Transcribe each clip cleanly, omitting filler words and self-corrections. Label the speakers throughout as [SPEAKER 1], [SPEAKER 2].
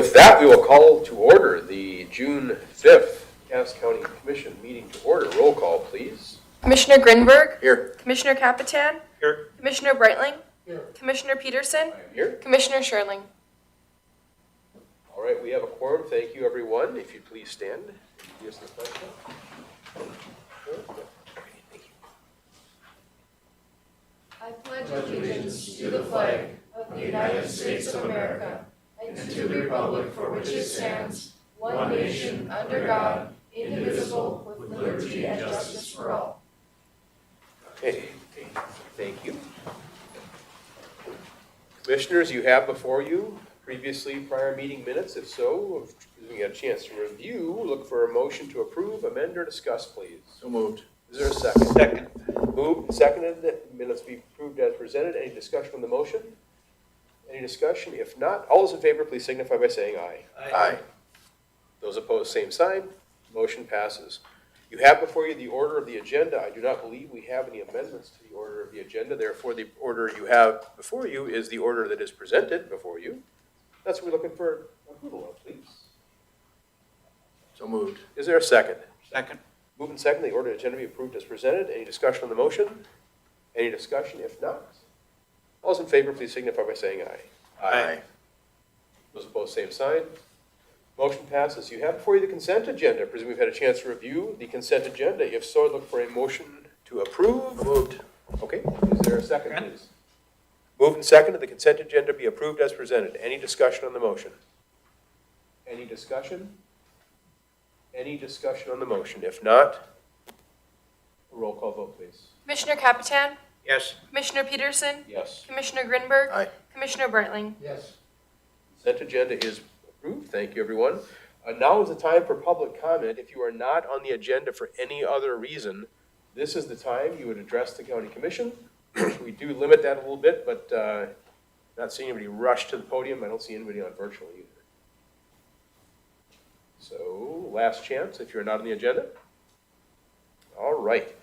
[SPEAKER 1] With that, we will call to order the June 5th Cass County Commission meeting to order. Roll call, please.
[SPEAKER 2] Commissioner Grinberg.
[SPEAKER 1] Here.
[SPEAKER 2] Commissioner Capitan.
[SPEAKER 1] Here.
[SPEAKER 2] Commissioner Breitling.
[SPEAKER 3] Here.
[SPEAKER 2] Commissioner Peterson.
[SPEAKER 1] I am here.
[SPEAKER 2] Commissioner Sherling.
[SPEAKER 1] All right, we have a quorum. Thank you, everyone. If you'd please stand. Give us the pledge.
[SPEAKER 4] I pledge allegiance to the flag of the United States of America and to the republic for which it stands, one nation, under God, indivisible, with liberty and justice for all.
[SPEAKER 1] Okay, thank you. Commissioners, you have before you previously prior meeting minutes. If so, if we had a chance to review, look for a motion to approve, amend, or discuss, please.
[SPEAKER 3] So moved.
[SPEAKER 1] Is there a second? Second. Moved and seconded that minutes be approved as presented. Any discussion on the motion? Any discussion? If not, all those in favor, please signify by saying aye.
[SPEAKER 3] Aye.
[SPEAKER 1] Those opposed, same sign. Motion passes. You have before you the order of the agenda. I do not believe we have any amendments to the order of the agenda. Therefore, the order you have before you is the order that is presented before you. That's what we're looking for approval of, please.
[SPEAKER 3] So moved.
[SPEAKER 1] Is there a second?
[SPEAKER 3] Second.
[SPEAKER 1] Move and second, the order of the agenda be approved as presented. Any discussion on the motion? Any discussion? If not, all those in favor, please signify by saying aye.
[SPEAKER 3] Aye.
[SPEAKER 1] Those opposed, same sign. Motion passes. You have before you the consent agenda. I presume we've had a chance to review the consent agenda. If so, I'd look for a motion to approve.
[SPEAKER 3] Moved.
[SPEAKER 1] Okay, is there a second, please? Move and second, that the consent agenda be approved as presented. Any discussion on the motion? Any discussion? Any discussion on the motion? If not, a roll call vote, please.
[SPEAKER 2] Commissioner Capitan.
[SPEAKER 3] Yes.
[SPEAKER 2] Commissioner Peterson.
[SPEAKER 1] Yes.
[SPEAKER 2] Commissioner Grinberg.
[SPEAKER 3] Aye.
[SPEAKER 2] Commissioner Breitling.
[SPEAKER 3] Yes.
[SPEAKER 1] Consent agenda is approved. Thank you, everyone. Now is the time for public comment. If you are not on the agenda for any other reason, this is the time you would address the county commission. We do limit that a little bit, but not seeing anybody rush to the podium. I don't see anybody on virtual either. So, last chance if you're not on the agenda. All right.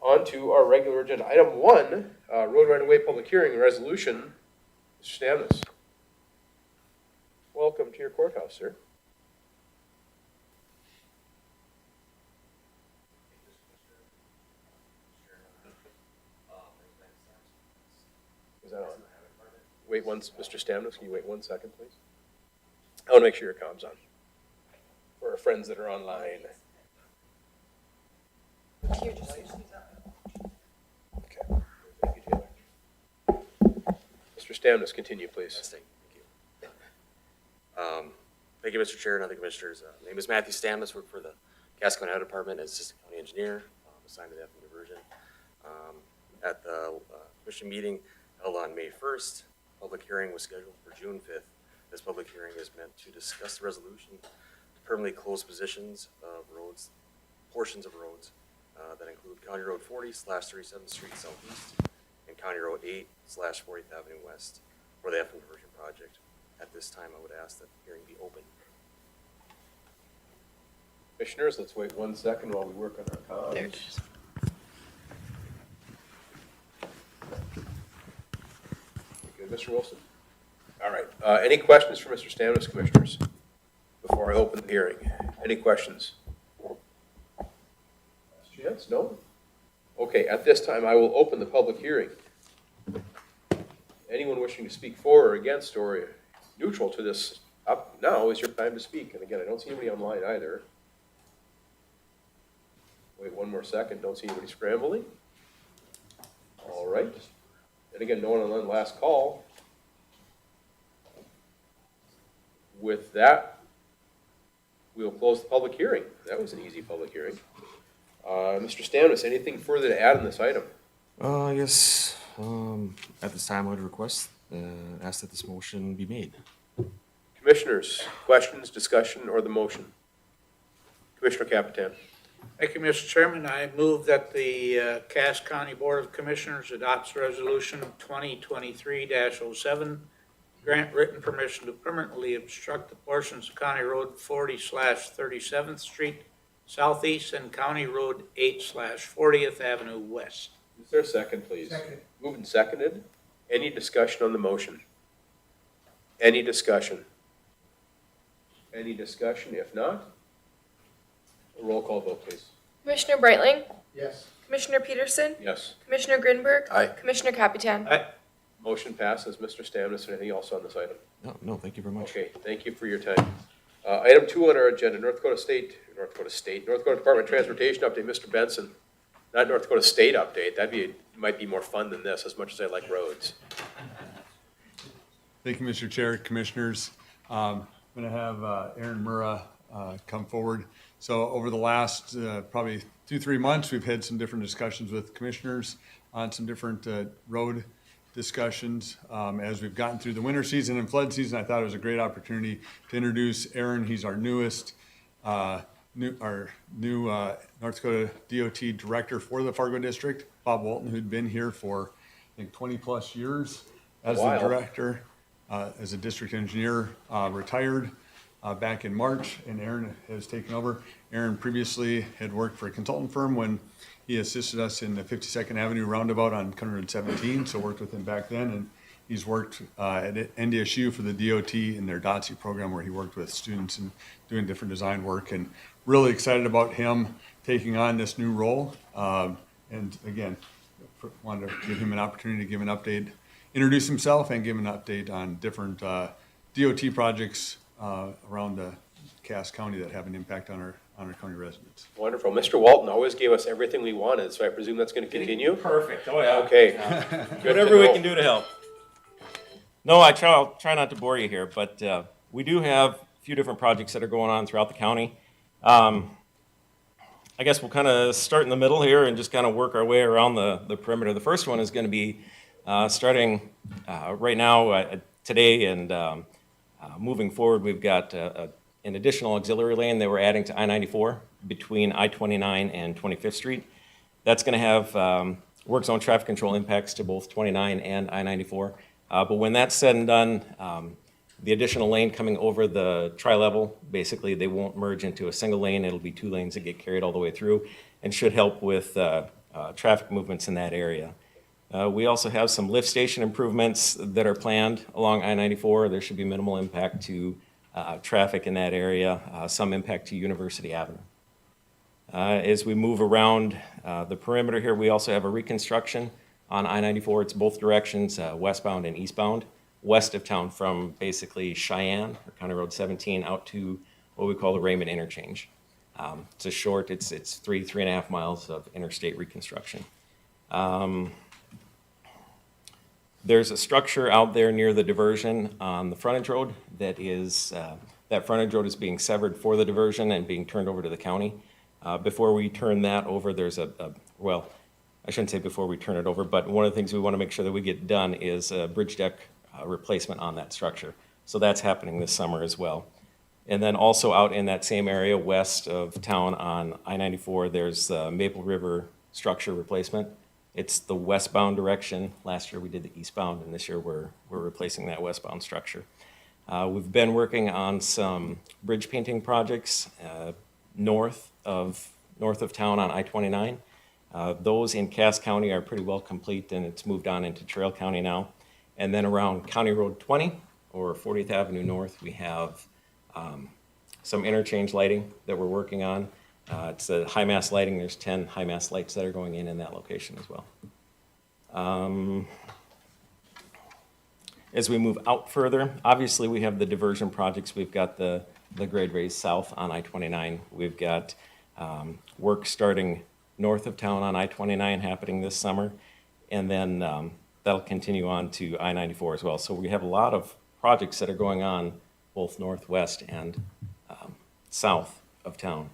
[SPEAKER 1] On to our regular agenda. Item 1, road right-of-way public hearing resolution. Mr. Stamnis. Welcome to your courthouse, sir. Is that on? Wait one, Mr. Stamnos, can you wait 1 second, please? I want to make sure your comms on. For our friends that are online.
[SPEAKER 2] Here, just
[SPEAKER 1] Okay. Thank you, Taylor. Mr. Stamnos, continue, please.
[SPEAKER 5] Thank you. Thank you, Mr. Chair and other commissioners. My name is Matthew Stamnis. Work for the Cass County Highway Department as Assistant County Engineer, assigned to the Ethnic Diversion. At the commission meeting held on May 1st, public hearing was scheduled for June 5th. This public hearing is meant to discuss the resolution to permanently close positions of roads, portions of roads that include County Road 40/37th Street Southeast and County Road 8/40th Avenue West for the Ethnic Diversion Project. At this time, I would ask that the hearing be open.
[SPEAKER 1] Commissioners, let's wait 1 second while we work on our comms.
[SPEAKER 2] there it is.
[SPEAKER 1] Good, Mr. Wilson. All right. Any questions for Mr. Stamnos, commissioners, before I open the hearing? Any questions? Last chance? No? Okay, at this time, I will open the public hearing. Anyone wishing to speak for or against or neutral to this up now is your time to speak. And again, I don't see anybody online either. Wait 1 more second. Don't see anybody scrambling. All right. And again, no one online, last call. With that, we'll close the public hearing. That was an easy public hearing. Mr. Stamnos, anything further to add on this item?
[SPEAKER 5] Yes, at this time, I would request, ask that this motion be made.
[SPEAKER 1] Commissioners, questions, discussion, or the motion? Commissioner Capitan.
[SPEAKER 6] Thank you, Mr. Chairman. I move that the Cass County Board of Commissioners adopts Resolution 2023-07, grant written permission to permanently obstruct the portions of County Road 40/37th Street Southeast and County Road 8/40th Avenue West.
[SPEAKER 1] Is there a second, please?
[SPEAKER 3] Second.
[SPEAKER 1] Moved and seconded. Any discussion on the motion? Any discussion? Any discussion? If not, a roll call vote, please.
[SPEAKER 2] Commissioner Brightling,
[SPEAKER 3] Yes.
[SPEAKER 2] Commissioner Peterson,
[SPEAKER 1] Yes.
[SPEAKER 2] Commissioner Grinberg,
[SPEAKER 3] Aye.
[SPEAKER 2] Commissioner Capitan.
[SPEAKER 6] Aye.
[SPEAKER 1] Motion passes. Mr. Stamnis, anything else on this item?
[SPEAKER 5] No, thank you very much.
[SPEAKER 1] Okay, thank you for your time. Item 2 on our agenda, North Dakota Department of Transportation update, Mr. Benson. Not North Dakota State update, might be more fun than this, as much as I like roads.
[SPEAKER 7] Thank you, Mr. Chair, Commissioners. I'm going to have Aaron Murrah come forward. So over the last probably 2-3 months, we've had some different discussions with commissioners on some different road discussions. As we've gotten through the winter season and flood season, I thought it was a great opportunity to introduce Aaron. He's our newest, new North Dakota DOT director for the Fargo District. Bob Walton, who'd been here for, I think, 20 plus years as the
[SPEAKER 1] Wow.
[SPEAKER 7] director, as a district engineer, retired back in March, and Aaron has taken over. Aaron previously had worked for a consultant firm when he assisted us in the 52nd Avenue roundabout on 117, so worked with him back then, and he's worked at NDSU for the DOT in their DOTC program, where he worked with students and doing different design work, and really excited about him taking on this new role. And again, wanted to give him an opportunity to give an update, introduce himself, and give an update on different DOT projects around the Cass County that have an impact on our county residents.
[SPEAKER 1] Wonderful. Mr. Walton always gave us everything we wanted, so I presume that's going to continue?
[SPEAKER 8] Perfect. Oh, yeah.
[SPEAKER 1] Okay. Good
[SPEAKER 8] Whatever
[SPEAKER 1] to
[SPEAKER 8] we
[SPEAKER 1] know.
[SPEAKER 8] can do to help. No, I'll try not to bore you here, but we do have a few different projects that are going on throughout the county. I guess we'll kind of start in the middle here and just kind of work our way around the perimeter. The first one is going to be starting right now, today, and moving forward. We've got an additional auxiliary lane that we're adding to I-94 between I-29 and 25th Street. That's going to have work zone traffic control impacts to both 29 and I-94. But when that's said and done, the additional lane coming over the tri-level, basically they won't merge into a single lane. It'll be 2 lanes that get carried all the way through and should help with traffic movements in that area. We also have some lift station improvements that are planned along I-94. There should be minimal impact to traffic in that area, some impact to University Avenue. As we move around the perimeter here, we also have a reconstruction on I-94. It's both directions, westbound and eastbound, west of town from basically Cheyenne, or County Road 17, out to what we call the Raymond Interchange. It's a short, it's 3.5 miles of interstate reconstruction. There's a structure out there near the diversion on the frontage road that is, that frontage road is being severed for the diversion and being turned over to the county. Before we turn that over, there's well, I shouldn't say before we turn it over, but one of the things we want to make sure that we get done is a bridge deck replacement on that structure. So that's happening this summer as well. And then also out in that same area west of town on I-94, there's the Maple River structure replacement. It's the westbound direction. Last year we did the eastbound, and this year we're replacing that westbound structure. We've been working on some bridge painting projects north of town on I-29. Those in Cass County are pretty well complete, and it's moved on into Trail County now. And then around County Road 20 or 40th Avenue North, we have some interchange lighting that we're working on. It's a high mass lighting. There's 10 high mass lights that are going in that location as well. As we move out further, obviously we have the diversion projects. We've got the grade raise south on I-29. We've got work starting north of town on I-29 happening this summer, and then that'll continue on to I-94 as well. So we have a lot of projects that are going on both northwest and south of town.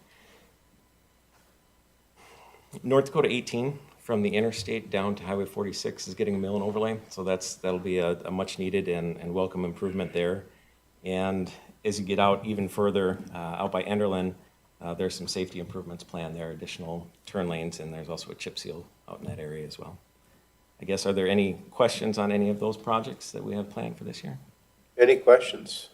[SPEAKER 8] North Dakota 18 from the interstate down to Highway 46 is getting a mill and overlay, so that'll be a much needed and welcome improvement there. And as you get out even further, out by Enderlin, there's some safety improvements planned there, additional turn lanes, and there's also a chip seal out in that area as well. I guess, are there any questions on any of those projects that we have planned for this year?
[SPEAKER 1] Any questions?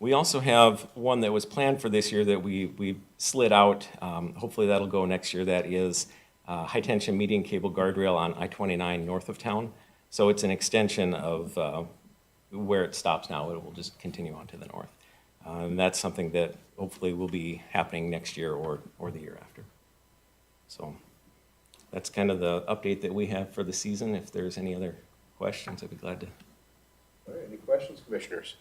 [SPEAKER 8] We also have one that was planned for this year that we slid out. Hopefully that'll go next year. That is high tension median cable guardrail on I-29 north of town. So it's an extension of where it stops now. It will just continue on to the north. And that's something that hopefully will be happening next year or the year after. So that's kind of the update that we have for the season. If there's any other questions, I'd be glad to.
[SPEAKER 1] All right, any questions, commissioners?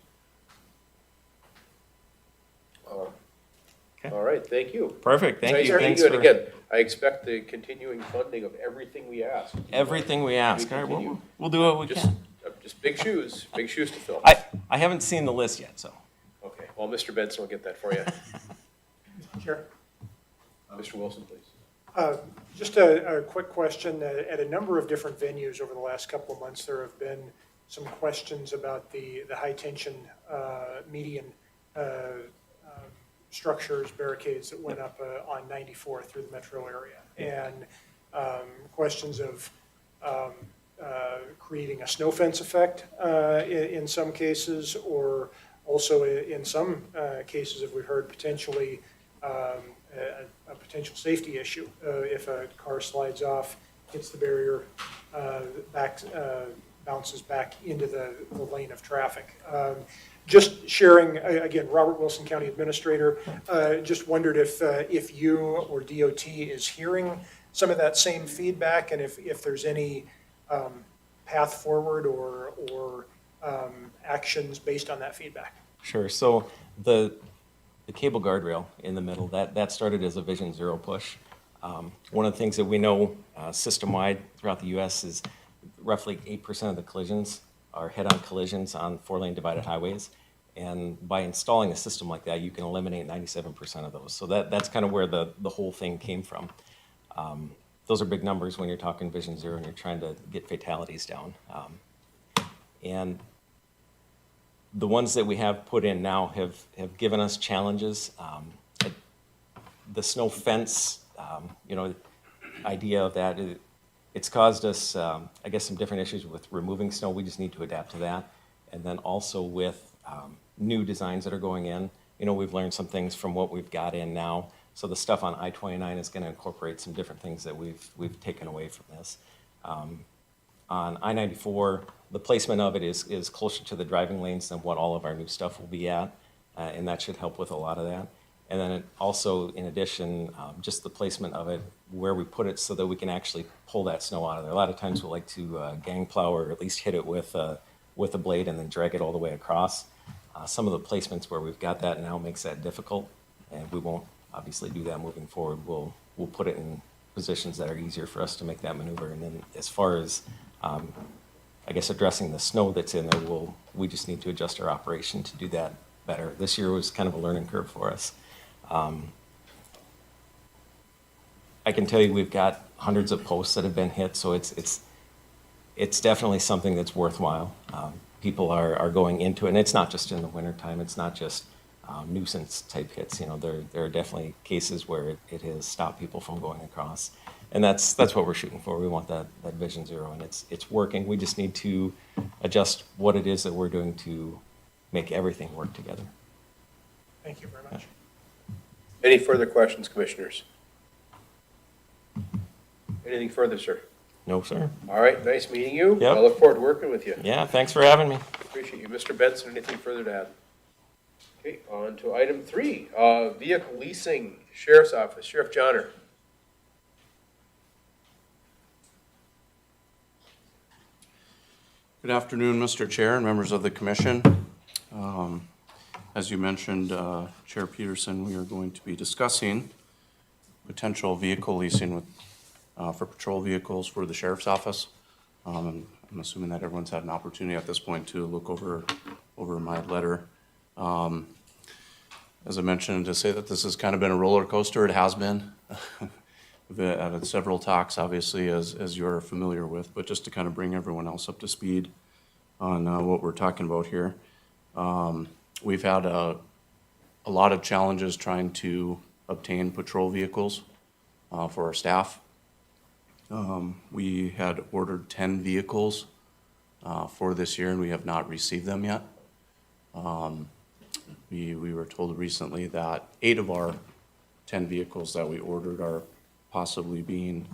[SPEAKER 8] Okay.
[SPEAKER 1] All right, thank you.
[SPEAKER 8] Perfect, thank
[SPEAKER 1] Nice
[SPEAKER 8] you.
[SPEAKER 1] meeting
[SPEAKER 8] Thanks
[SPEAKER 1] you. And
[SPEAKER 8] for
[SPEAKER 1] again, I expect the continuing funding of everything we ask.
[SPEAKER 8] everything we ask. All right,
[SPEAKER 1] continue.
[SPEAKER 8] we'll do what we
[SPEAKER 1] Just,
[SPEAKER 8] can.
[SPEAKER 1] just big shoes to fill.
[SPEAKER 8] I haven't seen the list yet, so.
[SPEAKER 1] Okay, well, Mr. Benson will get that for you.
[SPEAKER 9] Sure.
[SPEAKER 1] Mr. Wilson, please.
[SPEAKER 9] Just a quick question. At a number of different venues over the last couple of months, there have been some questions about the high-tension median structures, barricades that went up on 94 through the metro area, and questions of creating a snow fence effect in some cases, or also in some cases, if we've heard, potentially a potential safety issue. If a car slides off, hits the barrier, bounces back into the lane of traffic. Just sharing, again, Robert Wilson, County Administrator, just wondered if you or DOT is hearing some of that same feedback, and if there's any path forward or actions based on that feedback.
[SPEAKER 8] Sure. So the cable guardrail in the middle, that started as a Vision Zero push. One of the things that we know system-wide throughout the U.S. is roughly 8% of the collisions are head-on collisions on 4-lane divided highways. And by installing a system like that, you can eliminate 97% of those. So that's kind of where the whole thing came from. Those are big numbers when you're talking Vision Zero and you're trying to get fatalities down. And the ones that we have put in now have given us challenges. The snow fence, idea of that, it's caused us, I guess, some different issues with removing snow. We just need to adapt to that. And then also with new designs that are going in. We've learned some things from what we've got in now. So the stuff on I-29 is going to incorporate some different things that we've taken away from this. On I-94, the placement of it is closer to the driving lanes than what all of our new stuff will be at, and that should help with a lot of that. And then also, in addition, just the placement of it, where we put it so that we can actually pull that snow out of there. A lot of times we'll like to gang plow or at least hit it with a blade and then drag it all the way across. Some of the placements where we've got that now makes that difficult, and we won't obviously do that moving forward. We'll put it in positions that are easier for us to make that maneuver. And then as far as, I guess, addressing the snow that's in there, we just need to adjust our operation to do that better. This year was kind of a learning curve for us. I can tell you we've got hundreds of posts that have been hit, so it's definitely something that's worthwhile. People are going into it, and it's not just in the wintertime. It's not just nuisance type hits. There are definitely cases where it has stopped people from going across, and that's what we're shooting for. We want that Vision Zero, and it's working. We just need to adjust what it is that we're doing to make everything work together.
[SPEAKER 9] Thank you very much.
[SPEAKER 1] Any further questions, commissioners? Anything further, sir?
[SPEAKER 8] No, sir.
[SPEAKER 1] All right, nice meeting you.
[SPEAKER 8] Yep.
[SPEAKER 1] I look forward to working with you.
[SPEAKER 8] Yeah, thanks for having me.
[SPEAKER 1] Appreciate you. Mr. Benson, anything further to add? Okay, on to item 3, vehicle leasing, Sheriff's Office, Sheriff Johnner.
[SPEAKER 10] Good afternoon, Mr. Chair and members of the commission. As you mentioned, Chair Peterson, we are going to be discussing potential vehicle leasing for patrol vehicles for the Sheriff's Office. I'm assuming that everyone's had an opportunity at this point to look over my letter. As I mentioned, to say that this has kind of been a roller coaster, it has been. We've had several talks, obviously, as you're familiar with, but just to kind of bring everyone else up to speed on what we're talking about here. We've had a lot of challenges trying to obtain patrol vehicles for our staff. We had ordered 10 vehicles for this year, and we have not received them yet. We were told recently that 8 of our 10 vehicles that we ordered are possibly being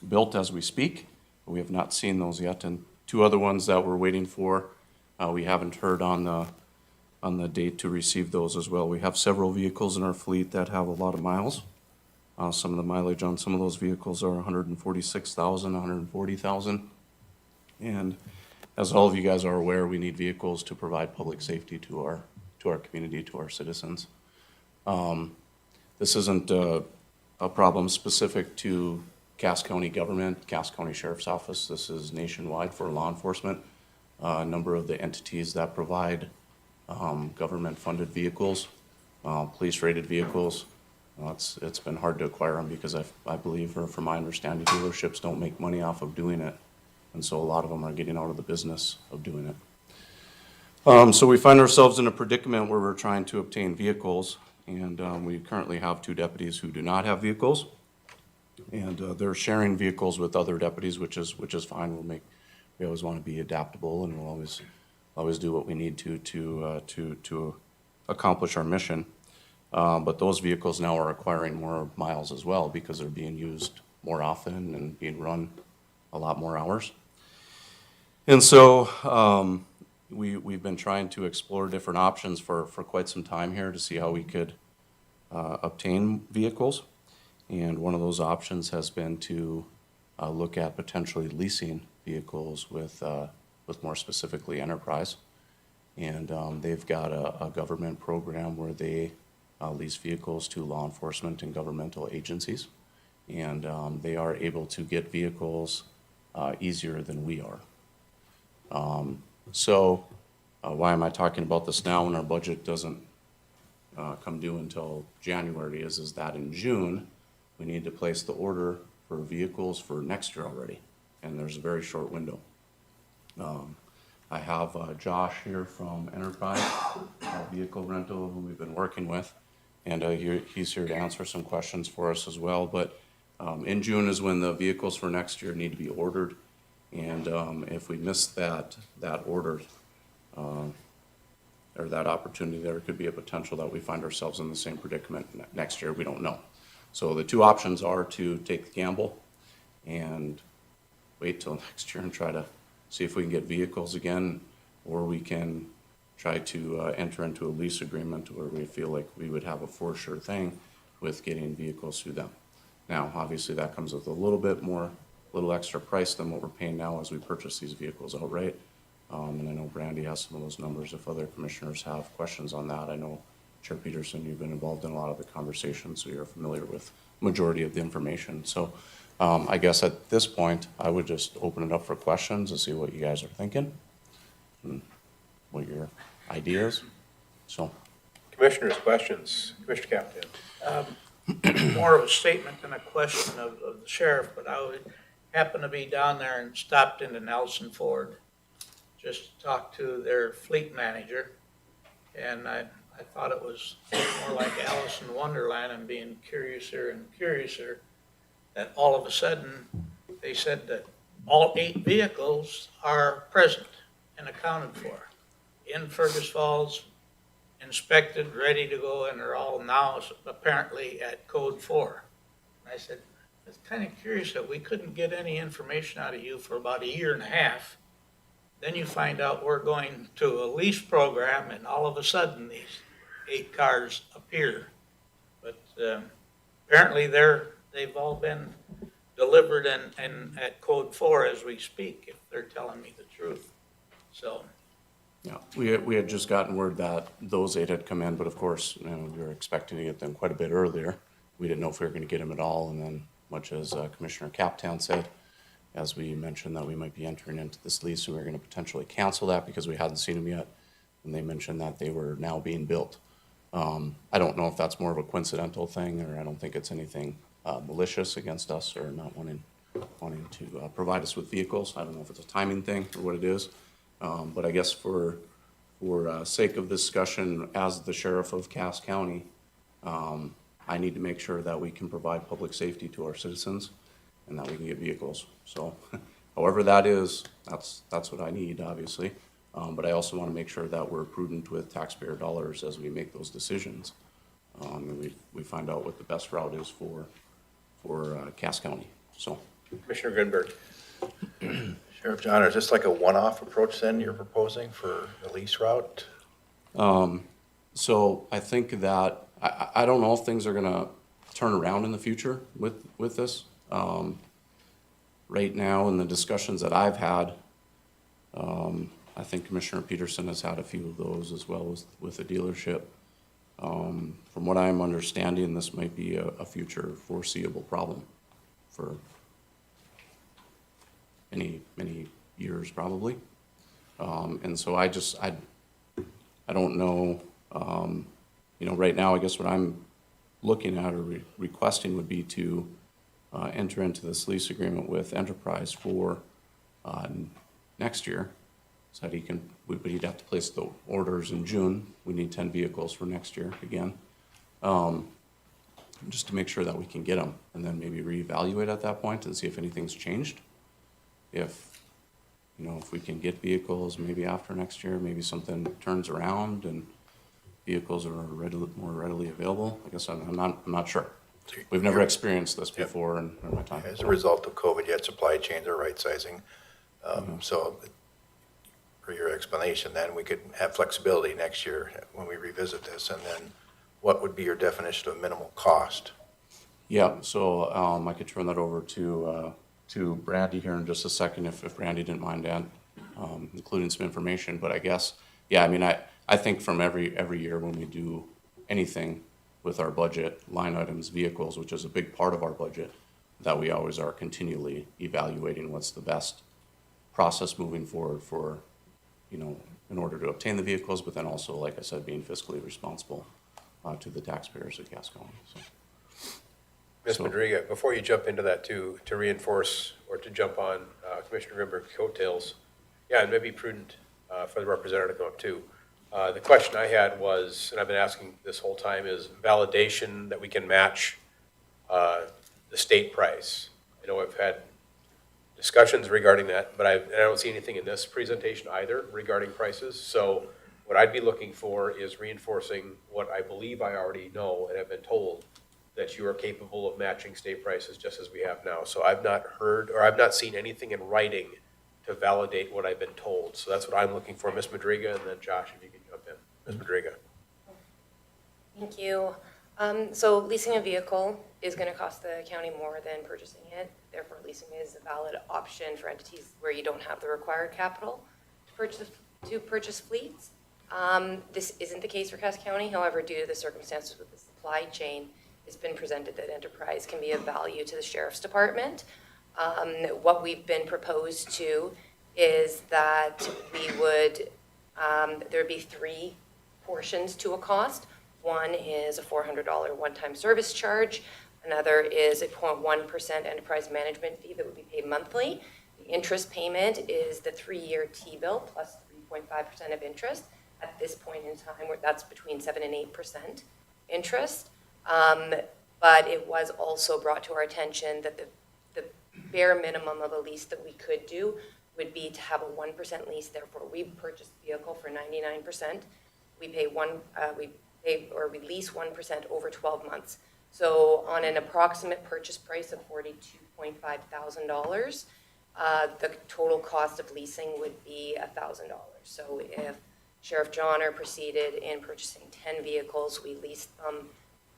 [SPEAKER 10] built as we speak. We have not seen those yet, and 2 other ones that we're waiting for, we haven't heard on the on the date to receive those as well. We have several vehicles in our fleet that have a lot of miles. Some of the mileage on some of those vehicles are 146,000, 140,000. And as all of you guys are aware, we need vehicles to provide public safety to our community, to our citizens. This isn't a problem specific to Cass County government, Cass County Sheriff's Office. This is nationwide for law enforcement. A number of the entities that provide government-funded vehicles, police-rated vehicles, it's been hard to acquire them because I believe, or from my understanding, dealerships don't make money off of doing it. And so a lot of them are getting out of the business of doing it. So we find ourselves in a predicament where we're trying to obtain vehicles, and we currently have 2 deputies who do not have vehicles. And they're sharing vehicles with other deputies, which is fine. We always want to be adaptable, and we'll always do what we need to accomplish our mission. But those vehicles now are acquiring more miles as well because they're being used more often and being run a lot more hours. And so we've been trying to explore different options for quite some time here to see how we could obtain vehicles. And one of those options has been to look at potentially leasing vehicles with more specifically Enterprise. And they've got a government program where they lease vehicles to law enforcement and governmental agencies. And they are able to get vehicles easier than we are. So why am I talking about this now when our budget doesn't come due until January is that in June, we need to place the order for vehicles for next year already. And there's a very short window. I have Josh here from Enterprise Vehicle Rental, who we've been working with. And he's here to answer some questions for us as well. But in June is when the vehicles for next year need to be ordered. And if we miss that order or that opportunity, there could be a potential that we find ourselves in the same predicament next year. We don't know. So the 2 options are to take the gamble and wait till next year and try to see if we can get vehicles again, or we can try to enter into a lease agreement where we feel like we would have a for sure thing with getting vehicles through them. Now, obviously that comes with a little extra price than what we're paying now as we purchase these vehicles outright. And I know Brandy has some of those numbers if other commissioners have questions on that. I know Chair Peterson, you've been involved in a lot of the conversations, so you're familiar with majority of the information. So I guess at this point, I would just open it up for questions and see what you guys are thinking and what your ideas. So,
[SPEAKER 1] Commissioners, questions? Commissioner Captain.
[SPEAKER 6] More of a statement than a question of the sheriff, but I would happen to be down there and stopped into Nelson Ford just to talk to their fleet manager. And I thought it was more like Alice in Wonderland and being curiouser and curiouser, that all of a sudden they said that all 8 vehicles are present and accounted for in Fergus Falls, inspected, ready to go, and they're all now apparently at code 4. And I said, it's kind of curious that we couldn't get any information out of you for about a year and a half. Then you find out we're going to a lease program, and all of a sudden these 8 cars appear. But apparently they've all been delivered and at code 4 as we speak, if they're telling me the truth. So.
[SPEAKER 10] yeah, we had just gotten word that those 8 had come in, but of course, we were expecting to get them quite a bit earlier. We didn't know if we were going to get them at all, and then much as Commissioner Captown said, as we mentioned that we might be entering into this lease, and we were going to potentially cancel that because we hadn't seen them yet, and they mentioned that they were now being built. I don't know if that's more of a coincidental thing, or I don't think it's anything malicious against us or not wanting to provide us with vehicles. I don't know if it's a timing thing or what it is. But I guess for sake of discussion, as the sheriff of Cass County, I need to make sure that we can provide public safety to our citizens and that we can get vehicles. So however that is, that's what I need, obviously. But I also want to make sure that we're prudent with taxpayer dollars as we make those decisions. And we find out what the best route is for Cass County. So,
[SPEAKER 1] Commissioner Grinberg.
[SPEAKER 3] Sheriff John, is this like a one-off approach then you're proposing for the lease route?
[SPEAKER 10] So I think that, I don't know if things are gonna turn around in the future with this. Right now, in the discussions that I've had, I think Commissioner Peterson has had a few of those as well as with the dealership. From what I'm understanding, this might be a future foreseeable problem for many years probably. And so I don't know, right now, I guess what I'm looking at or requesting would be to enter into this lease agreement with Enterprise for next year. So that but he'd have to place the orders in June. We need 10 vehicles for next year again. Just to make sure that we can get them and then maybe reevaluate at that point and see if anything's changed. If we can get vehicles maybe after next year, maybe something turns around and vehicles are more readily available. I guess I'm not sure. We've never experienced this before in my time.
[SPEAKER 3] As a result of COVID, yet supply chains are right-sizing. So for your explanation, then we could have flexibility next year when we revisit this. And then what would be your definition of minimal cost?
[SPEAKER 10] Yeah, so I could turn that over to Brandy here in just a second if Brandy didn't mind including some information. But I guess, yeah, I mean, I think from every year when we do anything with our budget, line items, vehicles, which is a big part of our budget, that we always are continually evaluating what's the best process moving forward for, in order to obtain the vehicles, but then also, like I said, being fiscally responsible to the taxpayers of Gascon. So.
[SPEAKER 1] Ms. Madriga, before you jump into that too, to reinforce or to jump on Commissioner Grimberg's coattails, yeah, and maybe prudent for the representative to come up too. The question I had was, and I've been asking this whole time, is validation that we can match the state price. I know I've had discussions regarding that, but I don't see anything in this presentation either regarding prices. So what I'd be looking for is reinforcing what I believe I already know and have been told, that you are capable of matching state prices just as we have now. So I've not heard, or I've not seen anything in writing to validate what I've been told. So that's what I'm looking for. Ms. Madriga, and then Josh, if you can jump in. Ms. Madriga.
[SPEAKER 11] Thank you. So leasing a vehicle is going to cost the county more than purchasing it. Therefore, leasing is a valid option for entities where you don't have the required capital to purchase fleets. This isn't the case for Cass County. However, due to the circumstances with the supply chain, it's been presented that Enterprise can be of value to the Sheriff's Department. What we've been proposed to is that we would, there'd be 3 portions to a cost. One is a $400 one-time service charge. Another is a 0.1% enterprise management fee that would be paid monthly. The interest payment is the 3-year T-bill plus 3.5% of interest. At this point in time, that's between 7 and 8% interest. But it was also brought to our attention that the bare minimum of a lease that we could do would be to have a 1% lease. Therefore, we purchase the vehicle for 99%. We we lease 1% over 12 months. So on an approximate purchase price of $42.5 thousand, the total cost of leasing would be $1,000. So if Sheriff Johnner proceeded in purchasing 10 vehicles, we leased them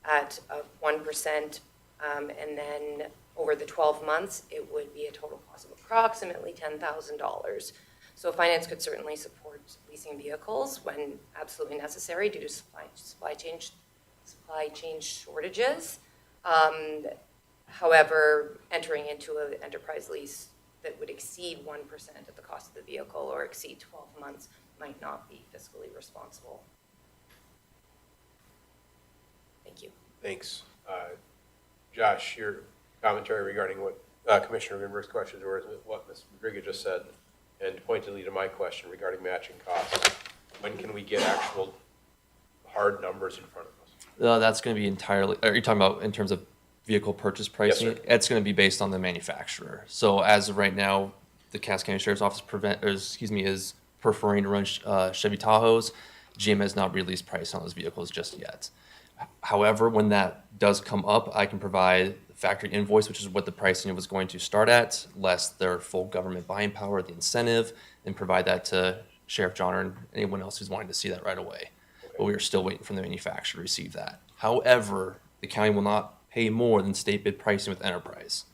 [SPEAKER 11] at 1%, and then over the 12 months, it would be a total cost of approximately $10,000. So finance could certainly support leasing vehicles when absolutely necessary due to supply chain shortages. However, entering into an enterprise lease that would exceed 1% of the cost of the vehicle or exceed 12 months might not be fiscally responsible. Thank you.
[SPEAKER 1] Thanks. Josh, your commentary regarding what Commissioner Grimberg's questions were, what Ms. Madriga just said, and pointedly to my question regarding matching costs. When can we get actual hard numbers in front of us?
[SPEAKER 12] That's going to be entirely, are you talking about in terms of vehicle purchase pricing?
[SPEAKER 1] Yes, sir.
[SPEAKER 12] It's going to be based on the manufacturer. So as of right now, the Cass County Sheriff's Office is preferring to run Chevy Tahoes. GM has not released price on those vehicles just yet. However, when that does come up, I can provide the factory invoice, which is what the pricing was going to start at, less their full government buying power, the incentive, and provide that to Sheriff Johnner and anyone else who's wanting to see that right away. but we are still waiting for the manufacturer to receive that. However, the county will not pay more than state bid pricing with enterprise.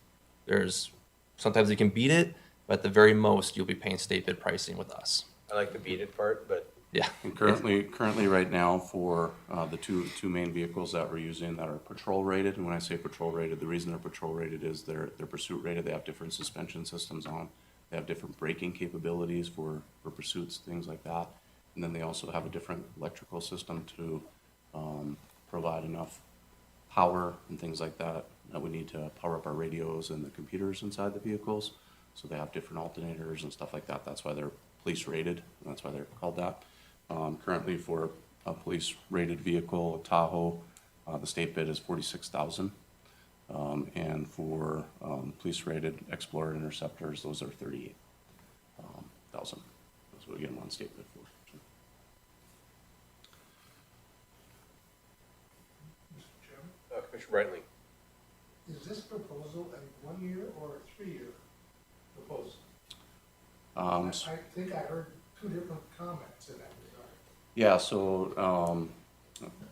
[SPEAKER 12] Sometimes they can beat it, but at the very most, you'll be paying state bid pricing with us.
[SPEAKER 1] I like the beat it part, but
[SPEAKER 12] Yeah.
[SPEAKER 10] And currently right now for the two main vehicles that we're using that are patrol rated, and when I say patrol rated, the reason they're patrol rated is they're pursuit rated. They have different suspension systems on. They have different braking capabilities for pursuits, things like that. And then they also have a different electrical system to provide enough power and things like that we need to power up our radios and the computers inside the vehicles. So they have different alternators and stuff like that. That's why they're police rated, and that's why they're called that. Currently for a police rated vehicle, a Tahoe, the state bid is $46,000. And for police rated Explorer Interceptors, those are $38,000. That's what we get them on state bid for.
[SPEAKER 13] Mr. Chairman,
[SPEAKER 1] Commissioner Brightling.
[SPEAKER 13] is this proposal a 1 year or a 3 year proposal? I think I heard two different comments in that regard.
[SPEAKER 10] Yeah, so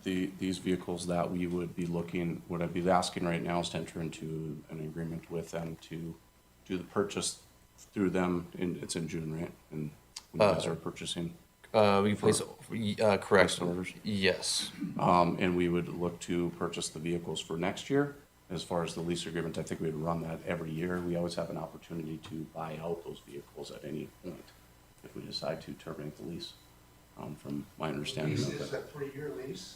[SPEAKER 10] these vehicles that we would be looking, what I'd be asking right now is to enter into an agreement with them to do the purchase through them. It's in June, right? And when you guys are purchasing.
[SPEAKER 12] We can place, correct.
[SPEAKER 10] Place orders.
[SPEAKER 12] Yes.
[SPEAKER 10] And we would look to purchase the vehicles for next year. As far as the lease agreement, I think we'd run that every year. We always have an opportunity to buy out those vehicles at any point if we decide to terminate the lease, from my understanding
[SPEAKER 13] Lease
[SPEAKER 10] of
[SPEAKER 13] is
[SPEAKER 10] it.
[SPEAKER 13] a 3-year lease?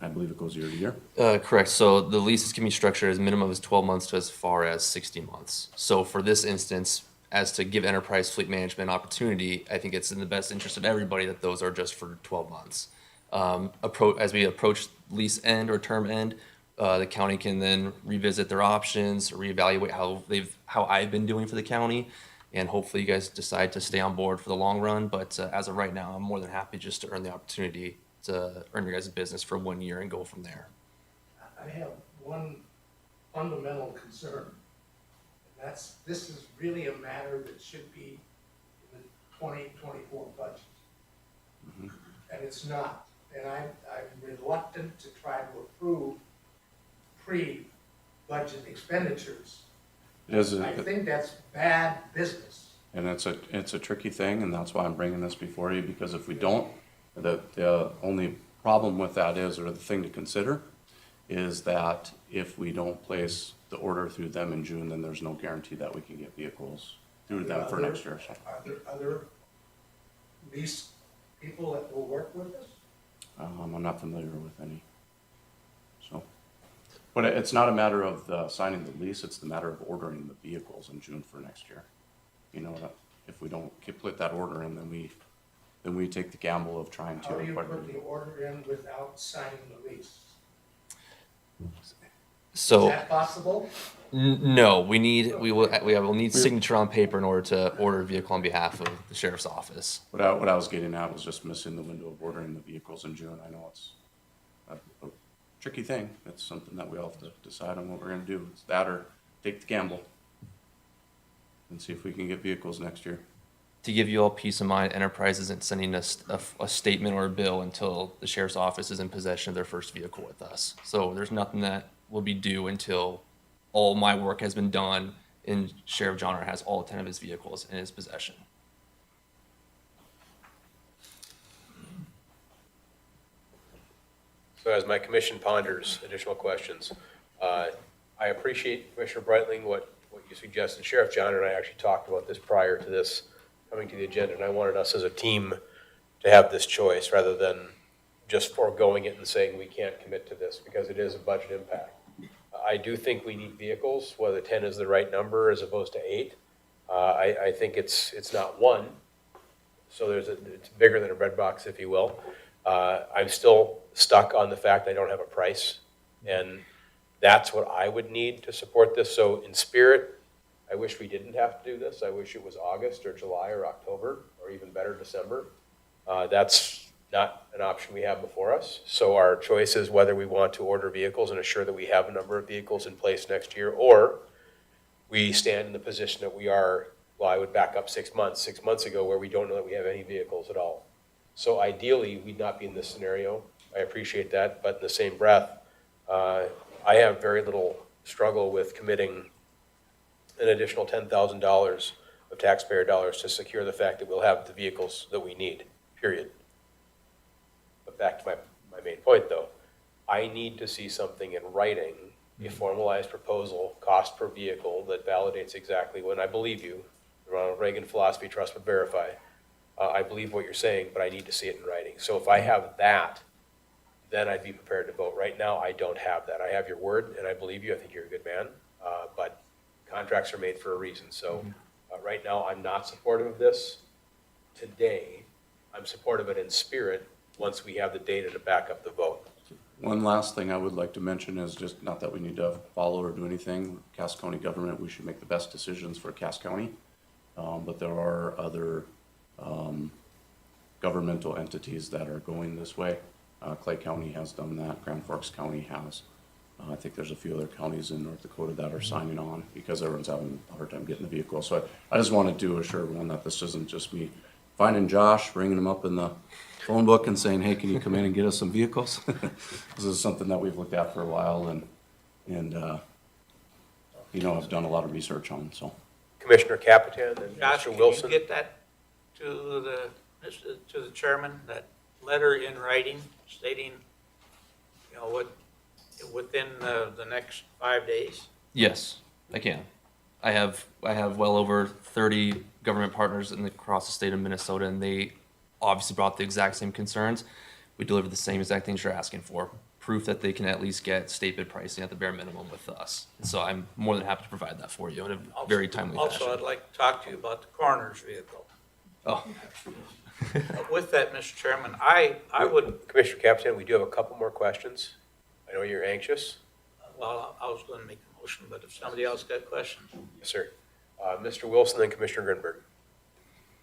[SPEAKER 10] I believe it goes year to year.
[SPEAKER 12] Correct. So the leases can be structured as minimum as 12 months to as far as 60 months. So for this instance, as to give enterprise fleet management opportunity, I think it's in the best interest of everybody that those are just for 12 months. As we approach lease end or term end, the county can then revisit their options, reevaluate how I've been doing for the county, and hopefully you guys decide to stay on board for the long run. But as of right now, I'm more than happy just to earn the opportunity to earn your guys' business for 1 year and go from there.
[SPEAKER 13] I have one fundamental concern. And this is really a matter that should be in the 2024 budget. And it's not. And I'm reluctant to try to approve pre-budget expenditures. I think that's bad business.
[SPEAKER 10] And it's a tricky thing, and that's why I'm bringing this before you, because if we don't, the only problem with that is, or the thing to consider, is that if we don't place the order through them in June, then there's no guarantee that we can get vehicles through them for next year.
[SPEAKER 13] Are there other lease people that will work with us?
[SPEAKER 10] I'm not familiar with any. So, but it's not a matter of signing the lease, it's the matter of ordering the vehicles in June for next year. You know, if we don't put that order in, then we take the gamble of trying to.
[SPEAKER 13] How do you put the order in without signing the lease?
[SPEAKER 12] So
[SPEAKER 13] Is that possible?
[SPEAKER 12] no, we will need signature on paper in order to order a vehicle on behalf of the sheriff's office.
[SPEAKER 10] What I was getting at was just missing the window of ordering the vehicles in June. I know it's a tricky thing. It's something that we all have to decide on what we're gonna do. It's that or take the gamble and see if we can get vehicles next year.
[SPEAKER 12] To give you all peace of mind, Enterprise isn't sending us a statement or a bill until the sheriff's office is in possession of their first vehicle with us. So there's nothing that will be due until all my work has been done and Sheriff Johnner has all 10 of his vehicles in his possession.
[SPEAKER 1] So as my commission ponders additional questions, I appreciate Commissioner Brightling, what you suggested. Sheriff John and I actually talked about this prior to this coming to the agenda, and I wanted us as a team to have this choice rather than just foregoing it and saying we can't commit to this because it is a budget impact. I do think we need vehicles, whether 10 is the right number as opposed to 8. I think it's not 1, so it's bigger than a bread box, if you will. I'm still stuck on the fact I don't have a price, and that's what I would need to support this. So in spirit, I wish we didn't have to do this. I wish it was August or July or October, or even better, December. That's not an option we have before us. So our choice is whether we want to order vehicles and assure that we have a number of vehicles in place next year, or we stand in the position that we are, well, I would back up 6 months, 6 months ago, where we don't know that we have any vehicles at all. So ideally, we'd not be in this scenario. I appreciate that, but in the same breath, I have very little struggle with committing an additional $10,000 of taxpayer dollars to secure the fact that we'll have the vehicles that we need, period. But back to my main point, though. I need to see something in writing, a formalized proposal, cost per vehicle, that validates exactly when I believe you. The Ronald Reagan philosophy, trust but verify. I believe what you're saying, but I need to see it in writing. So if I have that, then I'd be prepared to vote. Right now, I don't have that. I have your word, and I believe you. I think you're a good man. But contracts are made for a reason. So right now, I'm not supportive of this today. I'm supportive of it in spirit once we have the data to back up the vote.
[SPEAKER 10] One last thing I would like to mention is just, not that we need to follow or do anything, Cass County government, we should make the best decisions for Cass County. But there are other governmental entities that are going this way. Clay County has done that, Grand Forks County has. I think there's a few other counties in North Dakota that are signing on because everyone's having a hard time getting the vehicle. So I just wanted to assure everyone that this isn't just me finding Josh, ringing him up in the phone book and saying, hey, can you come in and get us some vehicles? This is something that we've looked at for a while and I've done a lot of research on, so.
[SPEAKER 1] Commissioner Capitan and
[SPEAKER 6] Josh,
[SPEAKER 1] Mr.
[SPEAKER 6] can you
[SPEAKER 1] Wilson.
[SPEAKER 6] get that to the chairman, that letter in writing stating, what, within the next 5 days?
[SPEAKER 12] Yes, I can. I have well over 30 government partners across the state of Minnesota, and they obviously brought the exact same concerns. We delivered the same exact things you're asking for. Proof that they can at least get state bid pricing at the bare minimum with us. And so I'm more than happy to provide that for you in a very timely fashion.
[SPEAKER 6] Also, I'd like to talk to you about the coroner's vehicle.
[SPEAKER 12] Oh,
[SPEAKER 6] With that, Mr. Chairman, I would,
[SPEAKER 1] Commissioner Capitan, we do have a couple more questions. I know you're anxious.
[SPEAKER 6] well, I was going to make a motion, but if somebody else got questions.
[SPEAKER 1] Yes, sir. Mr. Wilson, then Commissioner Grinberg.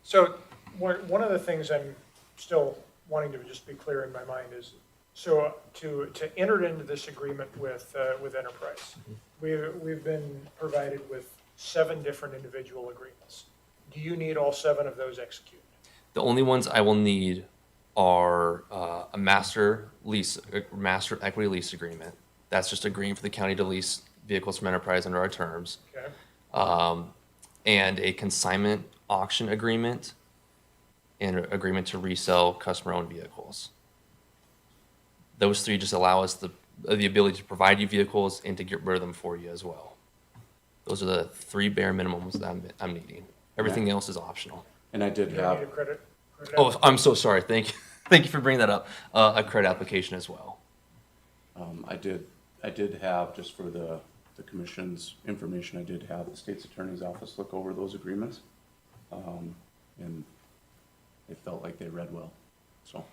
[SPEAKER 9] So one of the things I'm still wanting to just be clear in my mind is, so to enter into this agreement with Enterprise, we've been provided with 7 different individual agreements. Do you need all 7 of those executed?
[SPEAKER 12] the only ones I will need are a master equity lease agreement. That's just agreeing for the county to lease vehicles from Enterprise under our terms.
[SPEAKER 9] Okay.
[SPEAKER 12] And a consignment auction agreement and an agreement to resell customer-owned vehicles. Those 3 just allow us the ability to provide you vehicles and to get rid of them for you as well. Those are the 3 bare minimums that I'm needing. Everything else is optional.
[SPEAKER 10] And I did
[SPEAKER 9] Do you
[SPEAKER 10] have.
[SPEAKER 9] need a credit?
[SPEAKER 12] Oh, I'm so sorry. Thank you. Thank you for bringing that up. A credit application as well.
[SPEAKER 10] I did have, just for the commission's information, I did have the state's attorney's office look over those agreements. And they felt like they read well, so.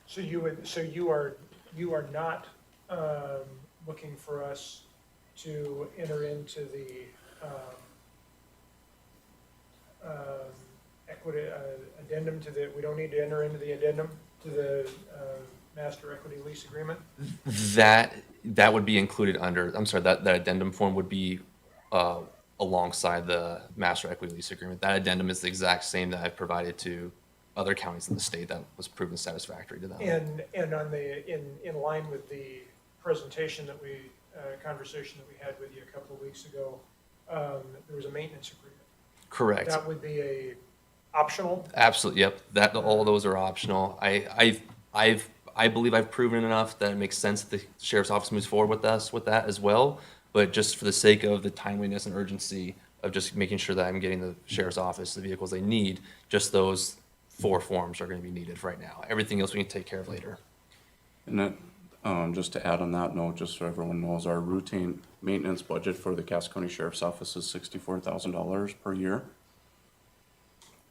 [SPEAKER 9] So you are not looking for us to enter into the equity addendum to the, we don't need to enter into the addendum to the master equity lease agreement?
[SPEAKER 12] That would be included under, I'm sorry, that addendum form would be alongside the master equity lease agreement. That addendum is the exact same that I've provided to other counties in the state that was proven satisfactory to them.
[SPEAKER 9] And on the, in line with the presentation that we, conversation that we had with you a couple of weeks ago, there was a maintenance agreement.
[SPEAKER 12] Correct.
[SPEAKER 9] That would be a optional?
[SPEAKER 12] Absolutely. Yep. All of those are optional. I believe I've proven enough that it makes sense that the sheriff's office moves forward with us with that as well. But just for the sake of the timeliness and urgency of just making sure that I'm getting the sheriff's office the vehicles they need, just those 4 forms are going to be needed right now. Everything else we can take care of later.
[SPEAKER 10] And that, just to add on that note, just so everyone knows, our routine maintenance budget for the Cass County Sheriff's Office is $64,000 per year.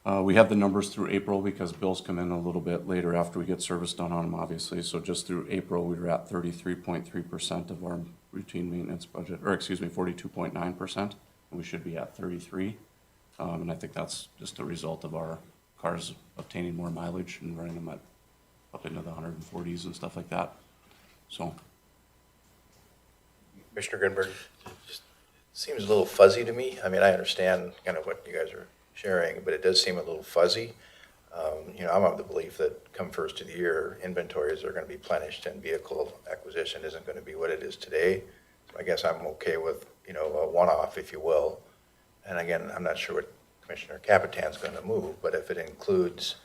[SPEAKER 10] We have the numbers through April because bills come in a little bit later after we get service done on them, obviously. So just through April, we were at 33.3% of our routine maintenance budget, or excuse me, 42.9%, and we should be at 33. And I think that's just a result of our cars obtaining more mileage and running them up into the 140s and stuff like that. So.
[SPEAKER 1] Commissioner Grinberg.
[SPEAKER 3] Seems a little fuzzy to me. I mean, I understand kind of what you guys are sharing, but it does seem a little fuzzy. I'm of the belief that come first of the year, inventories are going to be replenished and vehicle acquisition isn't going to be what it is today. So I guess I'm okay with, a one-off, if you will. And again, I'm not sure what Commissioner Capitan's going to move, but if it includes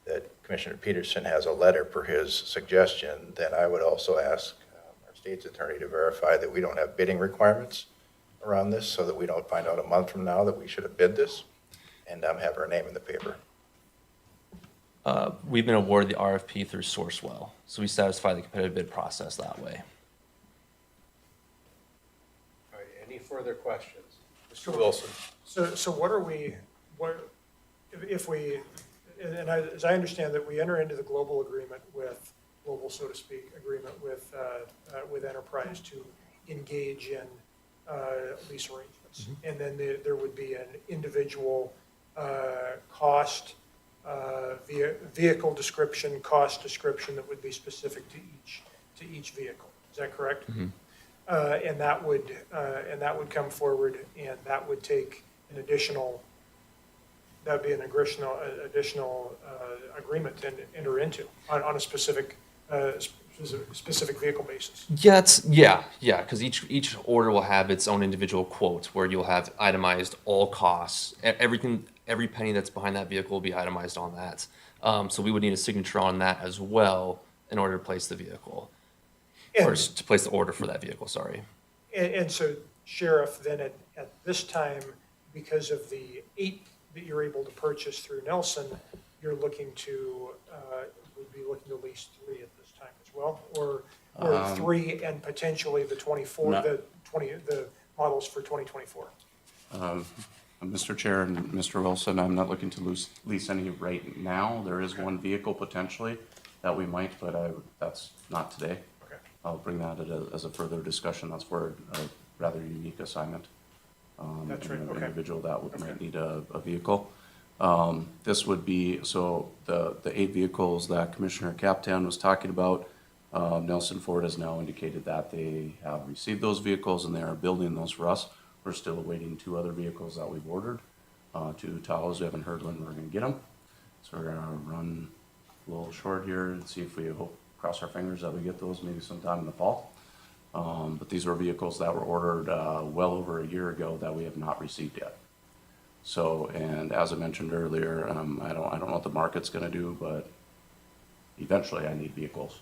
[SPEAKER 3] that Commissioner Peterson has a letter per his suggestion, then I would also ask our state's attorney to verify that we don't have bidding requirements around this, so that we don't find out a month from now that we should have bid this and have our name in the paper.
[SPEAKER 12] We've been awarded the RFP through Sourcewell, so we satisfy the competitive bid process that way.
[SPEAKER 1] All right, any further questions? Mr. Wilson?
[SPEAKER 9] So if we, and as I understand that we enter into the global agreement global, so to speak, agreement with Enterprise to engage in lease arrangements. And then there would be an individual cost, vehicle description, cost description that would be specific to each vehicle. Is that correct? And that would come forward, and that would take an additional, that'd be an additional agreement to enter into on a specific vehicle basis.
[SPEAKER 12] Yeah, because each order will have its own individual quote where you'll have itemized all costs. Everything, every penny that's behind that vehicle will be itemized on that. So we would need a signature on that as well in order to place the vehicle. Or to place the order for that vehicle, sorry.
[SPEAKER 9] And so, Sheriff, then at this time, because of the 8 that you're able to purchase through Nelson, you're looking to, would be looking to lease 3 at this time as well? Or 3 and potentially the 24,
[SPEAKER 10] No.
[SPEAKER 9] the models for 2024?
[SPEAKER 10] Mr. Chair and Mr. Wilson, I'm not looking to lease any right now. There is one vehicle potentially that we might, but that's not today.
[SPEAKER 9] Okay.
[SPEAKER 10] I'll bring that as a further discussion. That's for a rather unique assignment.
[SPEAKER 9] That's right,
[SPEAKER 10] An
[SPEAKER 9] okay.
[SPEAKER 10] individual that might need a vehicle. This would be, so the 8 vehicles that Commissioner Captan was talking about, Nelson Ford has now indicated that they have received those vehicles and they are building those for us. We're still awaiting 2 other vehicles that we've ordered, 2 Tahoes. We haven't heard when we're gonna get them. So we're gonna run a little short here and see if we hope, cross our fingers that we get those maybe sometime in the fall. But these were vehicles that were ordered well over a year ago that we have not received yet. So, and as I mentioned earlier, I don't know what the market's gonna do, but eventually I need vehicles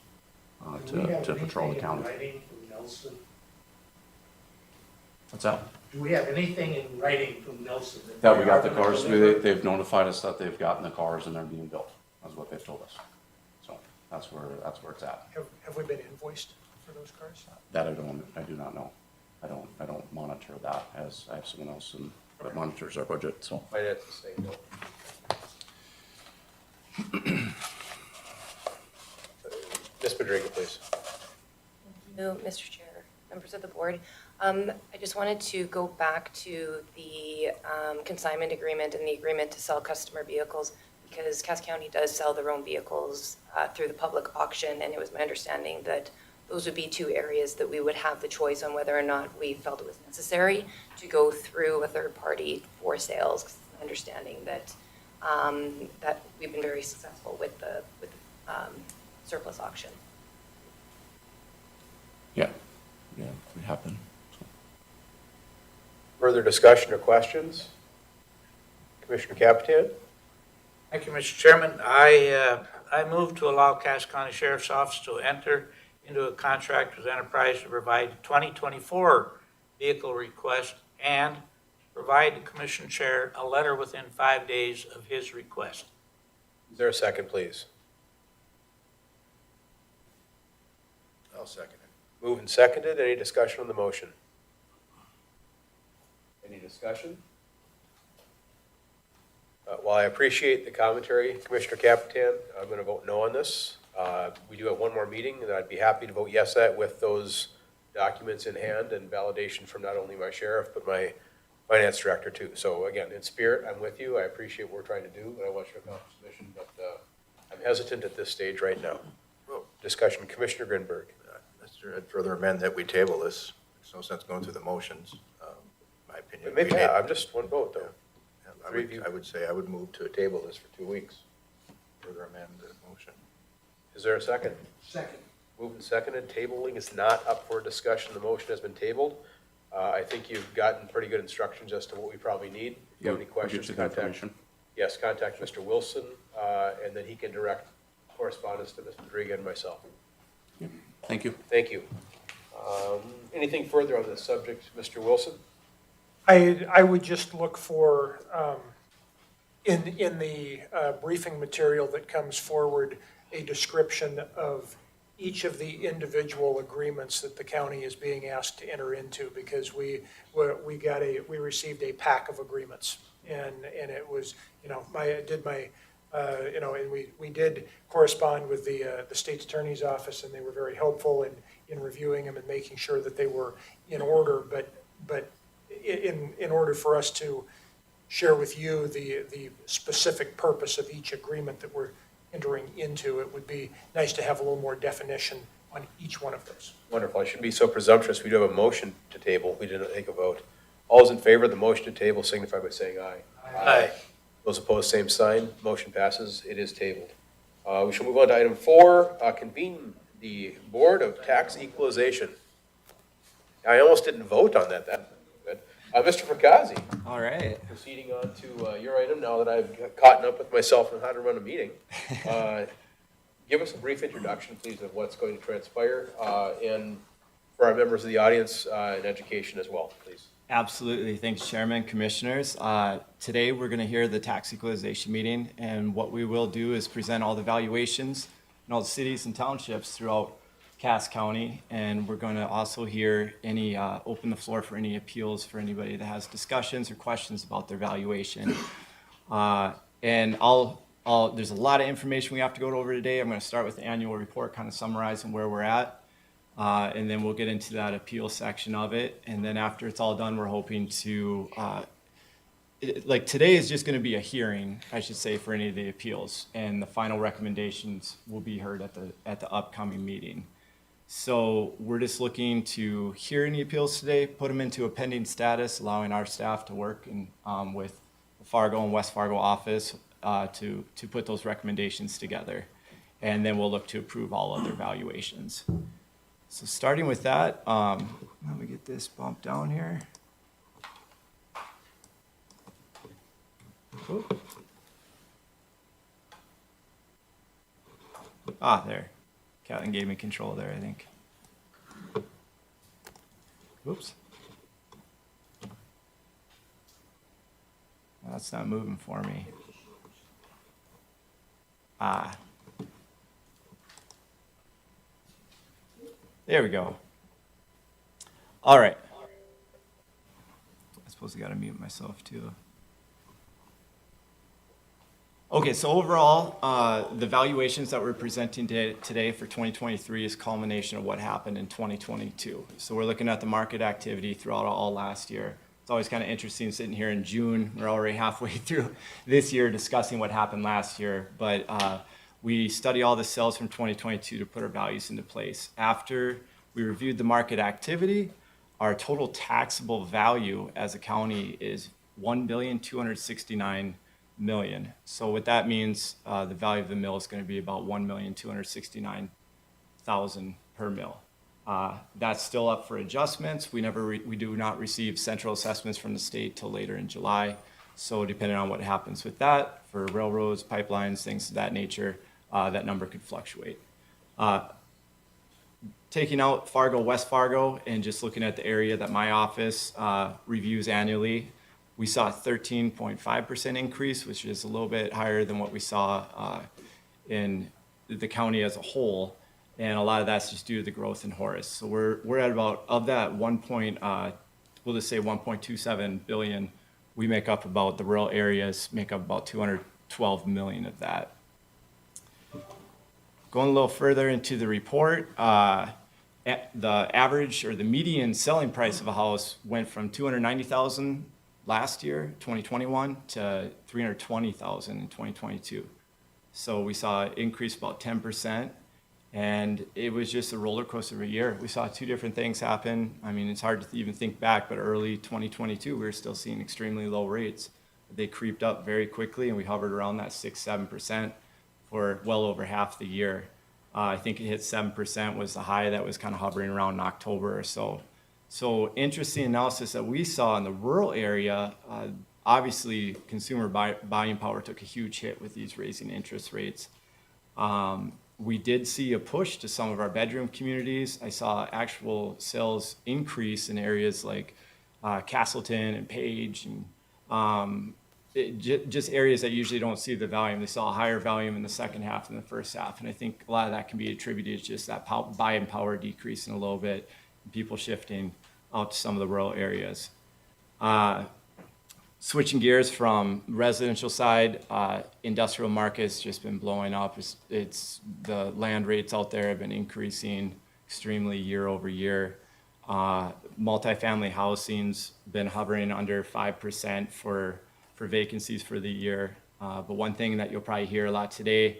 [SPEAKER 10] to patrol the county.
[SPEAKER 13] Do we have anything in writing from Nelson?
[SPEAKER 10] What's that?
[SPEAKER 13] Do we have anything in writing from Nelson?
[SPEAKER 10] That we got the
[SPEAKER 13] they are
[SPEAKER 10] cars,
[SPEAKER 13] gonna deliver?
[SPEAKER 10] they've notified us that they've gotten the cars and they're being built, that's what they've told us. So, that's where it's at.
[SPEAKER 9] Have we been invoiced for those cars?
[SPEAKER 10] That I do not know. I don't monitor that, as I have someone else that monitors our budget, so.
[SPEAKER 1] Finance is saying no. Ms. Pedriga, please.
[SPEAKER 11] Thank you, Mr. Chair, members of the board. I just wanted to go back to the consignment agreement and the agreement to sell customer vehicles, because Cass County does sell their own vehicles through the public auction, and it was my understanding that those would be 2 areas that we would have the choice on whether or not we felt it was necessary to go through a third party for sales. 'Cause it's my understanding that that we've been very successful with the surplus auction.
[SPEAKER 10] Yeah, we have been. So.
[SPEAKER 1] Further discussion or questions? Commissioner Capitan?
[SPEAKER 6] Thank you, Mr. Chairman. I move to allow Cass County Sheriff's Office to enter into a contract with Enterprise to provide 2024 vehicle request and provide the commission chair a letter within 5 days of his request.
[SPEAKER 1] Is there a second, please?
[SPEAKER 3] I'll second it.
[SPEAKER 1] Moved and seconded. Any discussion on the motion? Any discussion? While I appreciate the commentary, Commissioner Capitan, I'm going to vote no on this. We do have one more meeting, and I'd be happy to vote yes at with those documents in hand and validation from not only my sheriff, but my finance director too. So again, in spirit, I'm with you. I appreciate what we're trying to do, and I want you to accomplish the mission, but I'm hesitant at this stage right now. Discussion, Commissioner Grinberg.
[SPEAKER 3] I'd further amend that we table this. There's no sense going through the motions, in my opinion.
[SPEAKER 1] Maybe, I'm just one vote though.
[SPEAKER 3] I would say I would move to table this for 2 weeks. further amend the motion.
[SPEAKER 1] Is there a second?
[SPEAKER 13] Second.
[SPEAKER 1] Moved and seconded. Tabling is not up for discussion. The motion has been tabled. I think you've gotten pretty good instructions as to what we probably need. If you have any questions, contact, yes, contact Mr. Wilson, and then he can direct correspondence to Mr. Driga and myself.
[SPEAKER 10] Thank you.
[SPEAKER 1] Thank you. Anything further on this subject, Mr. Wilson?
[SPEAKER 9] I would just look for, in the briefing material that comes forward, a description of each of the individual agreements that the county is being asked to enter into, because we received a pack of agreements. And it was, and we did correspond with the state's attorney's office, and they were very helpful in reviewing them and making sure that they were in order. But in order for us to share with you the specific purpose of each agreement that we're entering into, it would be nice to have a little more definition on each one of those.
[SPEAKER 1] Wonderful. I shouldn't be so presumptuous. We do have a motion to table. We didn't take a vote. All those in favor of the motion to table signify by saying aye.
[SPEAKER 6] Aye.
[SPEAKER 1] Those opposed, same sign. Motion passes. It is tabled. We shall move on to item 4, convene the Board of Tax Equalization. I almost didn't vote on that. Mr. Fracazzi,
[SPEAKER 14] All right.
[SPEAKER 1] proceeding on to your item now that I've caught up with myself on how to run a meeting. Give us a brief introduction, please, of what's going to transpire, and for our members of the audience, and education as well, please.
[SPEAKER 14] Absolutely. Thanks, Chairman, Commissioners. Today, we're going to hear the tax equalization meeting, and what we will do is present all the valuations in all the cities and townships throughout Cass County, and we're going to also hear any, open the floor for any appeals for anybody that has discussions or questions about their valuation. And there's a lot of information we have to go over today. I'm going to start with the annual report, kind of summarizing where we're at. And then we'll get into that appeal section of it. And then after it's all done, we're hoping to, today is just going to be a hearing, I should say, for any of the appeals. And the final recommendations will be heard at the upcoming meeting. So we're just looking to hear any appeals today, put them into a pending status, allowing our staff to work with the Fargo and West Fargo office to put those recommendations together. And then we'll look to approve all other valuations. So starting with that, let me get this bumped down here. Oop. There. Calvin gave me control there, I think. Oops. That's not moving for me. There we go. All right. I suppose I got to mute myself too. Okay, so overall, the valuations that we're presenting today for 2023 is culmination of what happened in 2022. So we're looking at the market activity throughout all last year. It's always kind of interesting sitting here in June. We're already halfway through this year discussing what happened last year. But we study all the sales from 2022 to put our values into place. After we reviewed the market activity, our total taxable value as a county is $1,269,000,000. So what that means, the value of the mill is going to be about $1,269,000 per mill. That's still up for adjustments. We do not receive central assessments from the state till later in July. So depending on what happens with that, for railroads, pipelines, things of that nature, that number could fluctuate. Taking out Fargo, West Fargo, and just looking at the area that my office reviews annually, we saw a 13.5% increase, which is a little bit higher than what we saw in the county as a whole. And a lot of that's just due to the growth in Horace. So we're at about, of that we'll just say 1.27 billion, we make up about, the rural areas make up about 212 million of that. Going a little further into the report, the average or the median selling price of a house went from 290,000 last year, 2021, to 320,000 in 2022. So we saw an increase about 10%, and it was just a roller coaster of a year. We saw two different things happen. I mean, it's hard to even think back, but early 2022, we were still seeing extremely low rates. They creeped up very quickly, and we hovered around that 6-7% for well over half the year. I think it hit 7% was the high that was kind of hovering around in October or so. So interesting analysis that we saw in the rural area, obviously consumer buying power took a huge hit with these raising interest rates. We did see a push to some of our bedroom communities. I saw actual sales increase in areas like Castleton and Page, and just areas that usually don't see the volume. They saw a higher volume in the second half than the first half. And I think a lot of that can be attributed to just that buying power decreasing a little bit, and people shifting out to some of the rural areas. Switching gears from residential side, industrial markets just been blowing up. It's the land rates out there have been increasing extremely year over year. Multifamily housing's been hovering under 5% for vacancies for the year. But one thing that you'll probably hear a lot today,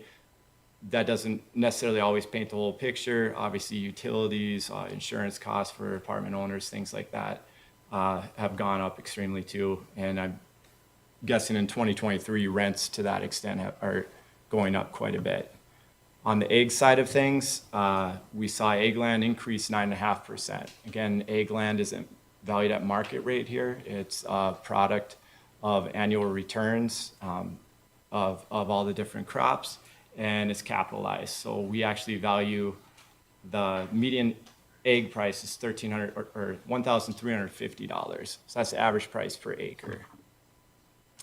[SPEAKER 14] that doesn't necessarily always paint the whole picture. Obviously, utilities, insurance costs for apartment owners, things like that, have gone up extremely too. And I'm guessing in 2023, rents to that extent are going up quite a bit. On the egg side of things, we saw egg land increase 9.5%. Again, egg land isn't valued at market rate here. It's a product of annual returns of all the different crops, and it's capitalized. So we actually value the median egg price is $1,300 or $1,350. So that's the average price per acre.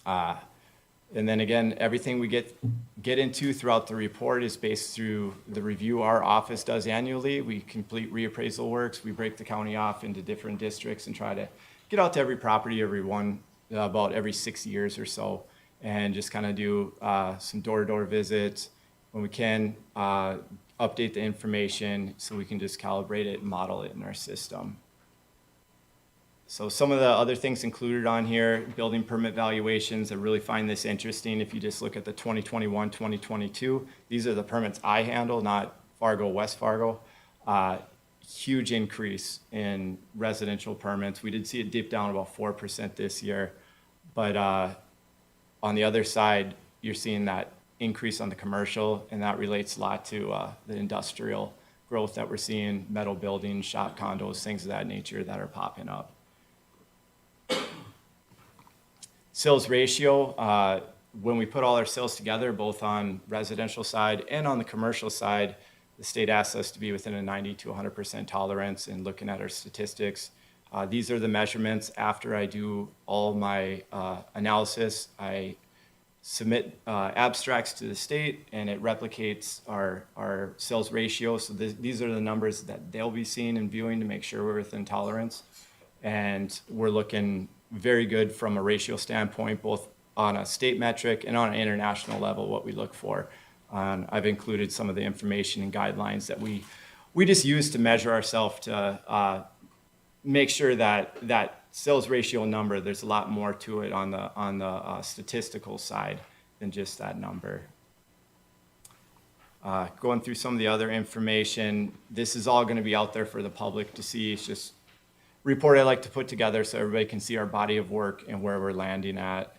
[SPEAKER 14] And then again, everything we get into throughout the report is based through the review our office does annually. We complete reappraisal works. We break the county off into different districts and try to get out to every property, about every 6 years or so, and just kind of do some door-to-door visits when we can, update the information so we can just calibrate it and model it in our system. So some of the other things included on here, building permit valuations. I really find this interesting. If you just look at the 2021, 2022, these are the permits I handle, not Fargo, West Fargo. Huge increase in residential permits. We did see it dip down about 4% this year, but on the other side, you're seeing that increase on the commercial, and that relates a lot to the industrial growth that we're seeing, metal buildings, shop condos, things of that nature that are popping up. Sales ratio, when we put all our sales together, both on residential side and on the commercial side, the state asks us to be within a 90 to 100% tolerance. And looking at our statistics, these are the measurements after I do all my analysis. I submit abstracts to the state, and it replicates our sales ratio. So these are the numbers that they'll be seeing and viewing to make sure we're within tolerance. And we're looking very good from a ratio standpoint, both on a state metric and on an international level, what we look for. I've included some of the information and guidelines that we just use to measure ourselves to make sure that sales ratio number, there's a lot more to it on the statistical side than just that number. Going through some of the other information, this is all going to be out there for the public to see. It's just report I like to put together so everybody can see our body of work and where we're landing at.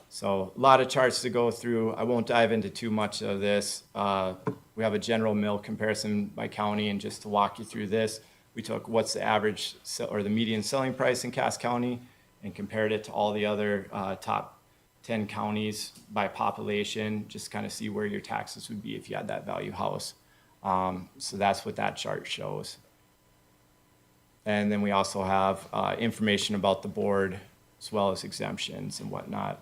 [SPEAKER 14] So a lot of charts to go through. I won't dive into too much of this. We have a general mill comparison by county, and just to walk you through this, we took what's the average or the median selling price in Cass County and compared it to all the other top 10 counties by population, just kind of see where your taxes would be if you had that value house. So that's what that chart shows. And then we also have information about the board as well as exemptions and whatnot.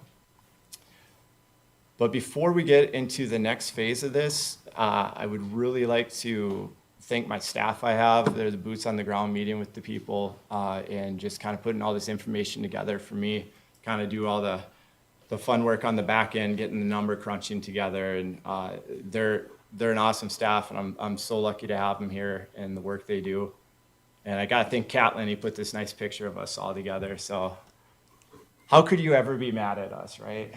[SPEAKER 14] But before we get into the next phase of this, I would really like to thank my staff I have. They're the boots on the ground meeting with the people and just kind of putting all this information together for me, kind of do all the fun work on the back end, getting the number crunching together. And they're an awesome staff, and I'm so lucky to have them here and the work they do. And I got to thank Catlin. He put this nice picture of us all together. So how could you ever be mad at us, right?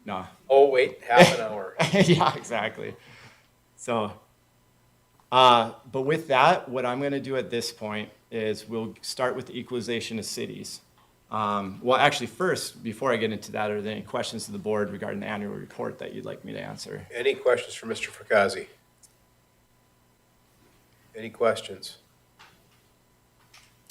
[SPEAKER 14] No.
[SPEAKER 1] Oh, wait, half an hour.
[SPEAKER 14] Yeah, exactly. So, but with that, what I'm going to do at this point is we'll start with the equalization of cities. Well, actually, first, before I get into that, are there any questions to the board regarding the annual report that you'd like me to answer?
[SPEAKER 1] Any questions for Mr. Frakazi? Any questions?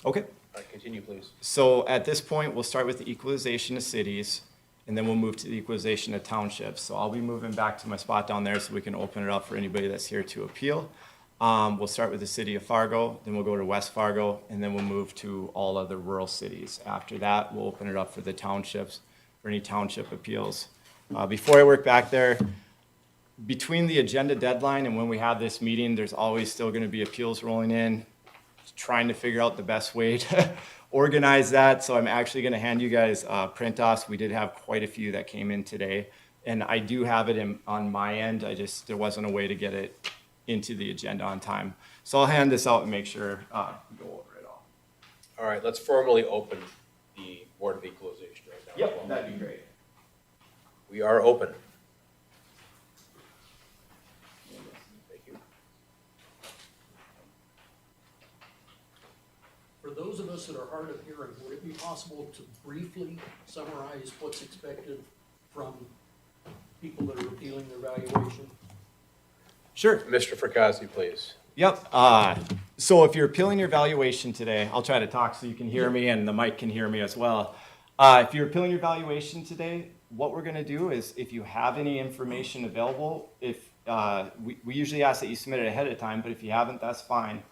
[SPEAKER 14] Okay.
[SPEAKER 1] Continue, please.
[SPEAKER 14] So at this point, we'll start with the equalization of cities, and then we'll move to the equalization of townships. So I'll be moving back to my spot down there so we can open it up for anybody that's here to appeal. We'll start with the city of Fargo, then we'll go to West Fargo, and then we'll move to all other rural cities. After that, we'll open it up for the townships, for any township appeals. Before I work back there, between the agenda deadline and when we have this meeting, there's always still going to be appeals rolling in, trying to figure out the best way to organize that. So I'm actually going to hand you guys print offs. We did have quite a few that came in today, and I do have it on my end. There wasn't a way to get it into the agenda on time. So I'll hand this out and make sure we go over it all.
[SPEAKER 1] All right, let's formally open the Board of Equalization right now.
[SPEAKER 14] Yep, that'd be great.
[SPEAKER 1] We are open. Thank you.
[SPEAKER 15] For those of us that are hard of hearing, would it be possible to briefly summarize what's expected from people that are appealing their valuation?
[SPEAKER 14] Sure.
[SPEAKER 1] Mr. Frakazi, please.
[SPEAKER 14] Yep. So if you're appealing your valuation today, I'll try to talk so you can hear me and the mic can hear me as well. If you're appealing your valuation today, what we're going to do is if you have any information available, if we usually ask that you submit it ahead of time, but if you haven't, that's fine.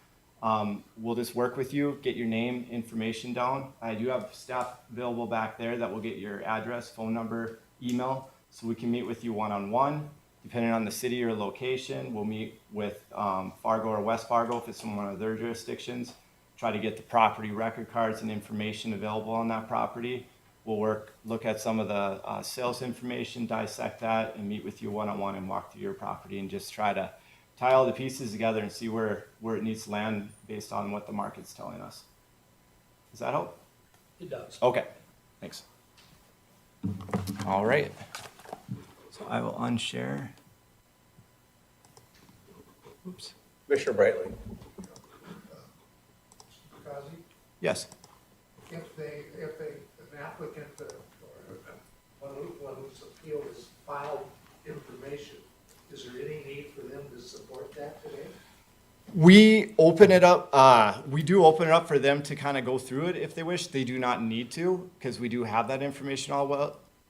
[SPEAKER 14] We'll just work with you, get your name, information down. I do have staff available back there that will get your address, phone number, email, so we can meet with you one-on-one. Depending on the city or location, we'll meet with Fargo or West Fargo if it's in one of their jurisdictions. Try to get the property record cards and information available on that property. We'll look at some of the sales information, dissect that, and meet with you one-on-one and walk through your property and just try to tie all the pieces together and see where it needs to land based on what the market's telling us. Does that help?
[SPEAKER 15] It does.
[SPEAKER 14] Okay, thanks. All right. So I will unshare. Oops.
[SPEAKER 1] Commissioner Brightling.
[SPEAKER 13] Kazi,
[SPEAKER 14] Yes.
[SPEAKER 13] if an applicant or one whose appeal is filed information, is there any need for them to support that today?
[SPEAKER 14] We open it up, we do open it up for them to kind of go through it if they wish. They do not need to, because we do have that information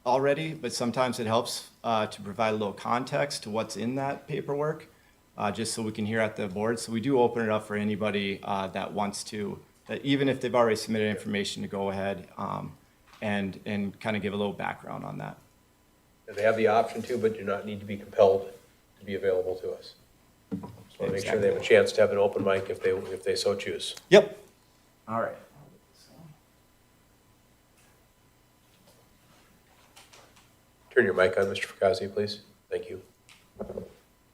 [SPEAKER 14] already, but sometimes it helps to provide a little context to what's in that paperwork, just so we can hear at the board. So we do open it up for anybody that wants to, that even if they've already submitted information, to go ahead and kind of give a little background on that.
[SPEAKER 1] They have the option to, but do not need to be compelled to be available to us. Just want to make sure they have a chance to have an open mic if they so choose.
[SPEAKER 14] Yep. All right.
[SPEAKER 1] Turn your mic on, Mr. Frakazi, please. Thank you.
[SPEAKER 14] There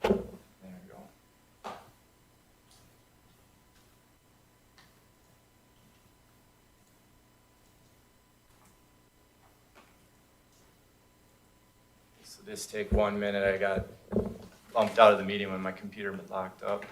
[SPEAKER 14] we go. So just take 1 minute. I got bumped out of the meeting when my computer locked up.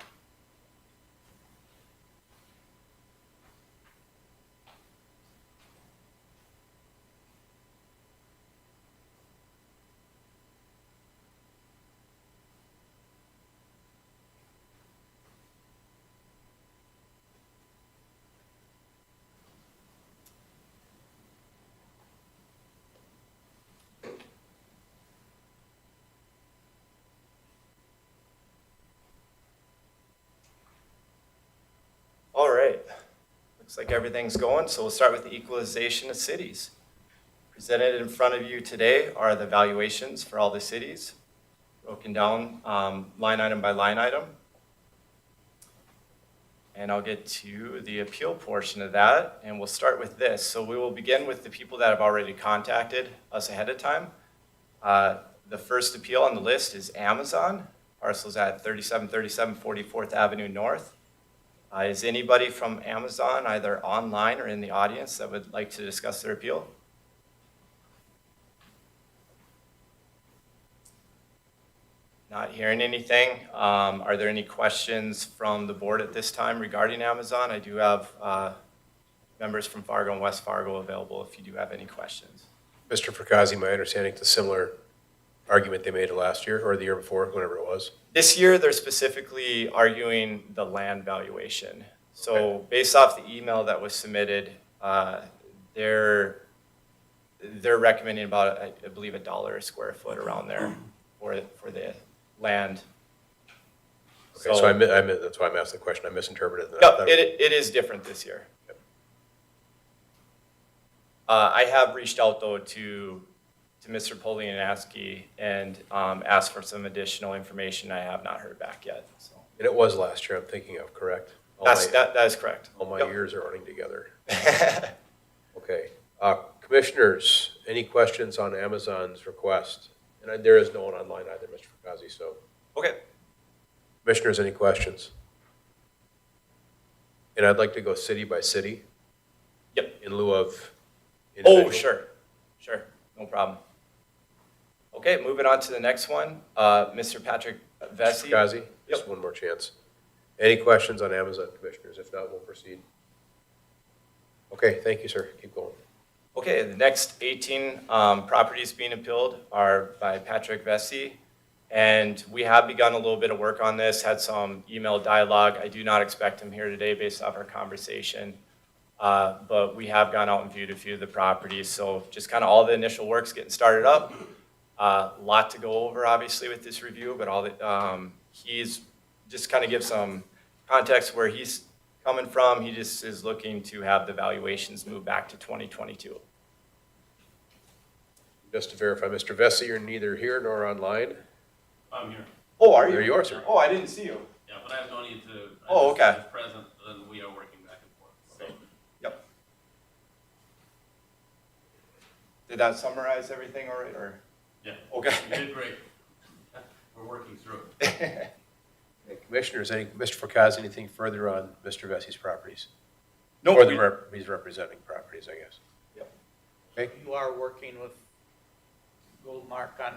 [SPEAKER 14] All right, looks like everything's going, so we'll start with the equalization of cities. Presented in front of you today are the valuations for all the cities, broken down line item by line item. And I'll get to the appeal portion of that, and we'll start with this. So we will begin with the people that have already contacted us ahead of time. The first appeal on the list is Amazon. Parcel's at 3737 44th Avenue North. Is anybody from Amazon either online or in the audience that would like to discuss their appeal? Not hearing anything. Are there any questions from the board at this time regarding Amazon? I do have members from Fargo and West Fargo available if you do have any questions.
[SPEAKER 1] Mr. Frakazi, my understanding is a similar argument they made last year or the year before, whenever it was.
[SPEAKER 14] This year, they're specifically arguing the land valuation. So based off the email that was submitted, they're recommending about, I believe, $1 a square foot around there for the land.
[SPEAKER 1] Okay, so that's why I'm asking the question. I misinterpreted that.
[SPEAKER 14] No, it is different this year. I have reached out though to Mr. Polianski and asked for some additional information. I have not heard back yet. So.
[SPEAKER 1] And it was last year I'm thinking of, correct?
[SPEAKER 14] That is correct.
[SPEAKER 1] All my years are running together. Okay. Commissioners, any questions on Amazon's request? And there is no one online either, Mr. Frakazi, so.
[SPEAKER 14] Okay.
[SPEAKER 1] Commissioners, any questions? And I'd like to go city by city.
[SPEAKER 14] Yep.
[SPEAKER 1] In lieu of.
[SPEAKER 14] Oh, sure. No problem. Okay, moving on to the next one. Mr. Patrick Vesey.
[SPEAKER 1] Frakazi, just one more chance. Any questions on Amazon, Commissioners? If not, we'll proceed. Okay, thank you, sir. Keep going.
[SPEAKER 14] Okay, the next 18 properties being appealed are by Patrick Vesey. And we have begun a little bit of work on this, had some email dialogue. I do not expect him here today based off our conversation. But we have gone out and viewed a few of the properties. So just kind of all the initial work's getting started up. A lot to go over, obviously, with this review, but he's just kind of give some context where he's coming from. He just is looking to have the valuations move back to 2022.
[SPEAKER 1] Just to verify, Mr. Vesey, you're neither here nor online.
[SPEAKER 16] I'm here.
[SPEAKER 14] Oh, are you?
[SPEAKER 1] There you are, sir.
[SPEAKER 14] Oh, I didn't see you.
[SPEAKER 16] Yeah, but I have no need to.
[SPEAKER 14] Oh, okay.
[SPEAKER 16] Just present, and we are working back and forth. So.
[SPEAKER 14] Yep. Did that summarize everything all right, or?
[SPEAKER 16] Yeah.
[SPEAKER 14] Okay.
[SPEAKER 16] You did great. We're working through it.
[SPEAKER 1] Okay, Commissioners, Mr. Frakazi, anything further on Mr. Vesey's properties?
[SPEAKER 14] No.
[SPEAKER 1] Or he's representing properties, I guess.
[SPEAKER 14] Yep.
[SPEAKER 1] Okay.
[SPEAKER 6] You are working with Goldmark on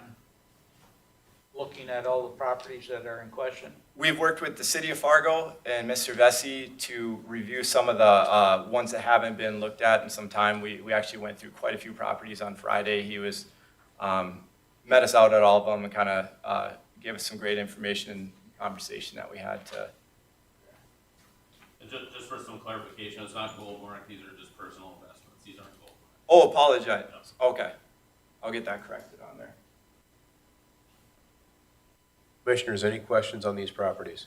[SPEAKER 6] looking at all the properties that are in question?
[SPEAKER 14] We've worked with the city of Fargo and Mr. Vesey to review some of the ones that haven't been looked at in some time. We actually went through quite a few properties on Friday. He was met us out at all of them and kind of gave us some great information and conversation that we had to.
[SPEAKER 16] And just for some clarification, it's not Goldmark, these are just personal investments, these aren't Goldmark.
[SPEAKER 14] Oh, apologize. Okay. I'll get that corrected on there.
[SPEAKER 1] Commissioners, any questions on these properties?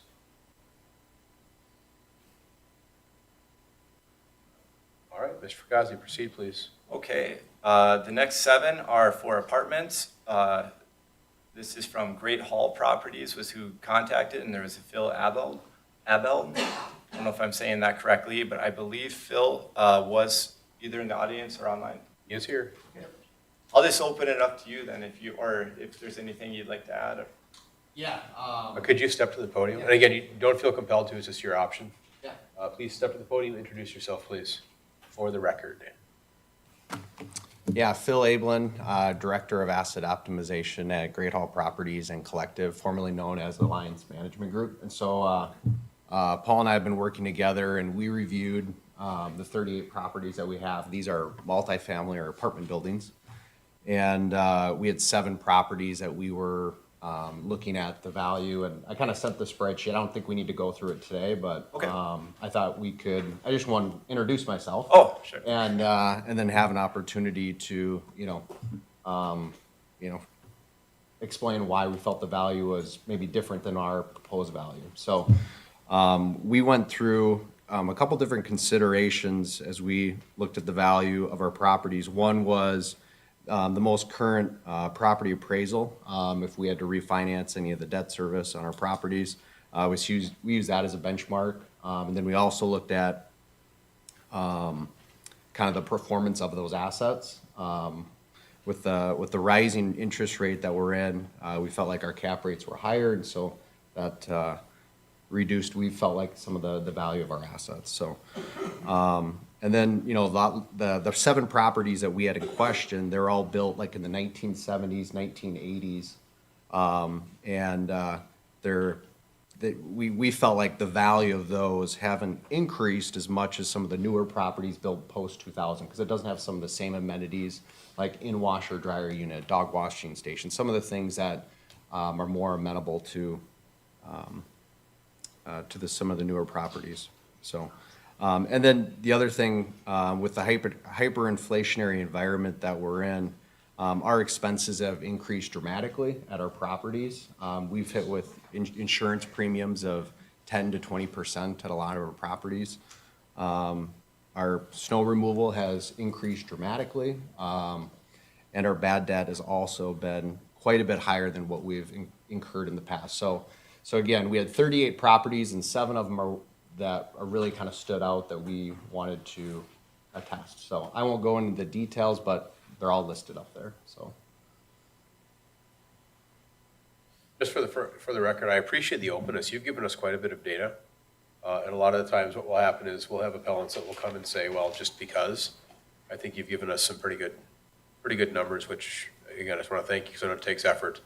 [SPEAKER 1] All right, Mr. Frakazi, proceed, please.
[SPEAKER 14] Okay, the next 7 are for apartments. This is from Great Hall Properties was who contacted, and there was a Phil Abel. I don't know if I'm saying that correctly, but I believe Phil was either in the audience or online.
[SPEAKER 1] He is here.
[SPEAKER 14] I'll just open it up to you then, if there's anything you'd like to add. Or...
[SPEAKER 16] Yeah.
[SPEAKER 1] Could you step to the podium? And again, you don't feel compelled to, it's just your option.
[SPEAKER 16] Yeah.
[SPEAKER 1] Please step to the podium, introduce yourself, please, for the record.
[SPEAKER 17] Yeah, Phil Ablin, Director of Asset Optimization at Great Hall Properties and Collective, formerly known as Alliance Management Group. And so Paul and I have been working together, and we reviewed the 38 properties that we have. These are multifamily or apartment buildings. And we had 7 properties that we were looking at the value, and I kind of sent the spreadsheet. I don't think we need to go through it today, but
[SPEAKER 14] okay.
[SPEAKER 17] I thought we could. I just want to introduce myself.
[SPEAKER 14] Oh, sure.
[SPEAKER 17] And then have an opportunity to explain why we felt the value was maybe different than our proposed value. So we went through a couple different considerations as we looked at the value of our properties. One was the most current property appraisal, if we had to refinance any of the debt service on our properties. We use that as a benchmark. And then we also looked at kind of the performance of those assets. With the rising interest rate that we're in, we felt like our cap rates were higher, and so that reduced, we felt like, some of the value of our assets. So, and then, the 7 properties that we had in question, they're all built like in the 1970s, 1980s. And they're we felt like the value of those haven't increased as much as some of the newer properties built post-2000, because it doesn't have some of the same amenities like in-washer dryer unit, dog washing station, some of the things that are more amenable to some of the newer properties. So, and then the other thing, with the hyperinflationary environment that we're in, our expenses have increased dramatically at our properties. We've hit with insurance premiums of 10 to 20% at a lot of our properties. Our snow removal has increased dramatically, and our bad debt has also been quite a bit higher than what we've incurred in the past. So again, we had 38 properties, and 7 of them that really kind of stood out that we wanted to attest. So I won't go into the details, but they're all listed up there, so.
[SPEAKER 1] Just for the record, I appreciate the openness. You've given us quite a bit of data. And a lot of the times what will happen is we'll have appellants that will come and say, well, just because. I think you've given us some pretty good numbers, which, again, I just want to thank you, because I know it takes effort to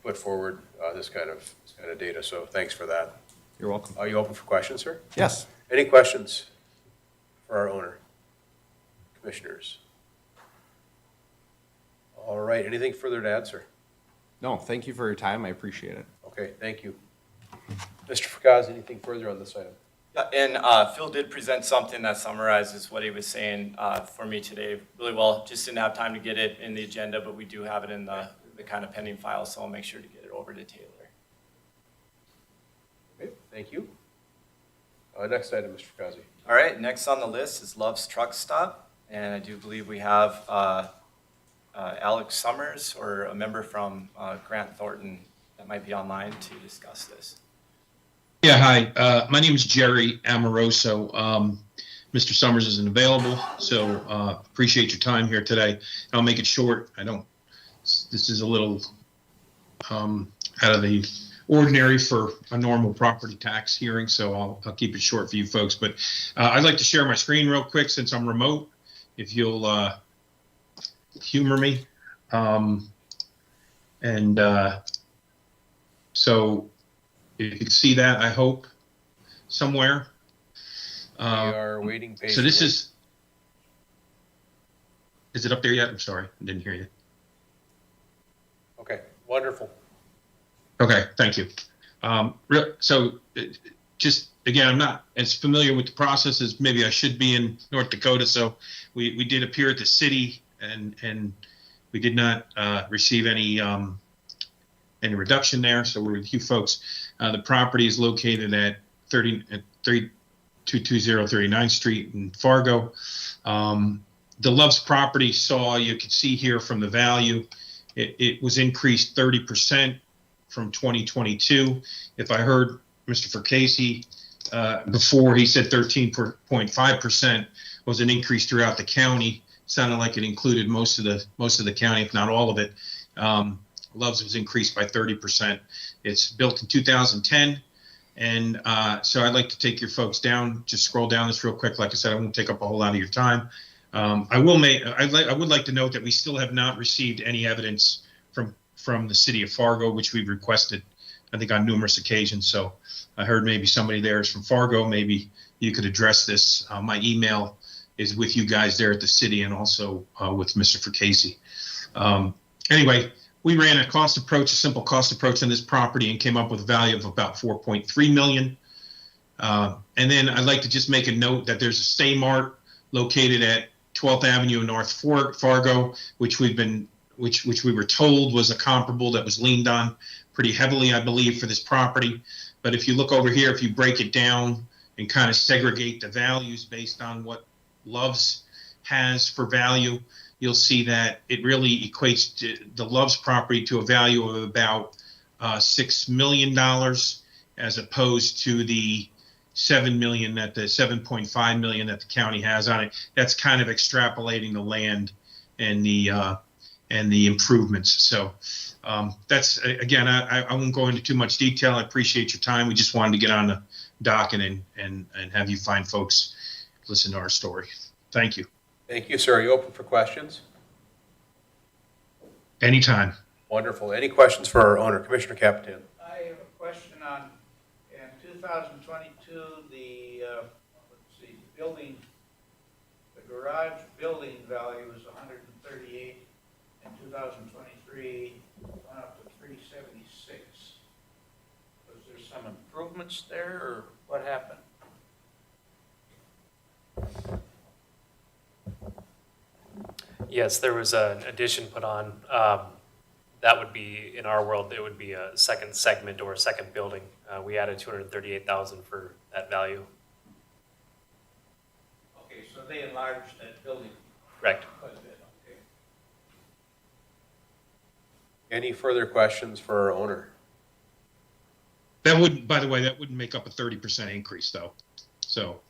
[SPEAKER 1] put forward this kind of data. So thanks for that.
[SPEAKER 17] You're welcome.
[SPEAKER 1] Are you open for questions, sir?
[SPEAKER 17] Yes.
[SPEAKER 1] Any questions for our owner? Commissioners? All right, anything further to add, sir?
[SPEAKER 17] No, thank you for your time. I appreciate it.
[SPEAKER 1] Okay, thank you. Mr. Fracaz, anything further on this item?
[SPEAKER 14] Yeah, and Phil did present something that summarizes what he was saying for me today really well. Just didn't have time to get it in the agenda, but we do have it in the kind of pending file, so I'll make sure to get it over to Taylor.
[SPEAKER 1] Okay, thank you. Next item, Mr. Fracaz.
[SPEAKER 14] All right, next on the list is Love's Truck Stop, and I do believe we have Alex Summers, or a member from Grant Thornton, that might be online to discuss this.
[SPEAKER 18] Yeah, hi. My name is Jerry Amoroso. Mr. Summers isn't available, so appreciate your time here today. And I'll make it short. This is a little out of the ordinary for a normal property tax hearing, so I'll keep it short for you folks. But I'd like to share my screen real quick since I'm remote, if you'll humor me. So if you can see that, I hope, somewhere.
[SPEAKER 1] We are waiting patiently.
[SPEAKER 18] So this is it up there yet? I'm sorry, I didn't hear you.
[SPEAKER 1] Okay, wonderful.
[SPEAKER 18] Okay, thank you. So just, again, I'm not as familiar with the process as maybe I should be in North Dakota, so we did appear at the city, and we did not receive any reduction there, so we're with you folks. The property is located at 3220 39th Street in Fargo. The Love's property you could see here from the value, it was increased 30% from 2022. If I heard Mr. Fracaz before, he said 13.5% was an increase throughout the county. Sounded like it included most of the county, if not all of it. Love's was increased by 30%. It's built in 2010. And so I'd like to take your folks down, just scroll down this real quick. Like I said, I won't take up a whole lot of your time. I would like to note that we still have not received any evidence from the city of Fargo, which we've requested, I think, on numerous occasions. So I heard maybe somebody there is from Fargo. Maybe you could address this. My email is with you guys there at the city, and also with Mr. Fracaz. Anyway, we ran a simple cost approach on this property, and came up with a value of about $4.3 million. And then I'd like to just make a note that there's a Stay Mart located at 12th Avenue in North Fargo, which we were told was a comparable that was leaned on pretty heavily, I believe, for this property. But if you look over here, if you break it down and kind of segregate the values based on what Love's has for value, you'll see that it really equates to the Love's property to a value of about $6 million, as opposed to the $7.5 million that the county has on it. That's kind of extrapolating the land and the improvements. So that's, again, I won't go into too much detail. I appreciate your time. We just wanted to get on the docket and have you fine folks listen to our story. Thank you.
[SPEAKER 1] Thank you, sir. Are you open for questions?
[SPEAKER 18] Anytime.
[SPEAKER 1] Wonderful. Any questions for our owner, Commissioner Capitan?
[SPEAKER 6] I have a question on 2022, let's see, building, the garage building value is 138. In 2023, went up to 376. Was there some improvements there, or what happened?
[SPEAKER 19] Yes, there was an addition put on. That would be, in our world, it would be a second segment or a second building. We added 238,000 for that value.
[SPEAKER 6] Okay, so they enlarged that building
[SPEAKER 19] Correct.
[SPEAKER 6] quite a bit, okay.
[SPEAKER 1] Any further questions for our owner?
[SPEAKER 18] That wouldn't, by the way, that wouldn't make up a 30% increase though. So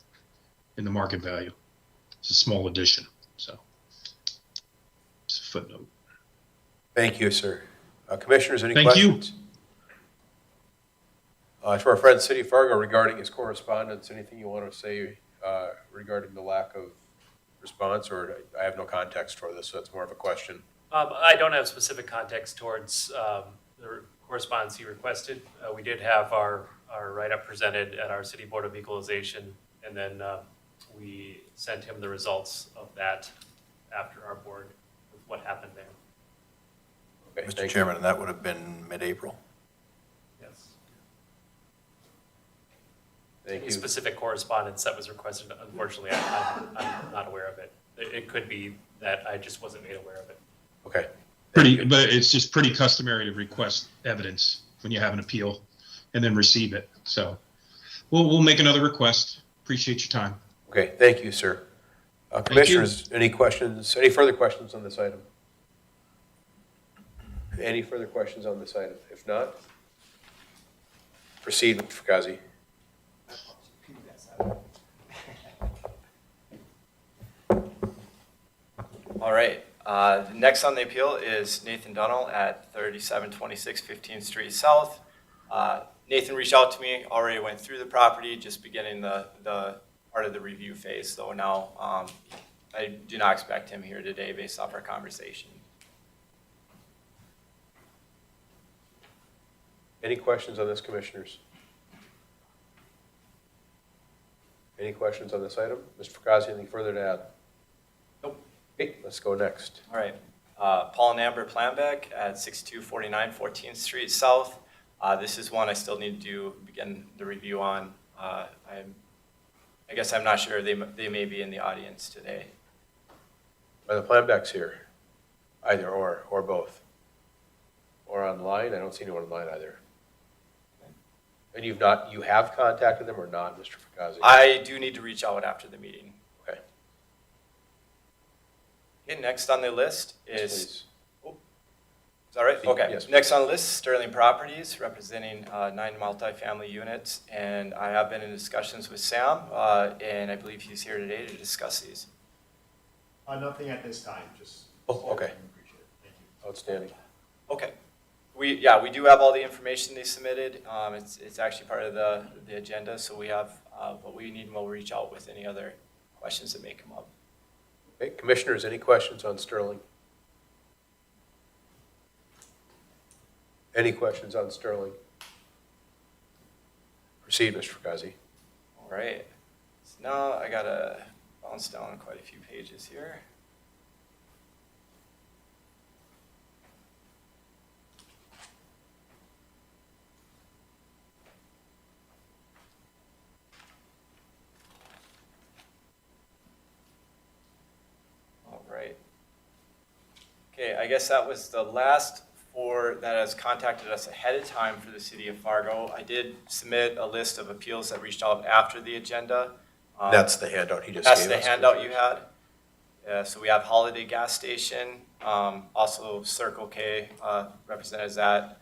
[SPEAKER 18] in the market value, it's a small addition. So just a footnote.
[SPEAKER 1] Thank you, sir. Commissioners, any
[SPEAKER 18] Thank you.
[SPEAKER 1] questions? To our friend City of Fargo regarding his correspondence, anything you want to say regarding the lack of response, or I have no context for this, so it's more of a question.
[SPEAKER 19] I don't have specific context towards the correspondence he requested. We did have our write-up presented at our City Board of Equalization, and then we sent him the results of that after our board with what happened there.
[SPEAKER 1] Okay,
[SPEAKER 3] Mr. Chairman, that would have been mid-April.
[SPEAKER 19] Yes.
[SPEAKER 1] Thank
[SPEAKER 19] Any
[SPEAKER 1] you.
[SPEAKER 19] specific correspondence that was requested, unfortunately, I'm not aware of it. It could be that I just wasn't made aware of it.
[SPEAKER 1] Okay.
[SPEAKER 18] But it's just pretty customary to request evidence when you have an appeal and then receive it. So we'll make another request. Appreciate your time.
[SPEAKER 1] Okay, thank you, sir. Commissioners, any questions, any further questions on this item? Any further questions on this item? If not, proceed, Mr. Fugazi.
[SPEAKER 14] All right. Next on the appeal is Nathan Dunnell at 3726 15th Street South. Nathan reached out to me, already went through the property, just beginning the part of the review phase. So now I do not expect him here today based off our conversation.
[SPEAKER 1] Any questions on this, commissioners? Any questions on this item? Mr. Fugazi, anything further to add?
[SPEAKER 14] Nope.
[SPEAKER 1] Okay, let's go next.
[SPEAKER 14] All right. Paul and Amber Planbeck at 6249 14th Street South. This is one I still need to begin the review on. I guess I'm not sure. They may be in the audience today.
[SPEAKER 1] Are the Planbecks here? Either or both? Or online? I don't see anyone online either. And you have contacted them or not, Mr. Fugazi?
[SPEAKER 14] I do need to reach out after the meeting.
[SPEAKER 1] Okay.
[SPEAKER 14] Okay, next on the list is,
[SPEAKER 1] Please.
[SPEAKER 14] is that right? Okay.
[SPEAKER 1] Yes.
[SPEAKER 14] Next on the list, Sterling Properties, representing 9 multifamily units. And I have been in discussions with Sam, and I believe he's here today to discuss these.
[SPEAKER 20] Nothing at this time, just.
[SPEAKER 1] Oh, okay.
[SPEAKER 20] Appreciate it. Thank you.
[SPEAKER 1] Outstanding.
[SPEAKER 14] Okay. We do have all the information they submitted. It's actually part of the agenda, so we have what we need, and we'll reach out with any other questions that may come up.
[SPEAKER 1] Okay, commissioners, any questions on Sterling? Any questions on Sterling? Proceed, Mr. Fugazi.
[SPEAKER 14] All right. So now I gotta bounce down quite a few pages here. Okay, I guess that was the last four that has contacted us ahead of time for the City of Fargo. I did submit a list of appeals that reached out after the agenda.
[SPEAKER 1] That's the handout he just gave us.
[SPEAKER 14] That's the handout you had. So we have Holiday Gas Station, also Circle K represented as that,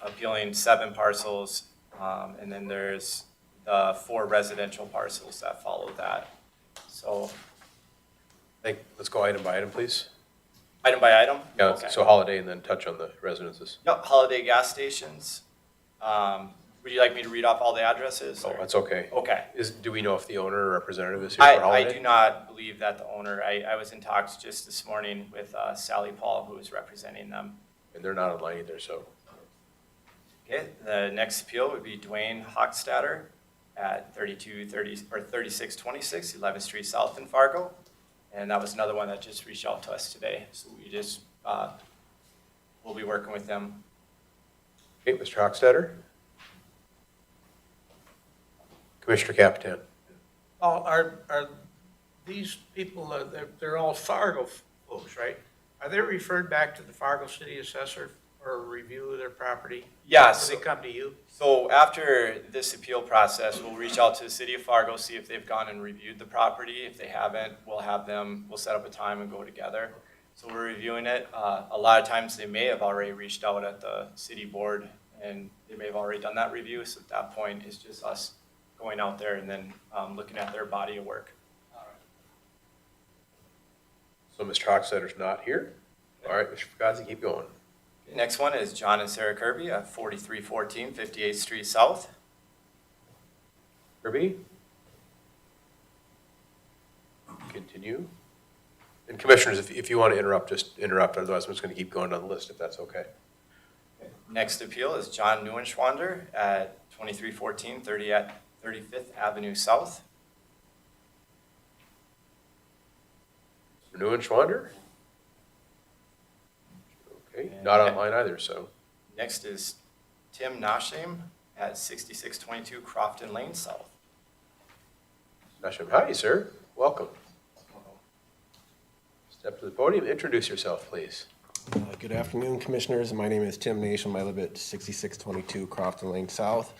[SPEAKER 14] appealing 7 parcels. And then there's the 4 residential parcels that follow that. So
[SPEAKER 1] let's go item by item, please.
[SPEAKER 14] Item by item?
[SPEAKER 1] Yeah,
[SPEAKER 14] Okay.
[SPEAKER 1] so Holiday and then touch on the residences.
[SPEAKER 14] Yep, Holiday Gas Stations. Would you like me to read off all the addresses?
[SPEAKER 1] Oh,
[SPEAKER 14] or-
[SPEAKER 1] that's okay.
[SPEAKER 14] Okay.
[SPEAKER 1] Do we know if the owner or representative is here for
[SPEAKER 14] I
[SPEAKER 1] Holiday?
[SPEAKER 14] do not believe that the owner, I was in talks just this morning with Sally Paul, who is representing them.
[SPEAKER 1] And they're not online either, so.
[SPEAKER 14] Okay, the next appeal would be Dwayne Hochstatter at 3626 11th Street South in Fargo. And that was another one that just reached out to us today. So we just, we'll be working with them.
[SPEAKER 1] Okay, Mr. Hochstetter? Commissioner Capitan?
[SPEAKER 6] Are these people, they're all Fargo folks, right? Are they referred back to the Fargo City Assessor for a review of their property?
[SPEAKER 14] Yes.
[SPEAKER 6] Or they come to you?
[SPEAKER 14] So after this appeal process, we'll reach out to the city of Fargo, see if they've gone and reviewed the property. If they haven't, we'll set up a time and go together. So we're reviewing it. A lot of times they may have already reached out at the city board and they may have already done that review. So at that point, it's just us going out there and then looking at their body of work.
[SPEAKER 1] So Mr. Hochstetter's not here? All right, Mr. Fugazi, keep going.
[SPEAKER 14] Next one is John and Sarah Kirby at 4314 58th Street South.
[SPEAKER 1] Kirby? Continue. And commissioners, if you want to interrupt, just interrupt. Otherwise, I'm just going to keep going down the list if that's okay.
[SPEAKER 14] Next appeal is John Neuenschwander at 2314 35th Avenue South.
[SPEAKER 1] Neuenschwander? Okay, not online either, so.
[SPEAKER 14] Next is Tim Nashem at 6622 Crofton Lane South.
[SPEAKER 1] Nashem, hi, sir. Welcome. Step to the podium. Introduce yourself, please.
[SPEAKER 21] Good afternoon, Commissioners. My name is Tim Nation. I live at 6622 Crofton Lane South.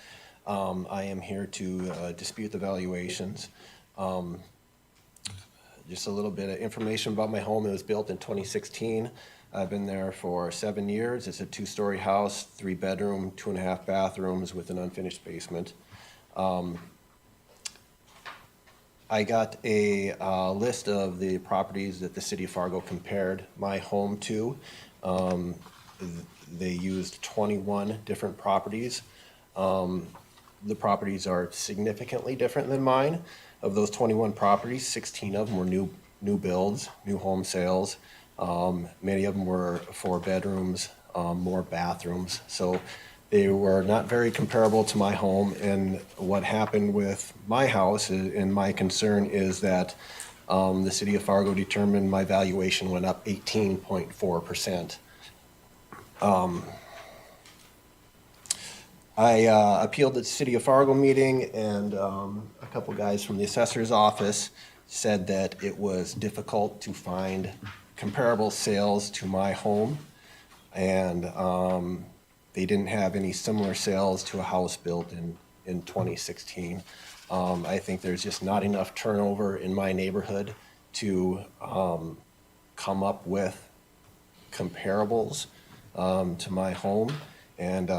[SPEAKER 21] I am here to dispute the valuations. Just a little bit of information about my home. It was built in 2016. I've been there for 7 years. It's a 2-story house, 3-bedroom, 2.5 bathrooms with an unfinished basement. I got a list of the properties that the city of Fargo compared my home to. They used 21 different properties. The properties are significantly different than mine. Of those 21 properties, 16 of them were new builds, new home sales. Many of them were 4 bedrooms, more bathrooms. So they were not very comparable to my home. And what happened with my house and my concern is that the city of Fargo determined my valuation went up 18.4%. I appealed at the City of Fargo meeting, and a couple guys from the assessor's office said that it was difficult to find comparable sales to my home, and they didn't have any similar sales to a house built in 2016. I think there's just not enough turnover in my neighborhood to come up with comparables to my home, and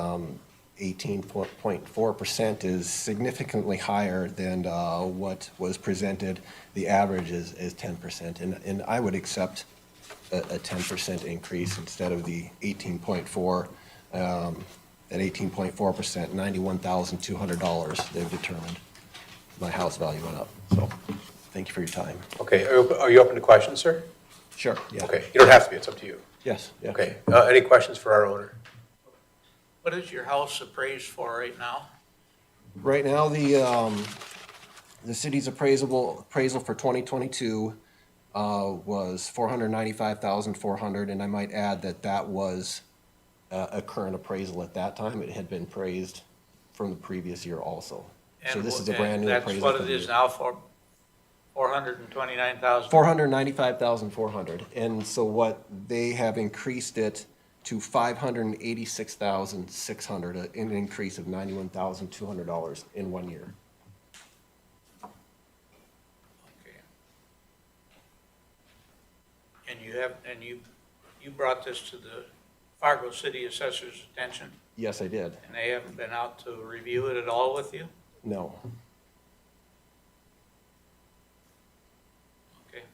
[SPEAKER 21] 18.4% is significantly higher than what was presented. The average is 10%, and I would accept a 10% increase instead of the 18.4. At 18.4%, $91,200 they've determined my house value went up. So thank you for your time.
[SPEAKER 1] Okay, are you open to questions, sir?
[SPEAKER 21] Sure, yeah.
[SPEAKER 1] Okay, you don't have to be, it's up to you.
[SPEAKER 21] Yes, yeah.
[SPEAKER 1] Okay, any questions for our owner?
[SPEAKER 6] What is your house appraised for right now?
[SPEAKER 21] Right now, the city's appraisal for 2022 was $495,400, and I might add that was a current appraisal at that time. It had been appraised from the previous year also. So this is a brand new appraisal.
[SPEAKER 6] That's what it is now for $429,000?
[SPEAKER 21] $495,400, and so what they have increased it to $586,600, an increase of $91,200 in 1 year.
[SPEAKER 6] Okay. And you brought this to the Fargo City Assessor's attention?
[SPEAKER 21] Yes, I did.
[SPEAKER 6] And they haven't been out to review it at all with you?
[SPEAKER 21] No.
[SPEAKER 6] Okay.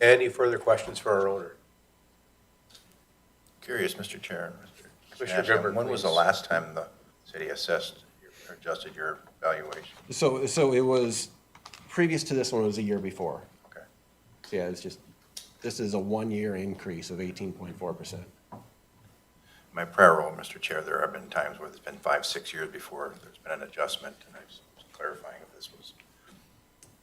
[SPEAKER 1] Any further questions for our owner?
[SPEAKER 3] Curious, Mr. Chair.
[SPEAKER 1] Commissioner
[SPEAKER 3] Nashville,
[SPEAKER 1] Griffin,
[SPEAKER 3] when was the
[SPEAKER 1] please.
[SPEAKER 3] last time the city assessed or adjusted your valuation?
[SPEAKER 21] So it was, previous to this one, it was a year before.
[SPEAKER 3] Okay.
[SPEAKER 21] So yeah, it's just, this is a 1 year increase of 18.4%.
[SPEAKER 3] my prior role, Mr. Chair, there have been times where there's been 5, 6 years before there's been an adjustment, and I was clarifying if this was.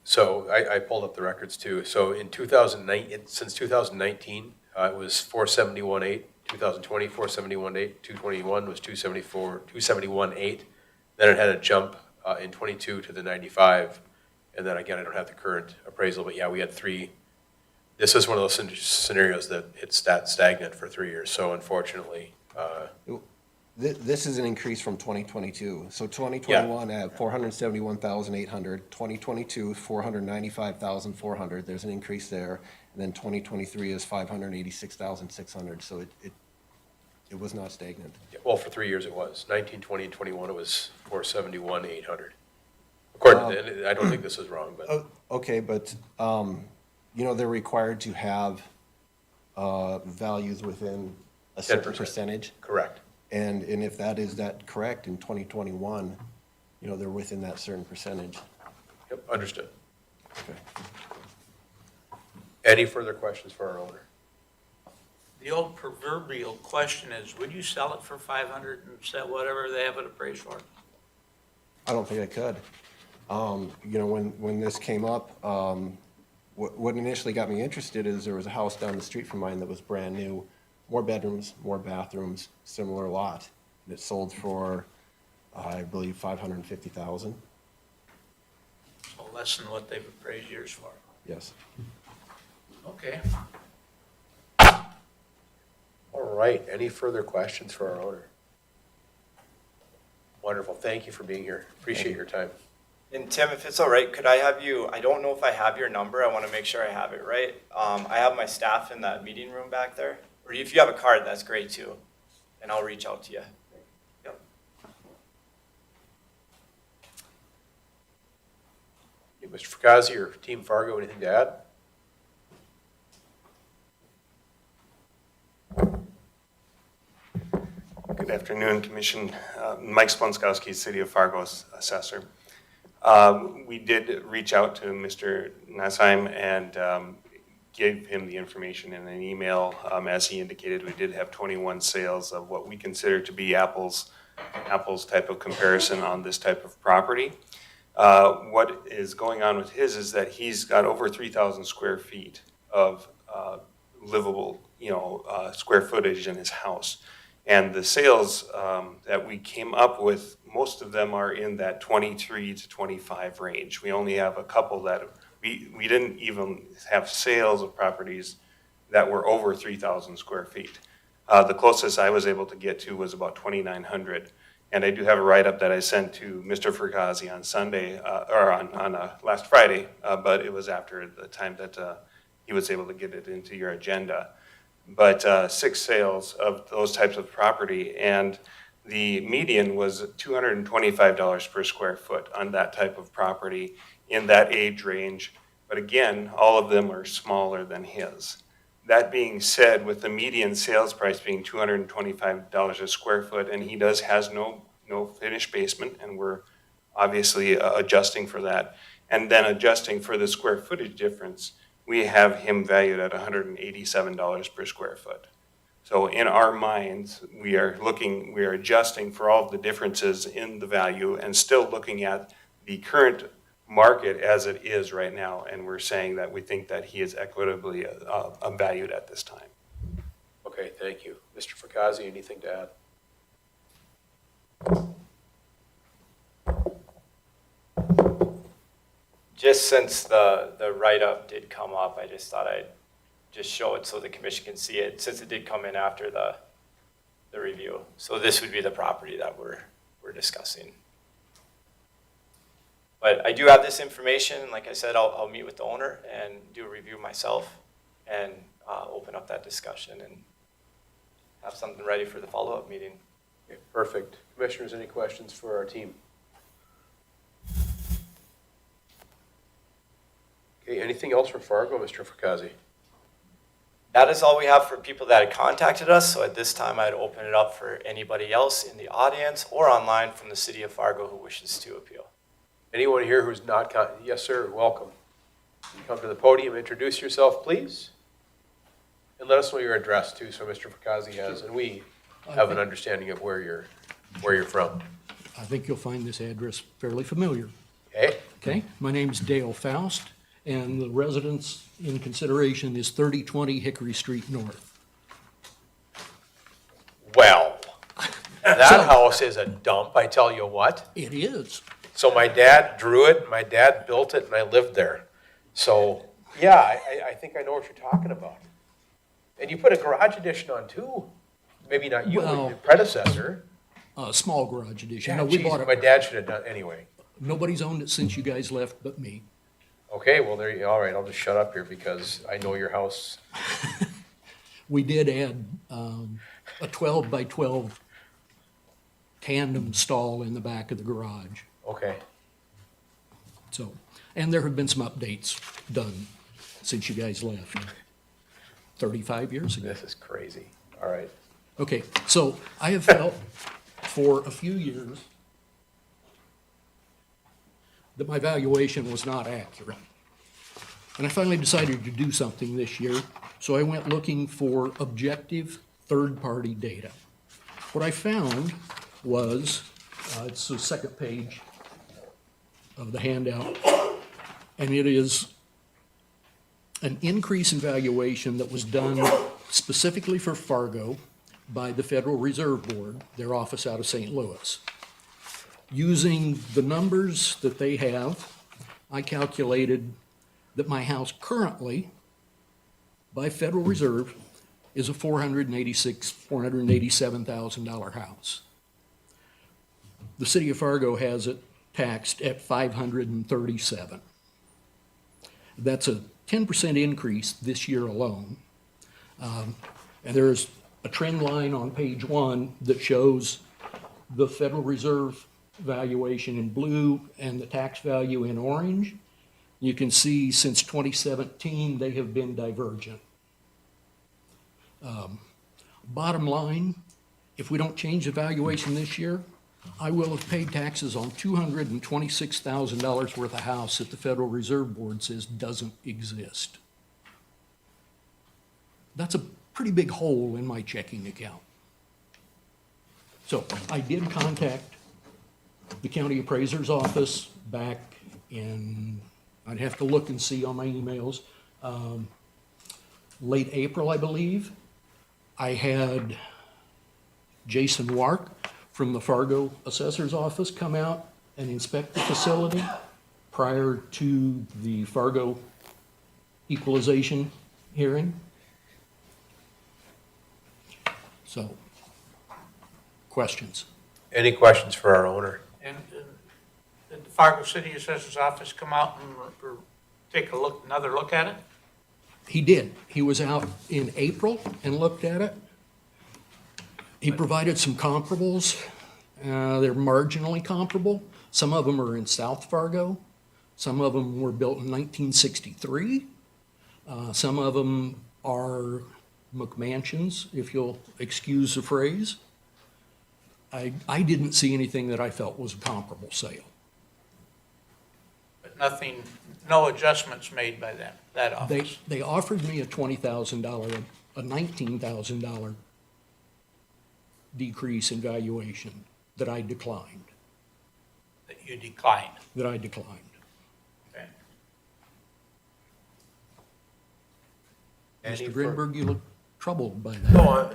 [SPEAKER 1] So I pulled up the records too. So in 2009, since 2019, it was 471.8. 2020, 471.8. 221 was 271.8. Then it had a jump in 22 to the 95. And then again, I don't have the current appraisal, but yeah, we had 3. This is one of those scenarios that it's stagnant for 3 years. So unfortunately,
[SPEAKER 21] This is an increase from 2022. So 2021 at 471,800, 2022 495,400. There's an increase there, and then 2023 is 586,600. So it was not stagnant.
[SPEAKER 1] well, for 3 years it was. 19, 20, and 21, it was 471,800. According to, I don't think this is wrong, but.
[SPEAKER 21] Okay, but they're required to have values within a certain
[SPEAKER 1] 10%.
[SPEAKER 21] percentage.
[SPEAKER 1] Correct.
[SPEAKER 21] And if that is correct in 2021, they're within that certain percentage.
[SPEAKER 1] Yep, understood.
[SPEAKER 21] Okay.
[SPEAKER 1] Any further questions for our owner?
[SPEAKER 6] The old proverbial question is, would you sell it for 500 and sell whatever they have it appraised for?
[SPEAKER 21] I don't think I could. When this came up, what initially got me interested is there was a house down the street from mine that was brand new, more bedrooms, more bathrooms, similar lot. And it sold for, I believe, $550,000.
[SPEAKER 6] So less than what they've appraised yours for.
[SPEAKER 21] Yes.
[SPEAKER 6] Okay.
[SPEAKER 1] All right, any further questions for our owner? Wonderful, thank you for being here. Appreciate your time.
[SPEAKER 14] And Tim, if it's all right, could I have you, I don't know if I have your number, I want to make sure I have it right. I have my staff in that meeting room back there. Or if you have a card, that's great too. And I'll reach out to you. Yep.
[SPEAKER 1] Mr. Fracassi or Team Fargo, anything to add?
[SPEAKER 4] Good afternoon, Commission. Mike Splonskowski, City of Fargo's assessor. We did reach out to Mr. Nassheim and gave him the information in an email. As he indicated, we did have 21 sales of what we consider to be apples type of comparison on this type of property. What is going on with his is that he's got over 3,000 square feet of livable, square footage in his house. And the sales that we came up with, most of them are in that 23 to 25 range. We only have a couple that we didn't even have sales of properties that were over 3,000 square feet. The closest I was able to get to was about 2,900. And I do have a write-up that I sent to Mr. Fracassi on Sunday, or on last Friday, but it was after the time that he was able to get it into your agenda. But 6 sales of those types of property, and the median was $225 per square foot on that type of property in that age range. But again, all of them are smaller than his. That being said, with the median sales price being $225 a square foot, and he has no finished basement, and we're obviously adjusting for that, and then adjusting for the square footage difference, we have him valued at $187 per square foot. So in our minds, we are adjusting for all of the differences in the value and still looking at the current market as it is right now. And we're saying that we think that he is equitably valued at this time.
[SPEAKER 1] Okay, thank you. Mr. Fracassi, anything to add?
[SPEAKER 14] Just since the write-up did come up, I just thought I'd just show it so the commission can see it, since it did come in after the review. So this would be the property that we're discussing. But I do have this information. Like I said, I'll meet with the owner and do a review myself and open up that discussion and have something ready for the follow-up meeting.
[SPEAKER 1] Okay, perfect. Commissioners, any questions for our team? Okay, anything else for Fargo, Mr. Fracassi?
[SPEAKER 14] That is all we have for people that had contacted us. So at this time, I'd open it up for anybody else in the audience or online from the City of Fargo who wishes to appeal.
[SPEAKER 1] Anyone here who's not, yes, sir, welcome. You come to the podium, introduce yourself, please. And let us know your address too, so Mr. Fracassi has, and we have an understanding of where you're from.
[SPEAKER 15] I think you'll find this address fairly familiar.
[SPEAKER 1] Okay?
[SPEAKER 15] Okay, my name's Dale Faust, and the residence in consideration is 3020 Hickory Street North.
[SPEAKER 1] Well, that house is a dump, I tell you what.
[SPEAKER 15] It is.
[SPEAKER 1] So my dad drew it, my dad built it, and I lived there. So, yeah, I think I know what you're talking about. And you put a garage addition on too. Maybe not you, but
[SPEAKER 15] Well,
[SPEAKER 1] your predecessor.
[SPEAKER 15] A small garage addition.
[SPEAKER 1] Yeah,
[SPEAKER 15] No, we
[SPEAKER 1] geez,
[SPEAKER 15] bought
[SPEAKER 1] my
[SPEAKER 15] it.
[SPEAKER 1] dad should have done, anyway.
[SPEAKER 15] Nobody's owned it since you guys left but me.
[SPEAKER 1] Okay, well, there you, all right, I'll just shut up here because I know your house.
[SPEAKER 15] We did add a 12 by 12 tandem stall in the back of the garage.
[SPEAKER 1] Okay.
[SPEAKER 15] So, and there have been some updates done since you guys left 35 years ago.
[SPEAKER 1] This is crazy. All right.
[SPEAKER 15] Okay, so I have felt for a few years that my valuation was not accurate. And I finally decided to do something this year, so I went looking for objective third-party data. What I found was, it's the second page of the handout, and it is an increase in valuation that was done specifically for Fargo by the Federal Reserve Board, their office out of St. Louis. Using the numbers that they have, I calculated that my house currently, by Federal Reserve, is a $487,000 house. The city of Fargo has it taxed at $537,000. That's a 10% increase this year alone. And there's a trend line on page 1 that shows the Federal Reserve valuation in blue and the tax value in orange. You can see since 2017, they have been divergent. Bottom line, if we don't change the valuation this year, I will have paid taxes on $226,000 worth of house that the Federal Reserve Board says doesn't exist. That's a pretty big hole in my checking account. So I did contact the county appraiser's office back in, I'd have to look and see on my emails, late April, I believe. I had Jason Wark from the Fargo assessor's office come out and inspect the facility prior to the Fargo equalization hearing. So, questions?
[SPEAKER 1] Any questions for our owner?
[SPEAKER 6] And did the Fargo City Assessor's Office come out and take a look, another look at it?
[SPEAKER 15] He did. He was out in April and looked at it. He provided some comparables. They're marginally comparable. Some of them are in South Fargo. Some of them were built in 1963. Some of them are McMansions, if you'll excuse the phrase. I didn't see anything that I felt was a comparable sale.
[SPEAKER 6] But nothing, no adjustments made by them, that office?
[SPEAKER 15] They offered me a $20,000, a $19,000 decrease in valuation that I declined.
[SPEAKER 6] That you declined?
[SPEAKER 15] That I declined.
[SPEAKER 6] Okay.
[SPEAKER 15] Mr. Grinberg, you look troubled by that.
[SPEAKER 3] No, I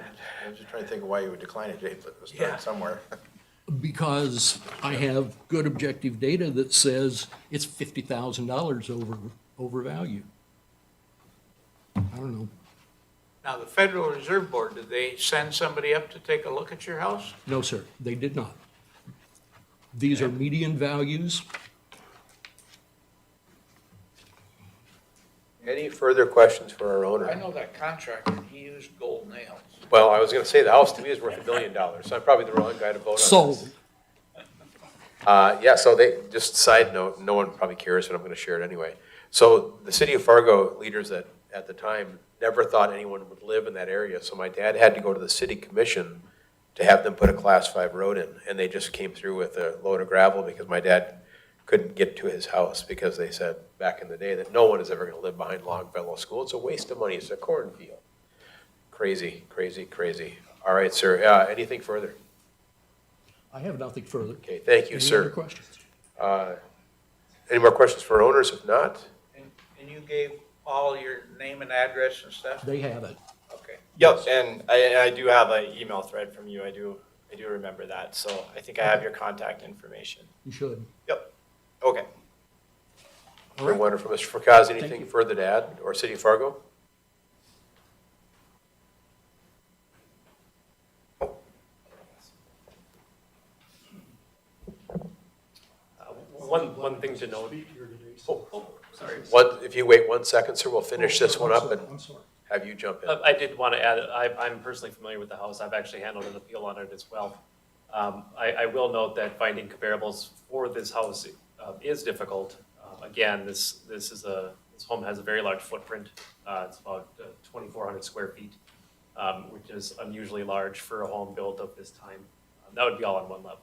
[SPEAKER 3] was just trying to think of why you would decline it, Jay, but let's start somewhere.
[SPEAKER 15] Because I have good objective data that says it's $50,000 over value. I don't know.
[SPEAKER 6] Now, the Federal Reserve Board, did they send somebody up to take a look at your house?
[SPEAKER 15] No, sir, they did not. These are median values.
[SPEAKER 1] Any further questions for our owner?
[SPEAKER 6] I know that contractor, he used gold nails.
[SPEAKER 1] Well, I was gonna say, the house to me is worth $1 million, so I'm probably the wrong guy to vote on this.
[SPEAKER 15] Sold.
[SPEAKER 1] Yeah, so they, just side note, no one probably cares, but I'm gonna share it anyway. So the city of Fargo leaders at the time never thought anyone would live in that area, so my dad had to go to the city commission to have them put a class 5 road in, and they just came through with a load of gravel because my dad couldn't get to his house because they said back in the day that no one is ever gonna live behind Longfellow School. It's a waste of money, it's a cornfield. Crazy, crazy, crazy. All right, sir. Anything further?
[SPEAKER 15] I have nothing further.
[SPEAKER 1] Okay, thank you,
[SPEAKER 15] Any
[SPEAKER 1] sir.
[SPEAKER 15] other questions?
[SPEAKER 1] Any more questions for owners? If not,
[SPEAKER 6] And you gave all your name and address and stuff?
[SPEAKER 15] They have it.
[SPEAKER 6] Okay.
[SPEAKER 14] Yep, and I do have an email thread from you. I do remember that. So I think I have your contact information.
[SPEAKER 15] You should.
[SPEAKER 14] Yep. Okay.
[SPEAKER 1] very wonderful. Mr. Fracassi,
[SPEAKER 15] Thank
[SPEAKER 1] anything
[SPEAKER 15] you.
[SPEAKER 1] further to add, or City of Fargo?
[SPEAKER 19] One thing to note. Sorry.
[SPEAKER 1] If you wait 1 second, sir, we'll finish this one up and
[SPEAKER 15] I'm sorry.
[SPEAKER 1] have you jump in.
[SPEAKER 19] I did want to add, I'm personally familiar with the house. I've actually handled an appeal on it as well. I will note that finding comparables for this house is difficult. Again, this home has a very large footprint. It's about 2,400 square feet, which is unusually large for a home built of this time. That would be all on one level.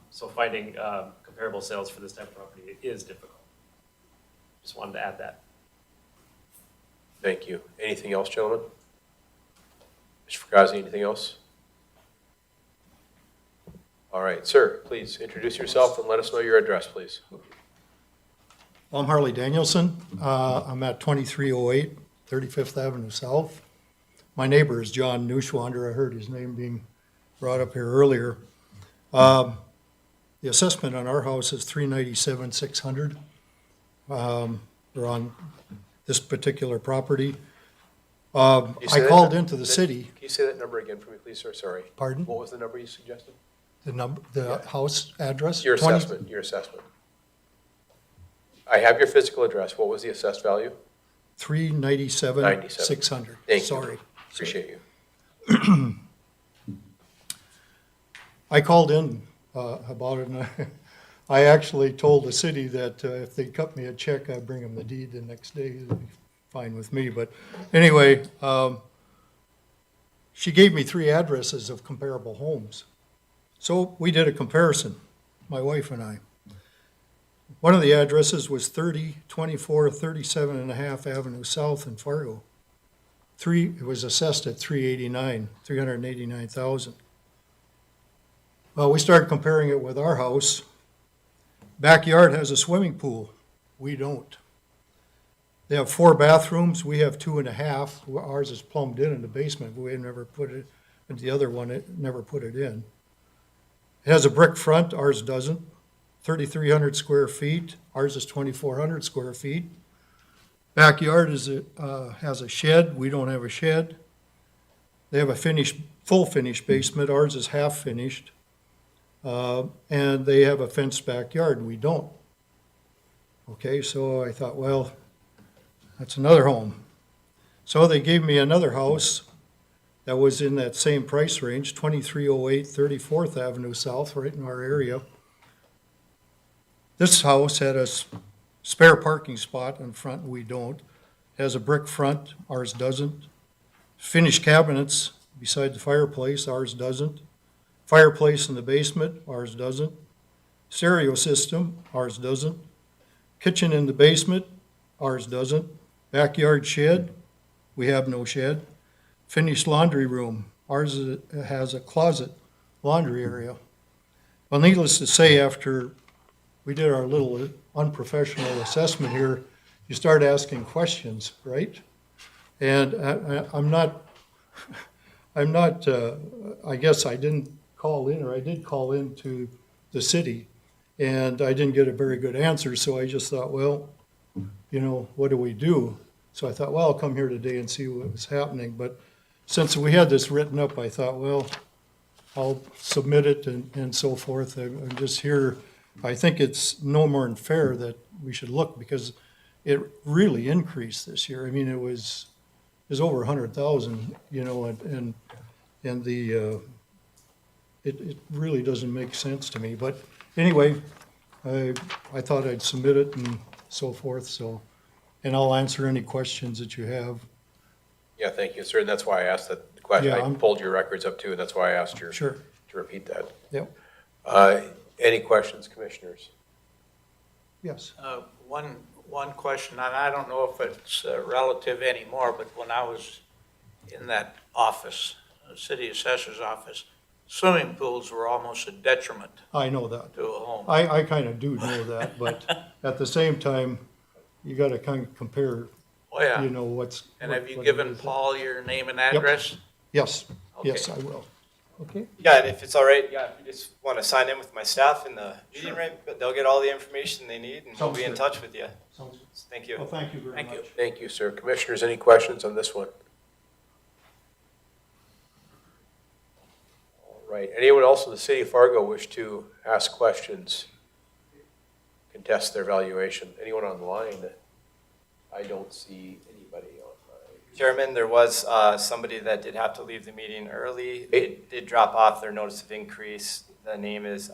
[SPEAKER 19] So finding comparable sales for this type of property is difficult. Just wanted to add that.
[SPEAKER 1] Thank you. Anything else, gentlemen? Mr. Fracassi, anything else? All right, sir, please introduce yourself and let us know your address, please.
[SPEAKER 2] I'm Harley Danielson. I'm at 2308 35th Avenue South. My neighbor is John Neuschwander. I heard his name being brought up here earlier. The assessment on our house is $397,600. Or on this particular property. I called into the city.
[SPEAKER 1] Can you say that number again for me, please, sir? Sorry.
[SPEAKER 2] Pardon?
[SPEAKER 1] What was the number you suggested?
[SPEAKER 2] The house address?
[SPEAKER 1] Your assessment, your assessment. I have your physical address. What was the assessed value?
[SPEAKER 2] $397,600.
[SPEAKER 1] Thank you.
[SPEAKER 2] Sorry.
[SPEAKER 1] Appreciate you.
[SPEAKER 2] I called in about it, and I actually told the city that if they cut me a check, I'd bring them the deed the next day. It'd be fine with me. But anyway, she gave me 3 addresses of comparable homes. So we did a comparison, my wife and I. One of the addresses was 3024 37.5 Avenue South in Fargo. It was assessed at $389,000. Well, we started comparing it with our house. Backyard has a swimming pool. We don't. They have 4 bathrooms. We have 2.5. Ours is plumbed in the basement. We never put it, and the other one, it never put it in. It has a brick front. Ours doesn't. 3,300 square feet. Ours is 2,400 square feet. Backyard has a shed. We don't have a shed. They have a full finished basement. Ours is half finished. And they have a fenced backyard. We don't. Okay, so I thought, well, that's another home. So they gave me another house that was in that same price range, 2308 34th Avenue South, right in our area. This house had a spare parking spot in front, we don't. It has a brick front, ours doesn't. Finished cabinets beside the fireplace, ours doesn't. Fireplace in the basement, ours doesn't. Stereo system, ours doesn't. Kitchen in the basement, ours doesn't. Backyard shed, we have no shed. Finished laundry room, ours has a closet laundry area. Well, needless to say, after we did our little unprofessional assessment here, you start asking questions, right? And I guess I didn't call in, or I did call in to the city, and I didn't get a very good answer, so I just thought, well, what do we do? So I thought, well, I'll come here today and see what was happening. But since we had this written up, I thought, well, I'll submit it and so forth. I'm just here. I think it's no more than fair that we should look, because it really increased this year. I mean, it was over 100,000, and it really doesn't make sense to me. But anyway, I thought I'd submit it and so forth, and I'll answer any questions that you have.
[SPEAKER 1] Yeah, thank you, sir. And that's why I asked that question.
[SPEAKER 2] Yeah,
[SPEAKER 1] I pulled your records up too, and that's why I asked you
[SPEAKER 2] Sure.
[SPEAKER 1] to repeat that.
[SPEAKER 2] Yep.
[SPEAKER 1] Any questions, commissioners?
[SPEAKER 2] Yes.
[SPEAKER 6] One question, and I don't know if it's relative anymore, but when I was in that office the city assessor's office, swimming pools were almost a detriment
[SPEAKER 2] I know that.
[SPEAKER 6] to a home.
[SPEAKER 2] I kind of do know that, but at the same time, you gotta kind of compare,
[SPEAKER 6] Oh, yeah.
[SPEAKER 2] you know, what's.
[SPEAKER 6] And
[SPEAKER 2] what-
[SPEAKER 6] have you
[SPEAKER 2] what it
[SPEAKER 6] given
[SPEAKER 2] is.
[SPEAKER 6] Paul your name and address?
[SPEAKER 2] Yes,
[SPEAKER 6] Okay.
[SPEAKER 2] yes, I will. Okay,
[SPEAKER 14] Yeah, and if it's all right, yeah, if you just want to sign in with my staff in the meeting, right, but they'll get all the information they need and we'll
[SPEAKER 2] Sounds
[SPEAKER 14] be in
[SPEAKER 2] good.
[SPEAKER 14] touch with you.
[SPEAKER 2] sounds good.
[SPEAKER 14] Thank you.
[SPEAKER 2] Well, thank you very
[SPEAKER 6] Thank you.
[SPEAKER 2] much.
[SPEAKER 1] Thank you, sir. Commissioners, any questions on this one? All right. Anyone else in the city of Fargo wish to ask questions, contest their valuation? Anyone online? I don't see anybody online.
[SPEAKER 14] Chairman, there was somebody that did have to leave the meeting early. They did drop off their notice of increase. The name is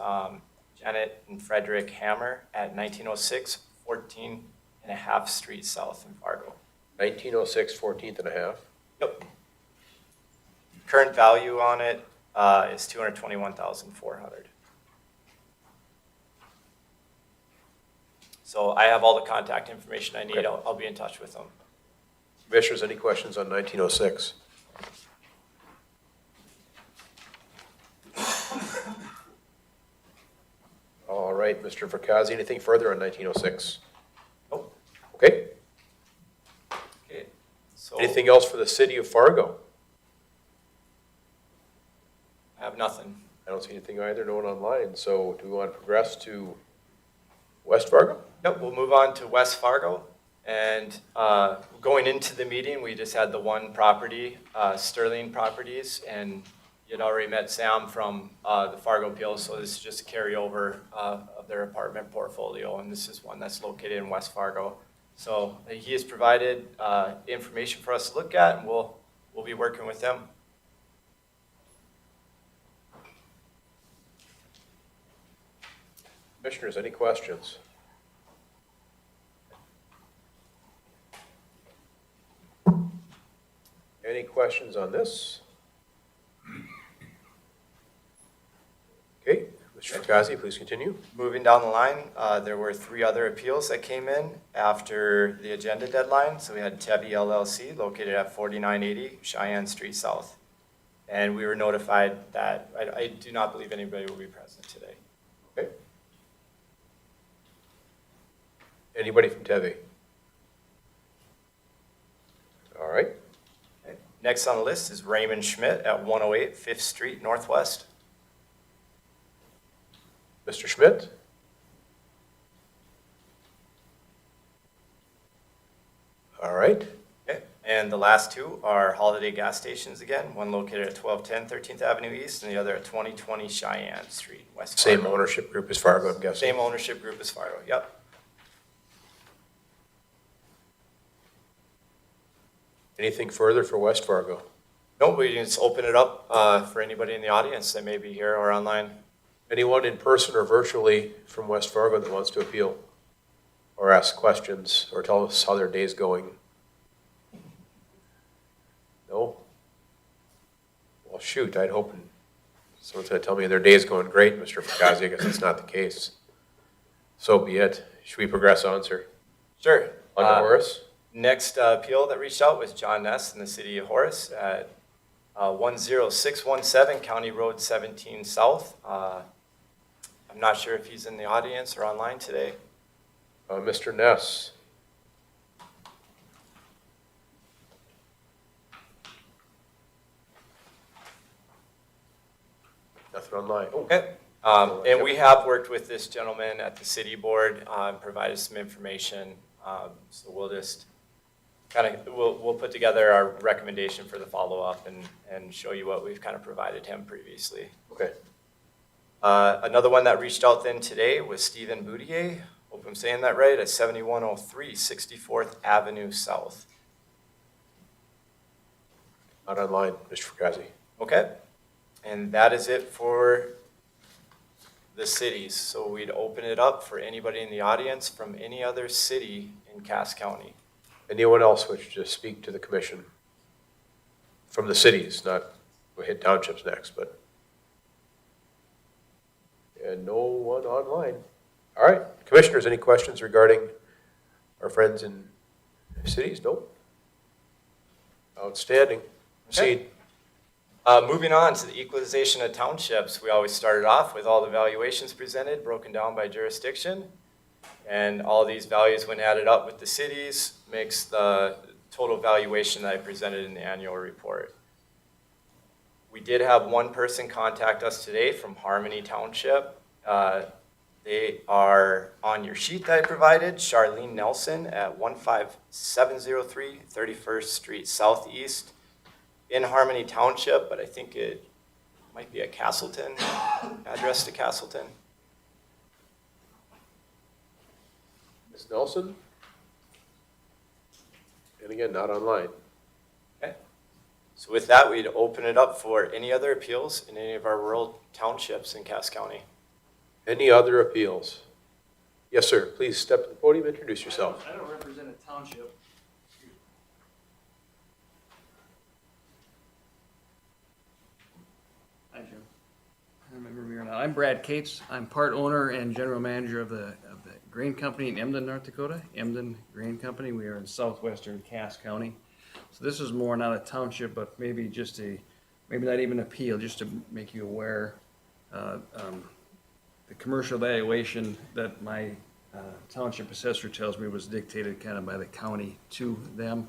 [SPEAKER 14] Janet and Frederick Hammer at 1906 14 and a half Street South in Fargo.
[SPEAKER 1] 1906, 14th and a half.
[SPEAKER 14] Yep. Current value on it is $221,400. So I have all the contact information I need.
[SPEAKER 1] Okay.
[SPEAKER 14] I'll be in touch with them.
[SPEAKER 1] Commissioners, any questions on 1906? All right, Mr. Fracassi, anything further on 1906?
[SPEAKER 14] Nope.
[SPEAKER 1] Okay.
[SPEAKER 14] Okay. So
[SPEAKER 1] Anything else for the city of Fargo?
[SPEAKER 14] I have nothing.
[SPEAKER 1] I don't see anything either, no one online. So do we want to progress to West Fargo?
[SPEAKER 14] Yep, we'll move on to West Fargo. And going into the meeting, we just had the one property, Sterling Properties, and you'd already met Sam from the Fargo Appeals, so this is just a carryover of their apartment portfolio, and this is one that's located in West Fargo. So he has provided information for us to look at, and we'll be working with him.
[SPEAKER 1] Commissioners, any questions? Any questions on this? Okay, Mr. Fracassi, please continue.
[SPEAKER 14] Moving down the line, there were 3 other appeals that came in after the agenda deadline. So we had Tevi LLC located at 4980 Cheyenne Street South. And we were notified that I do not believe anybody will be present today.
[SPEAKER 1] Okay. Anybody from Tevi? All right.
[SPEAKER 14] Next on the list is Raymond Schmidt at 108 5th Street Northwest.
[SPEAKER 1] Mr. Schmidt? All right.
[SPEAKER 14] Okay. And the last 2 are Holiday gas stations again, one located at 1210 13th Avenue East and the other at 2020 Cheyenne Street, West Fargo.
[SPEAKER 1] Same ownership group as Fargo, I'm guessing.
[SPEAKER 14] Same ownership group as Fargo, yep.
[SPEAKER 1] Anything further for West Fargo?
[SPEAKER 14] No, we can just open it up for anybody in the audience that may be here or online.
[SPEAKER 1] Anyone in person or virtually from West Fargo that wants to appeal or ask questions or tell us how their day's going? No? Well, shoot, I'd hope someone's going to tell me their day's going great, Mr. Fracassi. I guess that's not the case. So be it. Should we progress on, sir?
[SPEAKER 14] Sure.
[SPEAKER 1] On to Horace?
[SPEAKER 14] Next appeal that reached out was John Ness in the city of Horace at 10617 County Road 17 South. I'm not sure if he's in the audience or online today.
[SPEAKER 1] Mr. Ness? Nothing online. Oh,
[SPEAKER 14] Okay. And we have worked with this gentleman at the city board, provided some information. So we'll just we'll put together our recommendation for the follow-up and show you what we've kind of provided him previously.
[SPEAKER 1] okay.
[SPEAKER 14] Another one that reached out then today was Stephen Boudier, hope I'm saying that right, at 7103 64th Avenue South.
[SPEAKER 1] Not online, Mr. Fracassi.
[SPEAKER 14] Okay, and that is it for the cities. So we'd open it up for anybody in the audience from any other city in Cass County.
[SPEAKER 1] Anyone else wish to speak to the commission? From the cities, not, we'll hit townships next, but. And no one online. All right, commissioners, any questions regarding our friends in cities? Nope. Outstanding. Proceed.
[SPEAKER 14] Moving on to the equalization of townships, we always started off with all the valuations presented, broken down by jurisdiction. And all these values, when added up with the cities, makes the total valuation that I presented in the annual report. We did have one person contact us today from Harmony Township. They are on your sheet that I provided, Charlene Nelson at 15703 31st Street Southeast in Harmony Township, but I think it might be a Castleton, address to Castleton.
[SPEAKER 1] Ms. Nelson? And again, not online.
[SPEAKER 14] Okay. So with that, we'd open it up for any other appeals in any of our rural townships in Cass County.
[SPEAKER 1] Any other appeals? Yes, sir. Please step to the podium, introduce yourself.
[SPEAKER 5] I don't represent a township. Hi, Jim. I remember me or not. I'm Brad Cates. I'm part owner and general manager of the grain company in Emden, North Dakota. Emden Grain Company. We are in southwestern Cass County. So this is more not a township, but maybe just maybe not even appeal, just to make you aware. The commercial valuation that my township assessor tells me was dictated kind of by the county to them,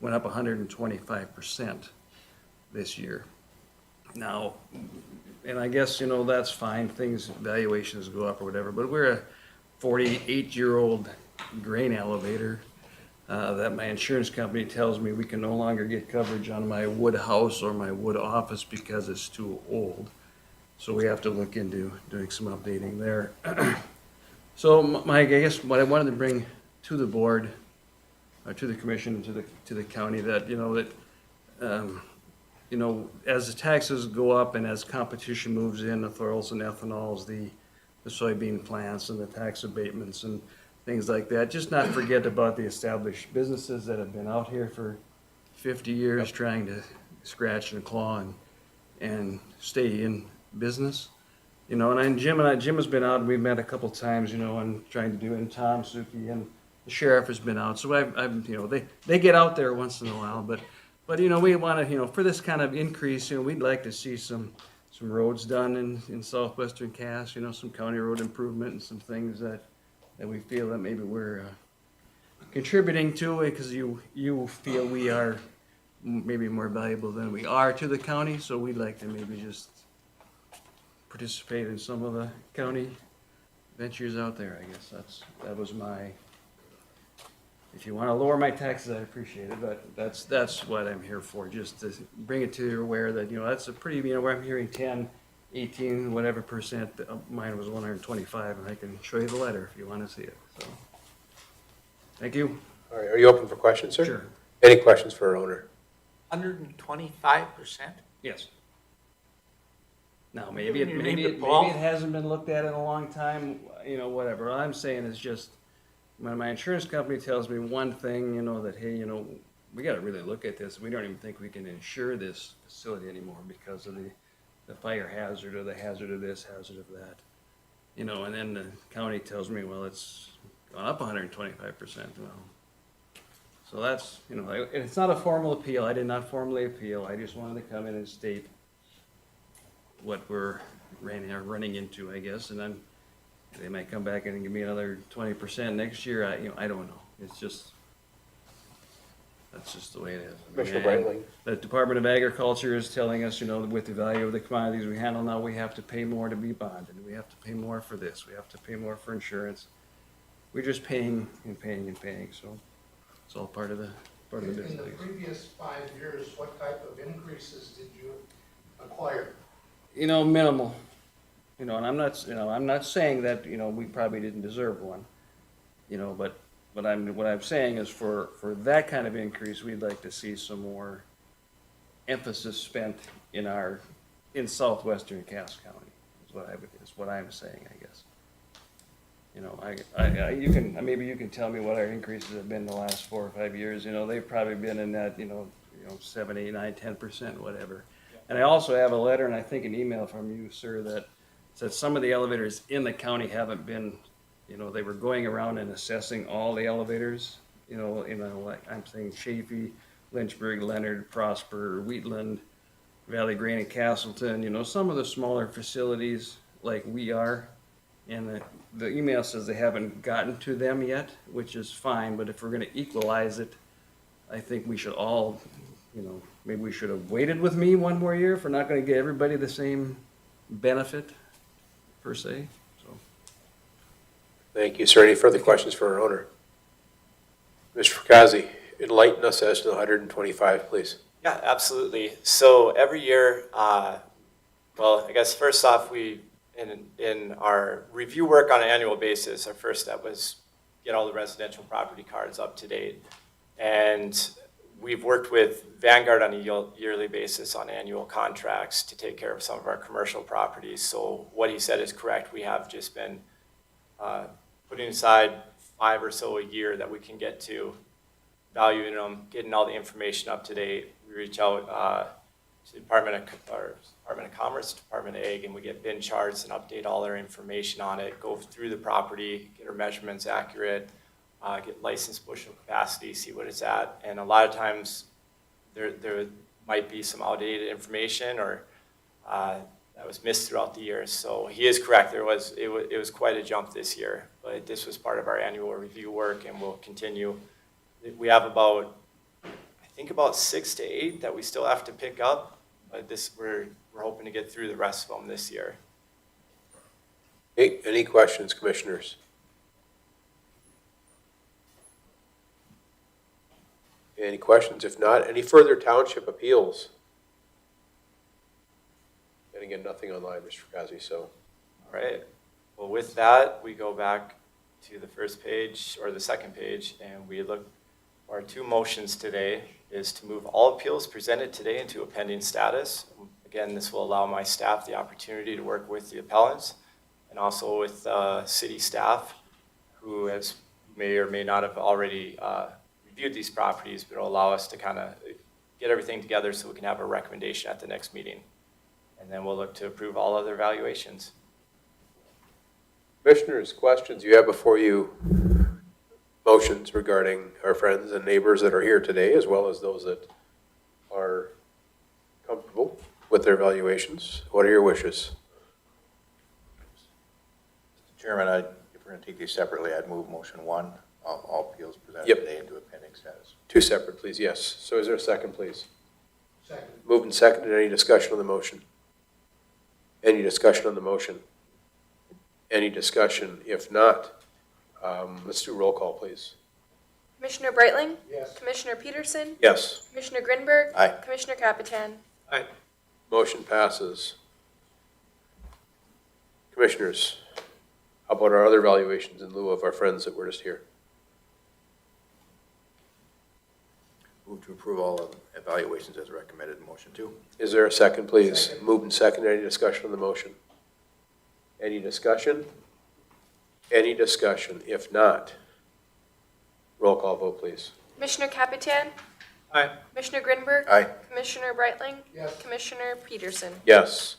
[SPEAKER 5] went up 125% this year. Now, and I guess, that's fine, valuations go up or whatever, but we're a 48-year-old grain elevator that my insurance company tells me we can no longer get coverage on my wood house or my wood office because it's too old. So we have to look into doing some updating there. So I guess what I wanted to bring to the board, or to the commission, to the county, that, as the taxes go up and as competition moves in, the oils and ethanols, the soybean plants and the tax abatements and things like that, just not forget about the established businesses that have been out here for 50 years trying to scratch and claw and stay in business. And Jim has been out, and we've met a couple times, and trying to do it, and Tom Suki and the sheriff has been out. So they get out there once in a while, but we want to, for this kind of increase, we'd like to see some roads done in southwestern Cass, some county road improvement and some things that we feel that maybe we're contributing to it, because you feel we are maybe more valuable than we are to the county. So we'd like to maybe just participate in some of the county ventures out there. I guess that was my. If you want to lower my taxes, I appreciate it, but that's what I'm here for, just to bring it to your aware that, that's a pretty, where I'm hearing 10, 18, whatever percent, mine was 125, and I can show you the letter if you want to see it, so. Thank you.
[SPEAKER 1] All right, are you open for questions, sir?
[SPEAKER 5] Sure.
[SPEAKER 1] Any questions for our owner?
[SPEAKER 6] 125%?
[SPEAKER 5] Yes. Now,
[SPEAKER 6] You need
[SPEAKER 5] maybe
[SPEAKER 6] to
[SPEAKER 5] it
[SPEAKER 6] pull.
[SPEAKER 5] hasn't been looked at in a long time, whatever. All I'm saying is just, when my insurance company tells me one thing, that, hey, we got to really look at this. We don't even think we can insure this facility anymore because of the fire hazard or the hazard of this, hazard of that. And then the county tells me, well, it's gone up 125%. Well, so that's, it's not a formal appeal. I did not formally appeal. I just wanted to come in and state what we're running into, I guess, and then they might come back and give me another 20% next year. I don't know. It's just, that's just the way it is.
[SPEAKER 1] Commissioner Brightling.
[SPEAKER 5] The Department of Agriculture is telling us, with the value of the commodities we handle now, we have to pay more to be bonded. We have to pay more for this. We have to pay more for insurance. We're just paying and paying and paying. So it's all part of the business.
[SPEAKER 13] In the previous 5 years, what type of increases did you acquire?
[SPEAKER 5] Minimal. And I'm not saying that, we probably didn't deserve one, but what I'm saying is for that kind of increase, we'd like to see some more emphasis spent in southwestern Cass County, is what I'm saying, I guess. Maybe you can tell me what our increases have been the last 4 or 5 years. They've probably been in that, 7, 8, 9, 10%, whatever. And I also have a letter, and I think an email from you, sir, that said some of the elevators in the county haven't been, they were going around and assessing all the elevators, like I'm saying Chaffee, Lynchburg, Leonard, Prosper, Wheatland, Valley Green and Castleton, you know, some of the smaller facilities like we are. And the email says they haven't gotten to them yet, which is fine, but if we're gonna equalize it, I think we should all, you know, maybe we should have waited with me one more year if we're not gonna get everybody the same benefit per se, so.
[SPEAKER 1] Thank you. Sir, any further questions for our owner? Mr. Frakazi, enlighten us as to the 125, please.
[SPEAKER 7] Yeah, absolutely. So every year, well, I guess first off, we, in our review work on an annual basis, our first step was get all the residential property cards up to date. And we've worked with Vanguard on a yearly basis on annual contracts to take care of some of our commercial properties. So what he said is correct. We have just been putting aside 5 or so a year that we can get to, valuing them, getting all the information up to date. We reach out to the Department of Commerce, Department of Ag, and we get bin charts and update all our information on it, go through the property, get our measurements accurate, get licensed bushel capacity, see what it's at. And a lot of times there might be some outdated information or that was missed throughout the years. So he is correct. It was quite a jump this year, but this was part of our annual review work, and we'll continue. We have about 6 to 8 that we still have to pick up, but we're hoping to get through the rest of them this year.
[SPEAKER 1] Hey, any questions, commissioners? Any questions? If not, any further township appeals? And again, nothing online, Mr. Frakazi, so.
[SPEAKER 7] All right. Well, with that, we go back to the first page or the second page, and we look. Our 2 motions today is to move all appeals presented today into a pending status. Again, this will allow my staff the opportunity to work with the appellants and also with city staff who may or may not have already reviewed these properties, but it'll allow us to kind of get everything together so we can have a recommendation at the next meeting. And then we'll look to approve all other valuations.
[SPEAKER 1] Commissioners, questions you have before you? Motions regarding our friends and neighbors that are here today, as well as those that are comfortable with their valuations. What are your wishes?
[SPEAKER 3] Mr. Chairman, if we're going to take these separately, I'd move motion 1, all appeals presented today into a pending status.
[SPEAKER 1] 2 separate, please, yes. So is there a second, please?
[SPEAKER 13] Second.
[SPEAKER 1] Moved and seconded. Any discussion on the motion? Any discussion on the motion? Any discussion? If not, let's do roll call, please.
[SPEAKER 11] Commissioner Breitling?
[SPEAKER 13] Yes.
[SPEAKER 11] Commissioner Peterson?
[SPEAKER 1] Yes.
[SPEAKER 11] Commissioner Grinberg?
[SPEAKER 3] Aye.
[SPEAKER 11] Commissioner Capitan?
[SPEAKER 6] Aye.
[SPEAKER 1] Motion passes. Commissioners, how about our other valuations in lieu of our friends that were just here?
[SPEAKER 3] Move to approve all of evaluations as recommended in motion 2.
[SPEAKER 1] Is there a second, please? Moved and seconded. Any discussion on the motion? Any discussion? Any discussion? If not, roll call vote, please.
[SPEAKER 11] Commissioner Capitan?
[SPEAKER 6] Aye.
[SPEAKER 11] Commissioner Grinberg?
[SPEAKER 3] Aye.
[SPEAKER 11] Commissioner Breitling?
[SPEAKER 13] Yes.
[SPEAKER 11] Commissioner Peterson?
[SPEAKER 1] Yes.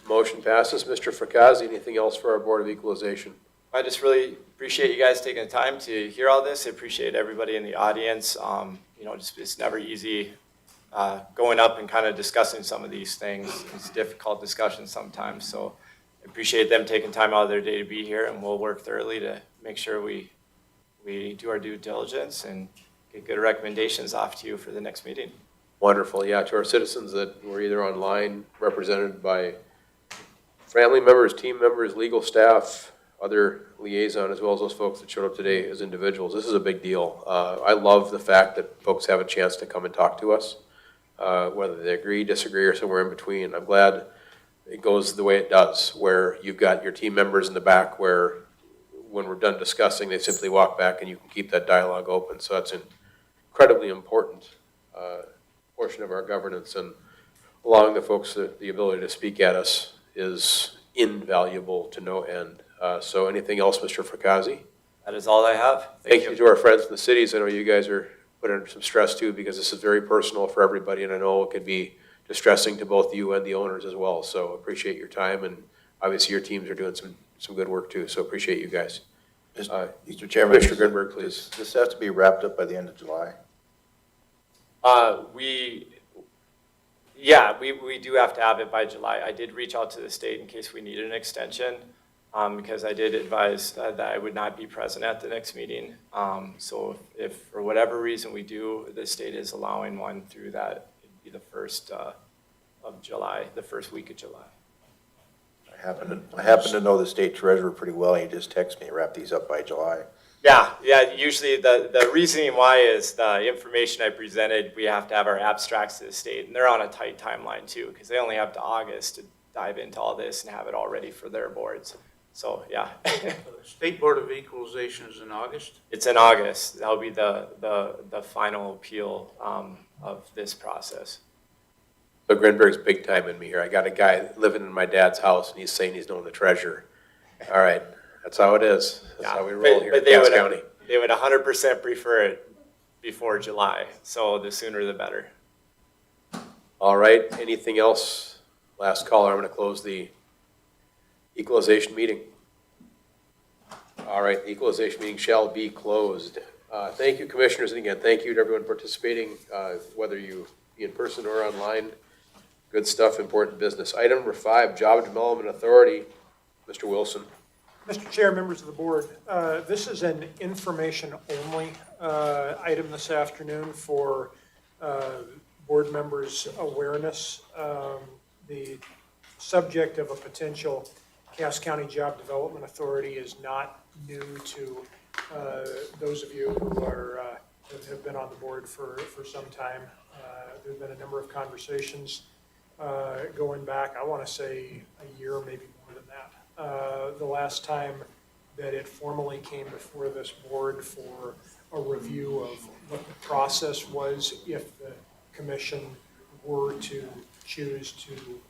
[SPEAKER 1] Motion passes. Mr. Frakazi, anything else for our Board of Equalization?
[SPEAKER 7] I just really appreciate you guys taking the time to hear all this. I appreciate everybody in the audience. It's never easy going up and kind of discussing some of these things. It's difficult discussion sometimes. So I appreciate them taking time out of their day to be here, and we'll work thoroughly to make sure we do our due diligence and get good recommendations off to you for the next meeting.
[SPEAKER 1] Wonderful. Yeah, to our citizens that were either online, represented by family members, team members, legal staff, other liaison, as well as those folks that showed up today as individuals. This is a big deal. I love the fact that folks have a chance to come and talk to us, whether they agree, disagree, or somewhere in between. I'm glad it goes the way it does, where you've got your team members in the back where when we're done discussing, they simply walk back and you can keep that dialogue open. So that's an incredibly important portion of our governance, and allowing the folks the ability to speak at us is invaluable to no end. So anything else, Mr. Frakazi?
[SPEAKER 7] That is all I have.
[SPEAKER 1] Thank you to our friends in the cities. I know you guys are put under some stress too, because this is very personal for everybody, and I know it could be distressing to both you and the owners as well. So appreciate your time, and obviously your teams are doing some good work too. So appreciate you guys.
[SPEAKER 3] Mr. Chairman,
[SPEAKER 1] Mr. Grinberg, please.
[SPEAKER 3] Does this have to be wrapped up by the end of July?
[SPEAKER 7] Yeah, we do have to have it by July. I did reach out to the state in case we needed an extension, because I did advise that I would not be present at the next meeting. So if for whatever reason we do, the state is allowing one through that, it'd be the first of July, the first week of July.
[SPEAKER 3] I happen to know the state treasurer pretty well. He just texted me, wrap these up by July.
[SPEAKER 7] Yeah, usually the reasoning why is the information I presented, we have to have our abstracts to the state, and they're on a tight timeline too, because they only have to August to dive into all this and have it all ready for their boards. So, yeah.
[SPEAKER 6] The State Board of Equalization is in August?
[SPEAKER 7] It's in August. That'll be the final appeal of this process.
[SPEAKER 1] So Grinberg's big time in me here. I got a guy living in my dad's house, and he's saying he's known the treasurer. All right, that's how it is. That's how we roll here in Cass County.
[SPEAKER 7] They would 100% prefer it before July, so the sooner the better.
[SPEAKER 1] All right, anything else? Last caller, I'm going to close the equalization meeting. All right, the equalization meeting shall be closed. Thank you, commissioners, and again, thank you to everyone participating, whether you be in person or online. Good stuff, important business. Item number 5, Job Development Authority. Mr. Wilson.
[SPEAKER 9] Mr. Chair, members of the board, this is an information-only item this afternoon for board members' awareness. The subject of a potential Cass County Job Development Authority is not new to those of you who have been on the board for some time. There have been a number of conversations going back, I want to say a year, maybe more than that. The last time that it formally came before this board for a review of what the process was if the commission were to choose to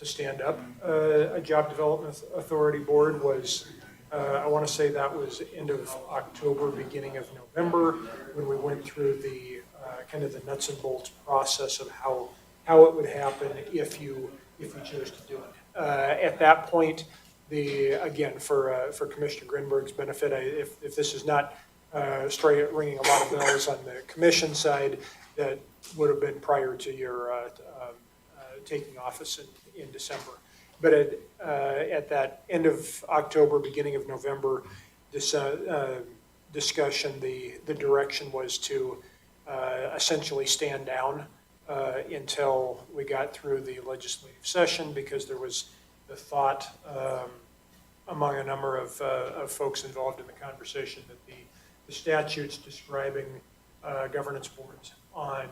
[SPEAKER 9] stand up a job development authority board was, I want to say that was end of October, beginning of November, when we went through the kind of the nuts and bolts process of how it would happen if you chose to do it. At that point, again, for Commissioner Grinberg's benefit, if this is not straight ringing a lot of bells on the commission side, that would have been prior to your taking office in December. But at that end of October, beginning of November, this discussion, the direction was to essentially stand down until we got through the legislative session, because there was the thought among a number of folks involved in the conversation that the statutes describing governance boards on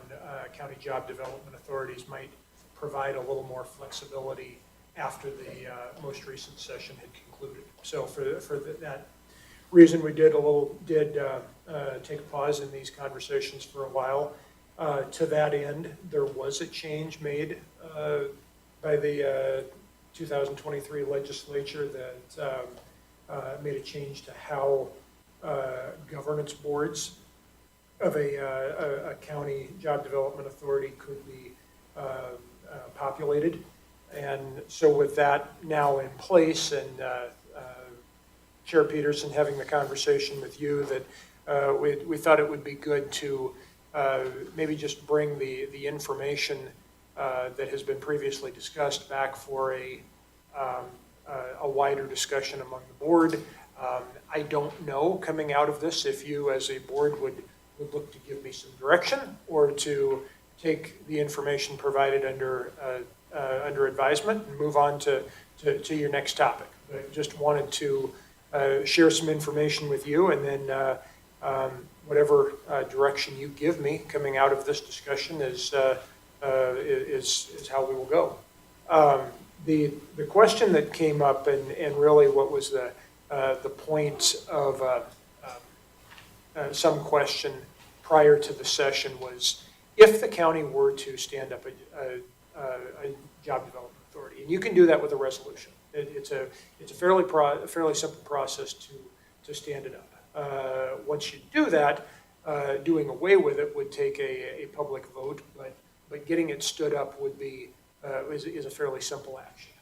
[SPEAKER 9] county job development authorities might provide a little more flexibility after the most recent session had concluded. So for that reason, we did take a pause in these conversations for a while. To that end, there was a change made by the 2023 legislature that made a change to how governance boards of a county job development authority could be populated. And so with that now in place, and Chair Peterson having the conversation with you, that we thought it would be good to maybe just bring the information that has been previously discussed back for a wider discussion among the board. I don't know, coming out of this, if you as a board would look to give me some direction or to take the information provided under advisement and move on to your next topic. But just wanted to share some information with you, and then whatever direction you give me coming out of this discussion is how we will go. The question that came up, and really what was the point of some question prior to the session, was if the county were to stand up a job development authority, and you can do that with a resolution. It's a fairly simple process to stand it up. Once you do that, doing away with it would take a public vote, but getting it stood up would be is a fairly simple action.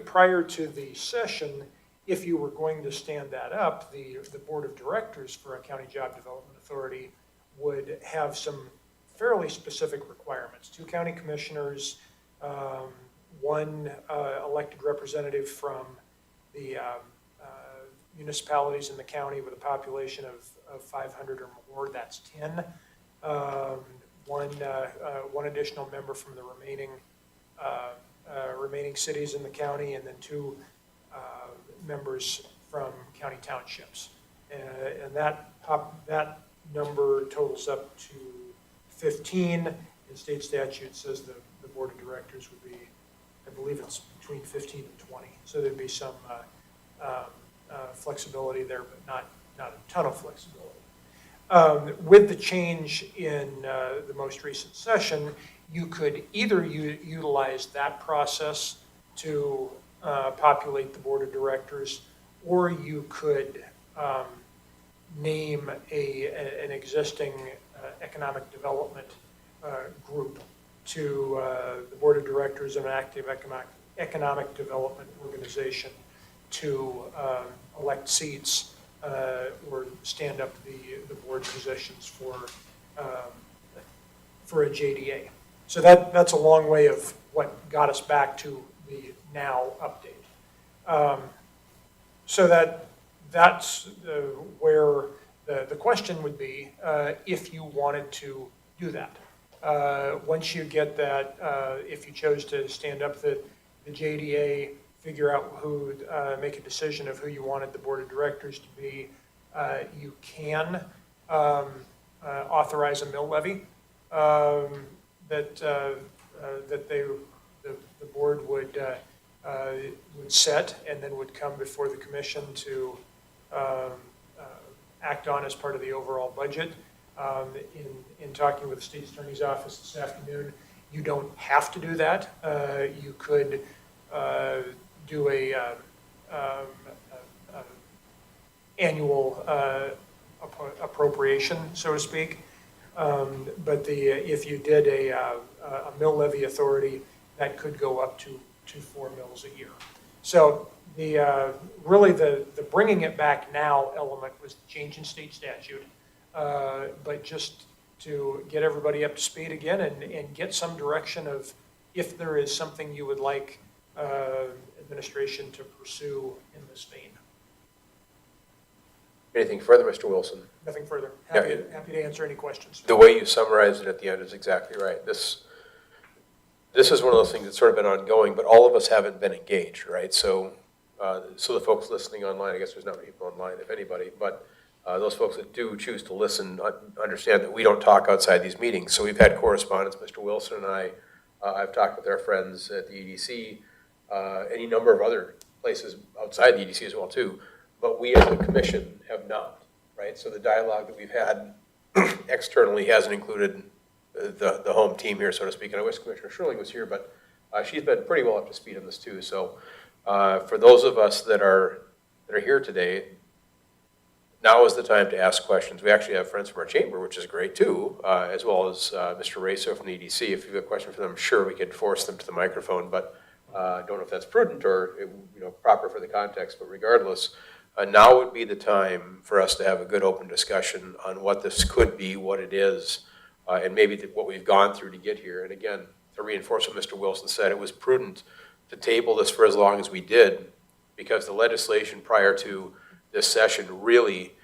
[SPEAKER 9] Prior to the session, if you were going to stand that up, the board of directors for a county job development authority would have some fairly specific requirements. 2 county commissioners, 1 elected representative from the municipalities in the county with a population of 500 or more, that's 10. One additional member from the remaining cities in the county, and then 2 members from county townships. And that number totals up to 15. In state statute says the board of directors would be, I believe it's between 15 and 20. So there'd be some flexibility there, but not a ton of flexibility. With the change in the most recent session, you could either utilize that process to populate the board of directors, or you could name an existing economic development group to the board of directors of an active economic development organization to elect seats or stand up the board positions for a JDA. So that's a long way of what got us back to the now update. So that's where the question would be if you wanted to do that. Once you get that, if you chose to stand up the JDA, figure out who, make a decision of who you wanted the board of directors to be, you can authorize a mill levy that the board would set and then would come before the commission to act on as part of the overall budget. In talking with the state attorney's office this afternoon, you don't have to do that. You could do a annual appropriation, so to speak. But if you did a mill levy authority, that could go up to 4 mills a year. So really the bringing it back now element was the change in state statute, but just to get everybody up to speed again and get some direction of if there is something you would like administration to pursue in this vein.
[SPEAKER 1] Anything further, Mr. Wilson?
[SPEAKER 9] Nothing further.
[SPEAKER 1] Yeah.
[SPEAKER 9] Happy to answer any questions.
[SPEAKER 1] The way you summarized it at the end is exactly right. This is one of those things that's sort of been ongoing, but all of us haven't been engaged, right? So the folks listening online, I guess there's not many people online, if anybody, but those folks that do choose to listen understand that we don't talk outside these meetings. So we've had correspondence, Mr. Wilson and I've talked with our friends at the EDC, any number of other places outside the EDC as well too, but we as a commission have not, right? So the dialogue that we've had externally hasn't included the home team here, so to speak. And I wish Commissioner Sherling was here, but she's been pretty well up to speed on this too. So for those of us that are here today, now is the time to ask questions. We actually have friends from our chamber, which is great too, as well as Mr. Raso from the EDC. If you have a question for them, sure, we could force them to the microphone, but I don't know if that's prudent or proper for the context, but regardless, now would be the time for us to have a good open discussion on what this could be, what it is, and maybe what we've gone through to get here. And again, to reinforce what Mr. Wilson said, it was prudent to table this for as long as we did, because the legislation prior to this session really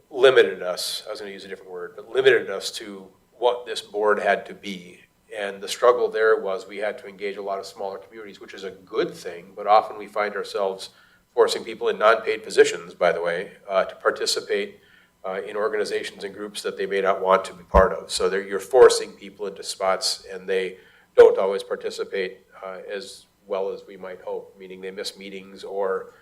[SPEAKER 1] limited us, I was going to use a different word, but limited us to what this board had to be. And the struggle there was we had to engage a lot of smaller communities, which is a good thing, but often we find ourselves forcing people in non-paid positions, by the way, to participate in organizations and groups that they may not want to be part of. So you're forcing people into spots, and they don't always participate as well as we might hope, meaning they miss meetings or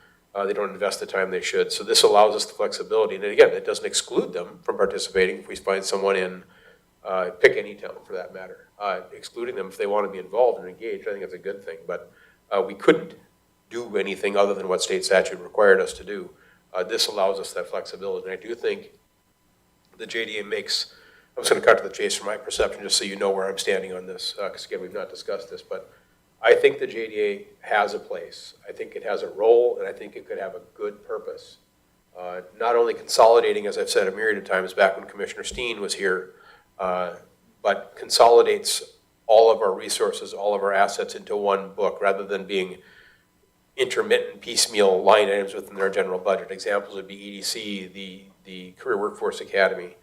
[SPEAKER 1] they don't invest the time they should. So this allows us the flexibility. And again, it doesn't exclude them from participating if we find someone in, pick any town for that matter. Excluding them if they want to be involved and engaged, I think that's a good thing. But we couldn't do anything other than what state statute required us to do. This allows us that flexibility. And I do think the JDA makes, I'm just going to cut to the chase from my perception just so you know where I'm standing on this, because again, we've not discussed this, but I think the JDA has a place. I think it has a role, and I think it could have a good purpose. Not only consolidating, as I've said a myriad of times back when Commissioner Steen was here, but consolidates all of our resources, all of our assets into one book, rather than being intermittent piecemeal line items within their general budget. Examples would be EDC, the Career Workforce Academy.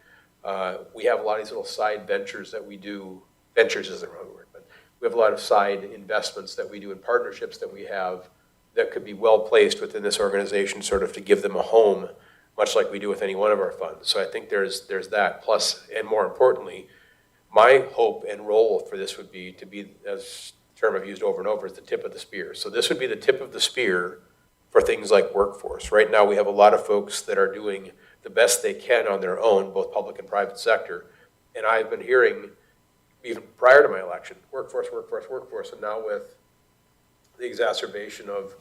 [SPEAKER 1] We have a lot of these little side ventures that we do. Ventures is the wrong word, but we have a lot of side investments that we do in partnerships that we have that could be well placed within this organization, sort of to give them a home, much like we do with any one of our funds. So I think there's that. Plus, and more importantly, my hope and role for this would be to be, as the term I've used over and over, is the tip of the spear. So this would be the tip of the spear for things like workforce. Right now, we have a lot of folks that are doing the best they can on their own, both public and private sector. And I've been hearing, even prior to my election, workforce, workforce, workforce. And now with the exacerbation of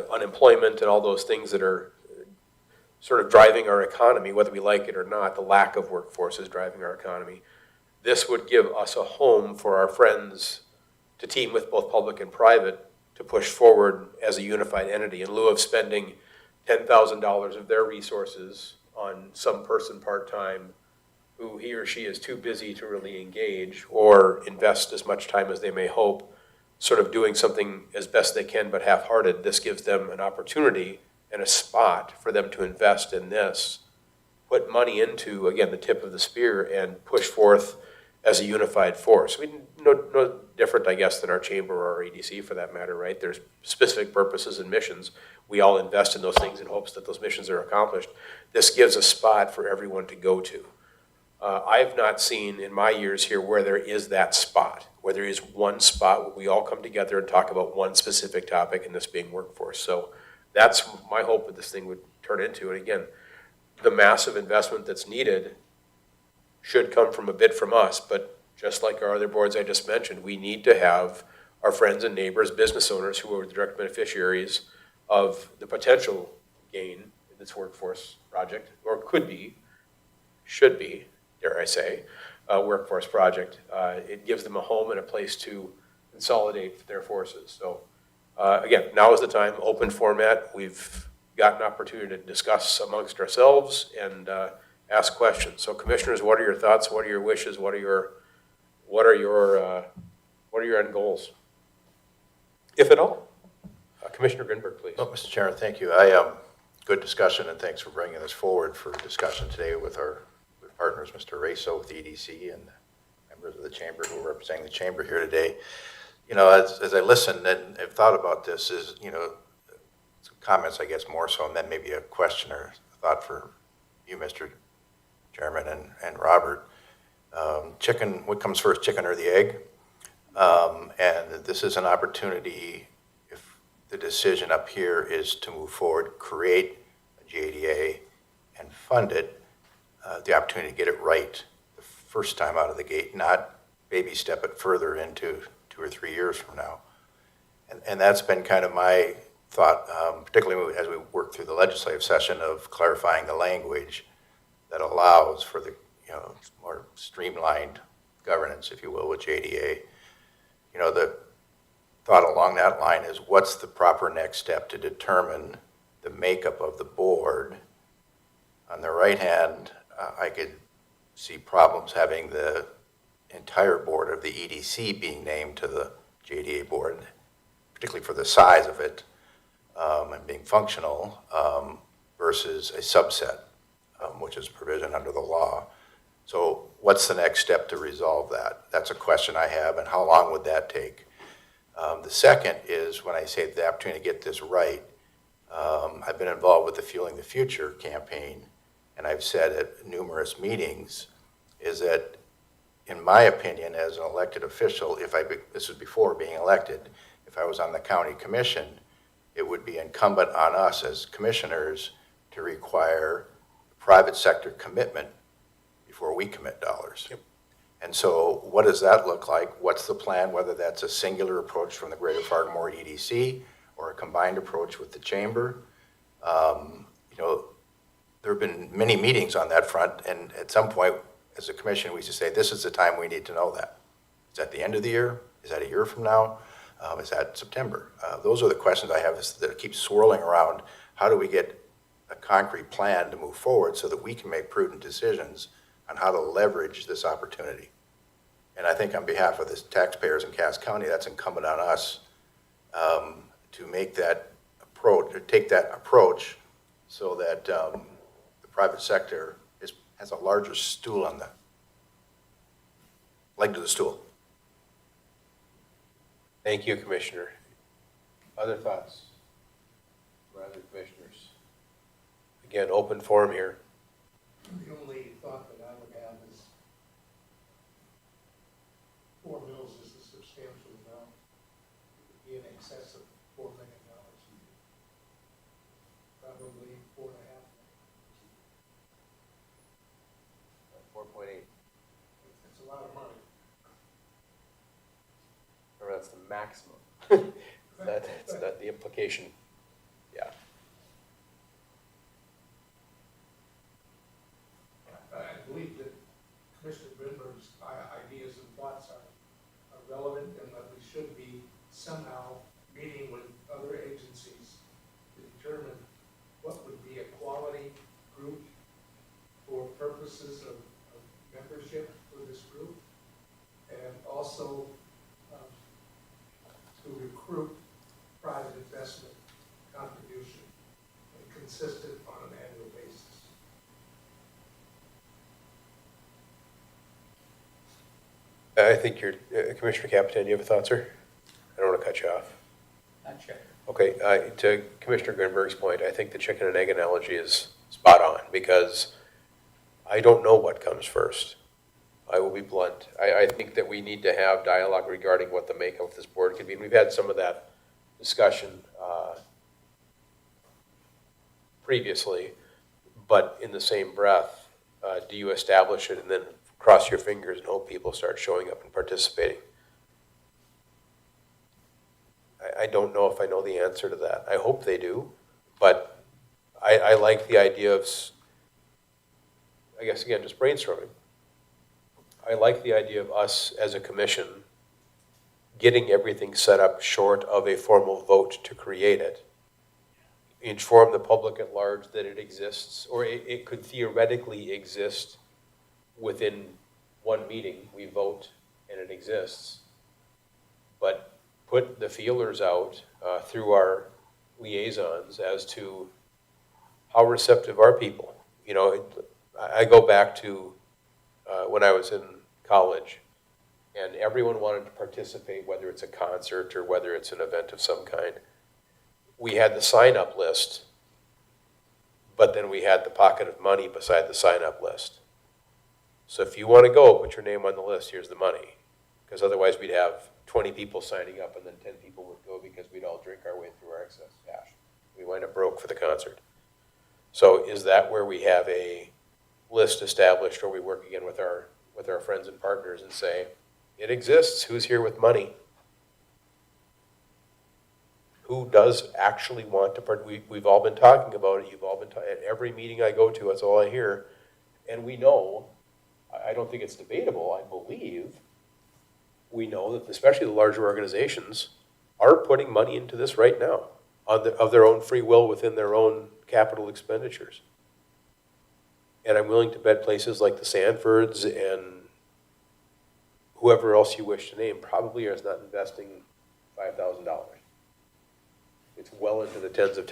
[SPEAKER 1] unemployment and all those things that are sort of driving our economy, whether we like it or not, the lack of workforce is driving our economy. This would give us a home for our friends to team with both public and private to push forward as a unified entity in lieu of spending $10,000 of their resources on some person part-time who he or she is too busy to really engage or invest as much time as they may hope, sort of doing something as best they can but half-hearted. This gives them an opportunity and a spot for them to invest in this, put money into, again, the tip of the spear, and push forth as a unified force. I mean, no different, I guess, than our chamber or our EDC for that matter, right? There's specific purposes and missions. We all invest in those things in hopes that those missions are accomplished. This gives a spot for everyone to go to. I've not seen in my years here where there is that spot, where there is one spot where we all come together and talk about one specific topic, and this being workforce. So that's my hope that this thing would turn into. And again, the massive investment that's needed should come from a bit from us, but just like our other boards I just mentioned, we need to have our friends and neighbors, business owners who are the direct beneficiaries of the potential gain in this workforce project, or could be, should be, dare I say, workforce project. It gives them a home and a place to consolidate their forces. So again, now is the time, open format. We've got an opportunity to discuss amongst ourselves and ask questions. So commissioners, what are your thoughts? What are your wishes? What are your end goals, if at all? Commissioner Grinberg, please.
[SPEAKER 3] Well, Mr. Chairman, thank you. Good discussion, and thanks for bringing this forward for discussion today with our partners, Mr. Raso with the EDC and members of the chamber who are representing the chamber here today. You know, as I listened and have thought about this, is, you know, some comments, I guess, more so, and then maybe a question or a thought for you, Mr. Chairman, and Robert. Chicken, what comes first, chicken or the egg? And this is an opportunity, if the decision up here is to move forward, create a JDA and fund it, the opportunity to get it right the first time out of the gate, not baby step it further into 2 or 3 years from now. And that's been kind of my thought, particularly as we work through the legislative session of clarifying the language that allows for the, you know, more streamlined governance, if you will, with JDA. You know, the thought along that line is, what's the proper next step to determine the makeup of the board? On the right hand, I could see problems having the entire board of the EDC being named to the JDA board, particularly for the size of it and being functional, versus a subset, which is provision under the law. So what's the next step to resolve that? That's a question I have, and how long would that take? The second is, when I say the opportunity to get this right, I've been involved with the Fueling the Future campaign, and I've said at numerous meetings, is that, in my opinion, as an elected official, this was before being elected, if I was on the county commission, it would be incumbent on us as commissioners to require private sector commitment before we commit dollars. Yep. And so what does that look like? What's the plan, whether that's a singular approach from the Greater Fargo EDC or a combined approach with the chamber? You know, there have been many meetings on that front, and at some point, as a commission, we used to say, this is the time we need to know that. Is that the end of the year? Is that a year from now? Is that September? Those are the questions I have that keep swirling around. How do we get a concrete plan to move forward so that we can make prudent decisions on how to leverage this opportunity. And I think on behalf of the taxpayers in Cass County, that's incumbent on us to make that approach, to take that approach so that the private sector has a larger stool on the leg to the stool.
[SPEAKER 1] Thank you, Commissioner. Other thoughts from other commissioners? Again, open forum here.
[SPEAKER 13] The only thought that I would have is 4 mils is a substantial amount. It would be in excess of $4 million a year. Probably 4.5 million.
[SPEAKER 1] 4.8.
[SPEAKER 13] That's a lot of money.
[SPEAKER 1] Remember, that's the maximum. That's not the implication. Yeah.
[SPEAKER 13] I believe that Commissioner Grinberg's ideas and thoughts are relevant and that we should be somehow meeting with other agencies to determine what would be a quality group for purposes of membership for this group, and also to recruit private investment contribution and consistent on an annual basis.
[SPEAKER 1] I think you're, Commissioner Capitan, you have a thought, sir? I don't want to cut you off.
[SPEAKER 6] Not sure.
[SPEAKER 1] Okay, to Commissioner Grinberg's point, I think the chicken and egg analogy is spot on, because I don't know what comes first. I will be blunt. I think that we need to have dialogue regarding what the makeup of this board could be. And we've had some of that discussion previously, but in the same breath, do you establish it and then cross your fingers and hope people start showing up and participating? I don't know if I know the answer to that. I hope they do, but I like the idea of, I guess again, just brainstorming. I like the idea of us as a commission getting everything set up short of a formal vote to create it. Inform the public at large that it exists, or it could theoretically exist within one meeting. We vote and it exists. But put the feelers out through our liaisons as to how receptive are people. You know, I go back to when I was in college, and everyone wanted to participate, whether it's a concert or whether it's an event of some kind. We had the sign-up list, but then we had the pocket of money beside the sign-up list. So if you want to go, put your name on the list, here's the money. Because otherwise we'd have 20 people signing up and then 10 people would go because we'd all drink our way through our excess cash. We wind up broke for the concert. So is that where we have a list established, or we work again with our friends and partners and say, it exists, who's here with money? Who does actually want to participate? We've all been talking about it, you've all been talking, at every meeting I go to, that's all I hear. And we know, I don't think it's debatable, I believe, we know that especially the larger organizations are putting money into this right now of their own free will within their own capital expenditures. And I'm willing to bet places like the Sanfords and whoever else you wish to name probably is not investing $5,000. It's well into the tens of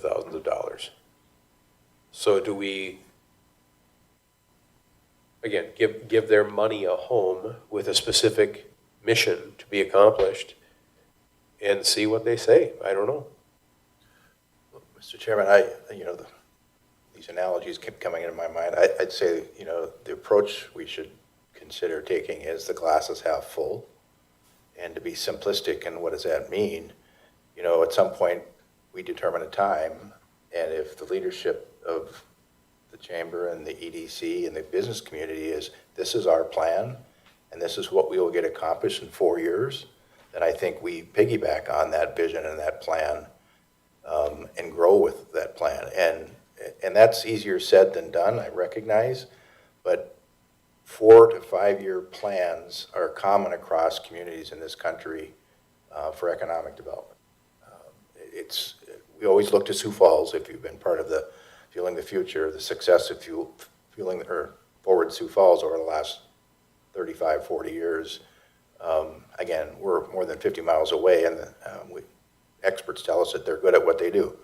[SPEAKER 1] thousands of dollars. So do we, again, give their money a home with a specific mission to be accomplished and see what they say? I don't know.
[SPEAKER 3] Mr. Chairman, these analogies keep coming into my mind. I'd say, the approach we should consider taking is the glass is half full. And to be simplistic, and what does that mean? At some point, we determine a time, and if the leadership of the chamber and the EDC and the business community is, this is our plan, and this is what we will get accomplished in 4 years, then I think we piggyback on that vision and that plan and grow with that plan. And that's easier said than done, I recognize, but 4 to 5 year plans are common across communities in this country for economic development. We always look to Sioux Falls, if you've been part of the Fueling the Future, the success of the forward Sioux Falls over the last 35, 40 years. Again, we're more than 50 miles away, and experts tell us that they're good at what they do.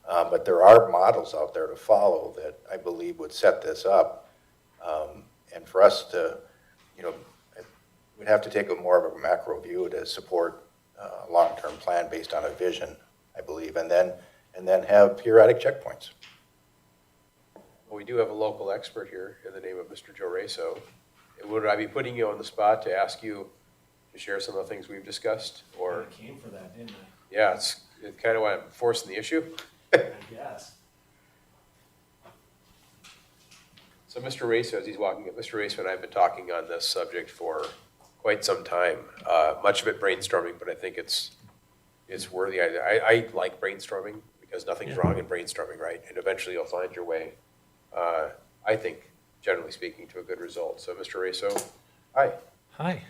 [SPEAKER 3] But there are models out there to follow that I believe would set this up. And for us to, we'd have to take more of a macro view to support a long-term plan based on a vision, I believe, and then have periodic checkpoints.
[SPEAKER 1] Well, we do have a local expert here in the name of Mr. Joe Raso. Would I be putting you on the spot to ask you to share some of the things we've discussed, or?
[SPEAKER 14] I came for that, didn't I?
[SPEAKER 1] Yeah, it's kind of why I'm forcing the issue.
[SPEAKER 14] I guess.
[SPEAKER 1] So Mr. Raso, as he's walking up, Mr. Raso and I have been talking on this subject for quite some time. Much of it brainstorming, but I think it's worthy. I like brainstorming because nothing's wrong in brainstorming, right? And eventually you'll find your way, I think, generally speaking, to a good result. So Mr. Raso, hi.
[SPEAKER 8] Hi.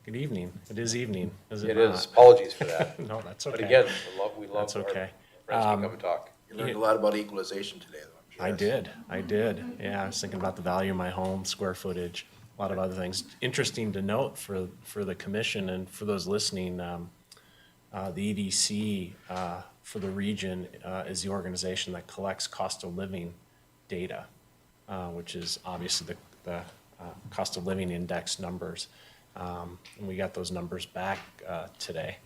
[SPEAKER 8] Good evening. It is evening, is it
[SPEAKER 1] It
[SPEAKER 8] not?
[SPEAKER 1] is. Apologies for that.
[SPEAKER 8] No, that's okay.
[SPEAKER 1] But again, we love
[SPEAKER 8] That's
[SPEAKER 1] our
[SPEAKER 8] okay.
[SPEAKER 1] friends to come and talk.
[SPEAKER 3] You learned a lot about equalization today, though.
[SPEAKER 8] I did. Yeah, I was thinking about the value of my home, square footage, a lot of other things. Interesting to note for the commission and for those listening, the EDC for the region is the organization that collects cost of living data, which is obviously the cost of living index numbers. And we got those numbers back today.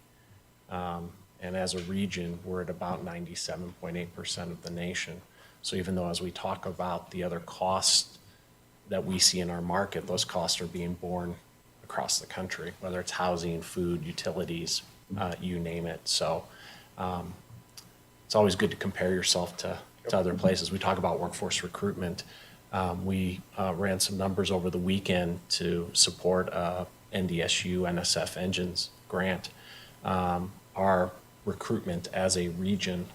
[SPEAKER 8] And as a region, we're at about 97.8% of the nation. So even though as we talk about the other costs that we see in our market, those costs are being borne across the country, whether it's housing, food, utilities, you name it. So it's always good to compare yourself to other places. We talk about workforce recruitment. We ran some numbers over the weekend to support NDSU NSF Engines grant. Our recruitment as a region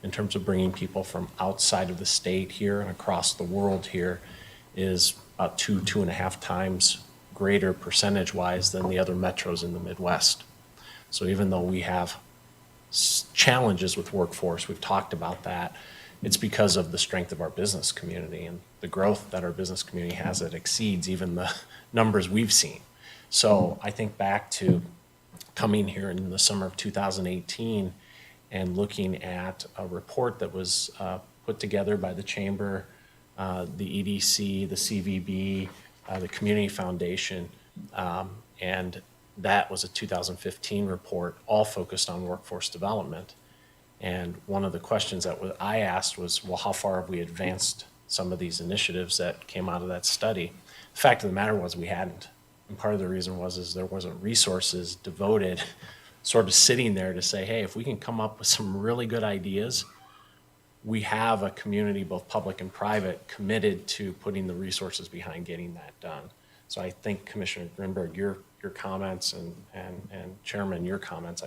[SPEAKER 8] in terms of bringing people from outside of the state here and across the world here is about 2.5 times greater percentage-wise than the other metros in the Midwest. So even though we have challenges with workforce, we've talked about that, it's because of the strength of our business community and the growth that our business community has that exceeds even the numbers we've seen. So I think back to coming here in the summer of 2018 and looking at a report that was put together by the Chamber, the EDC, the CVB, the Community Foundation, and that was a 2015 report, all focused on workforce development. And one of the questions that I asked was, well, how far have we advanced some of these initiatives that came out of that study? The fact of the matter was we hadn't. And part of the reason is there wasn't resources devoted sort of sitting there to say, hey, if we can come up with some really good ideas, we have a community, both public and private, committed to putting the resources behind getting that done. So I think Commissioner Grinberg, your comments and Chairman, your comments,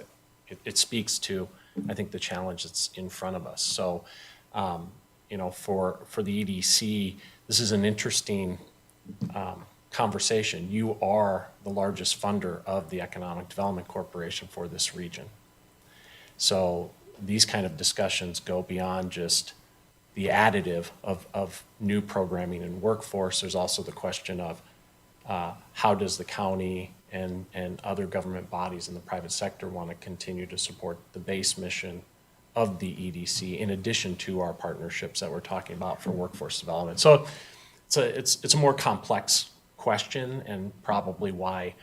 [SPEAKER 8] it speaks to, I think, the challenge that's in front of us. So, for the EDC, this is an interesting conversation. You are the largest funder of the Economic Development Corporation for this region. So these kind of discussions go beyond just the additive of new programming and workforce. There's also the question of how does the county and other government bodies in the private sector want to continue to support the base mission of the EDC in addition to our partnerships that we're talking about for workforce development. So it's a more complex question, and probably why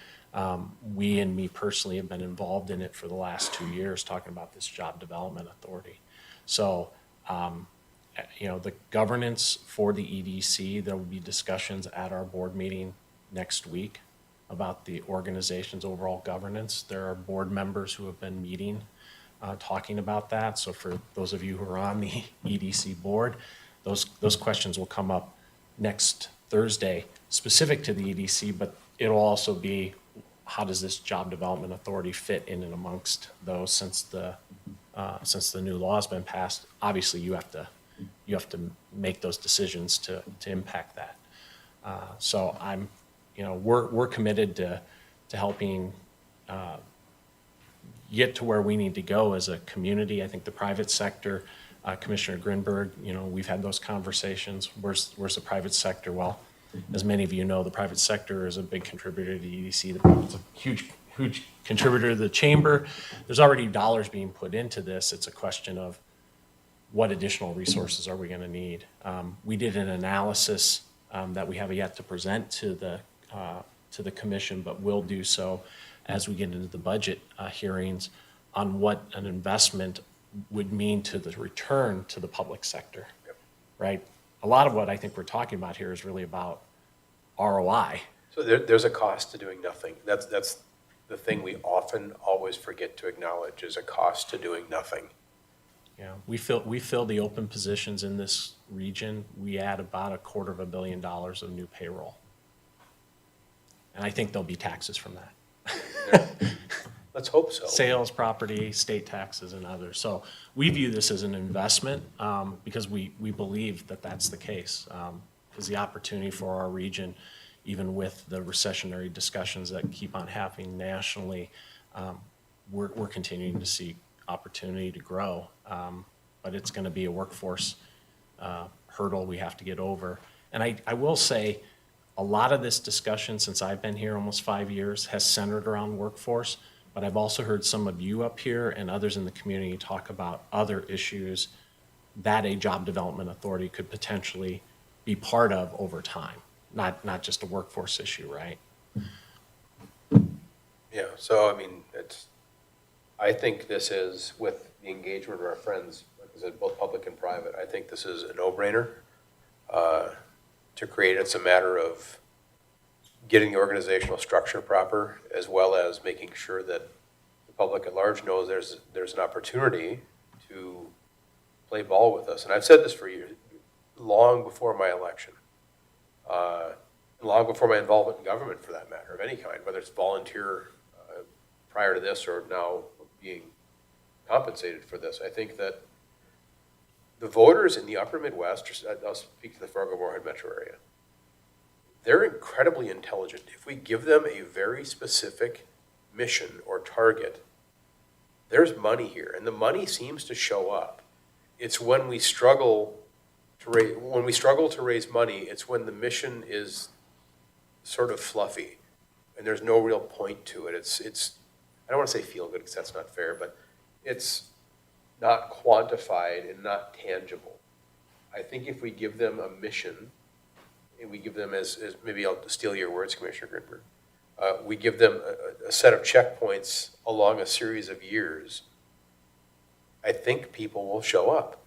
[SPEAKER 8] we and me personally have been involved in it for the last 2 years, talking about this job development authority. So, the governance for the EDC, there will be discussions at our board meeting next week about the organization's overall governance. There are board members who have been meeting, talking about that. So for those of you who are on the EDC board, those questions will come up next Thursday, specific to the EDC, but it'll also be, how does this job development authority fit in and amongst those since the new law has been passed? Obviously, you have to make those decisions to impact that. So we're committed to helping get to where we need to go as a community. I think the private sector, Commissioner Grinberg, we've had those conversations. Where's the private sector? Well, as many of you know, the private sector is a big contributor to the EDC. It's a huge contributor to the chamber. There's already dollars being put into this. It's a question of what additional resources are we going to need. We did an analysis that we have yet to present to the commission, but will do so as we get into the budget hearings on what an investment would mean to the return to the public sector, right? A lot of what I think we're talking about here is really about ROI.
[SPEAKER 1] So there's a cost to doing nothing. That's the thing we often always forget to acknowledge, is a cost to doing nothing.
[SPEAKER 8] Yeah, we fill the open positions in this region. We add about $250 million of new payroll. And I think there'll be taxes from that.
[SPEAKER 1] Let's hope so.
[SPEAKER 8] Sales, property, state taxes, and others. So we view this as an investment because we believe that that's the case. Because the opportunity for our region, even with the recessionary discussions that keep on happening nationally, we're continuing to see opportunity to grow. But it's going to be a workforce hurdle we have to get over. And I will say, a lot of this discussion since I've been here almost 5 years has centered around workforce. But I've also heard some of you up here and others in the community talk about other issues that a job development authority could potentially be part of over time, not just a workforce issue, right?
[SPEAKER 1] Yeah, so I mean, I think this is, with the engagement of our friends, like I said, both public and private, I think this is a no-brainer to create. It's a matter of getting the organizational structure proper, as well as making sure that the public at large knows there's an opportunity to play ball with us. And I've said this for years, long before my election, long before my involvement in government, for that matter, of any kind, whether it's volunteer prior to this or now being compensated for this. I think that the voters in the upper Midwest, I'll speak to the Fargo-Moorhead metro area, they're incredibly intelligent. If we give them a very specific mission or target, there's money here, and the money seems to show up. It's when we struggle to raise money, it's when the mission is sort of fluffy, and there's no real point to it. It's I don't want to say feel good because that's not fair, but it's not quantified and not tangible. I think if we give them a mission, and we give them, as maybe I'll steal your words, Commissioner Grinberg, we give them a set of checkpoints along a series of years, I think people will show up.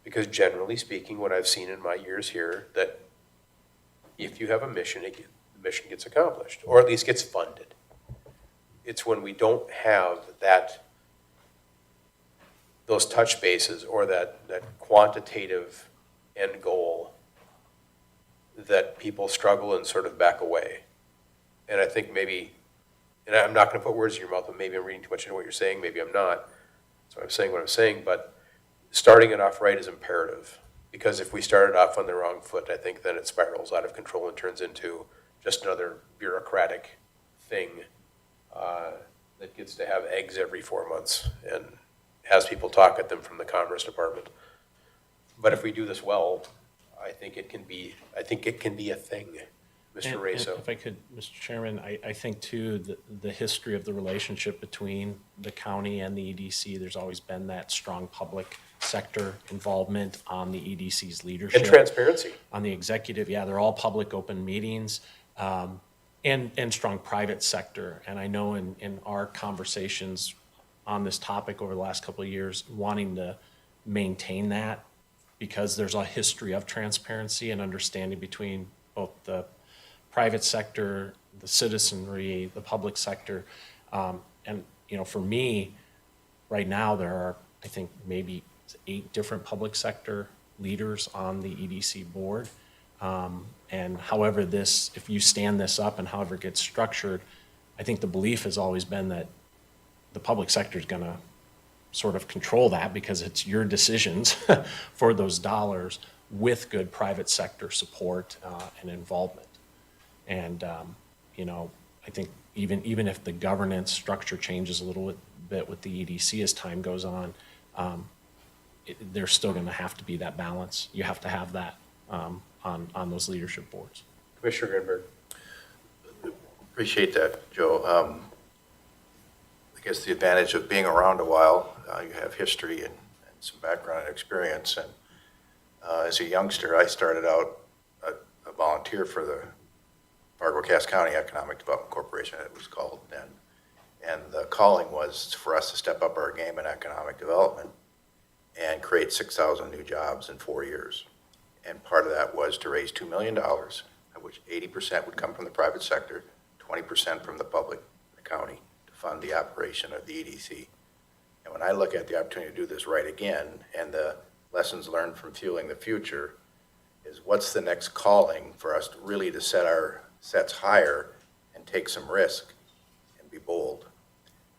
[SPEAKER 1] Because generally speaking, what I've seen in my years here, that if you have a mission, the mission gets accomplished, or at least gets funded. It's when we don't have those touch bases or that quantitative end goal that people struggle and sort of back away. And I think maybe, and I'm not going to put words in your mouth, but maybe I'm reading too much into what you're saying, maybe I'm not. So I'm saying what I'm saying, but starting it off right is imperative. Because if we start it off on the wrong foot, I think then it spirals out of control and turns into just another bureaucratic thing that gets to have eggs every 4 months and has people talk at them from the Commerce Department. But if we do this well, I think it can be a thing, Mr. Raso.
[SPEAKER 8] If I could, Mr. Chairman, I think too, the history of the relationship between the county and the EDC, there's always been that strong public sector involvement on the EDC's leadership.
[SPEAKER 1] And transparency.
[SPEAKER 8] On the executive, yeah, they're all public open meetings, and strong private sector. And I know in our conversations on this topic over the last couple of years, wanting to maintain that, because there's a history of transparency and understanding between both the private sector, the citizenry, the public sector. And, for me, right now, there are, I think, maybe 8 different public sector leaders on the EDC board. And however if you stand this up and however it gets structured, I think the belief has always been that the public sector is going to sort of control that because it's your decisions for those dollars with good private sector support and involvement. And, I think even if the governance structure changes a little bit with the EDC as time goes on, there's still going to have to be that balance. You have to have that on those leadership boards.
[SPEAKER 1] Commissioner Grinberg.
[SPEAKER 3] Appreciate that, Joe. I guess the advantage of being around a while, you have history and some background and experience. And as a youngster, I started out a volunteer for the Fargo-Cass County Economic Development Corporation, it was called then. And the calling was for us to step up our game in economic development and create 6,000 new jobs in 4 years. And part of that was to raise $2 million, of which 80% would come from the private sector, 20% from the public, the county, to fund the operation of the EDC. And when I look at the opportunity to do this right again, and the lessons learned from Fueling the Future, is what's the next calling for us to really to set our sets higher and take some risk and be bold,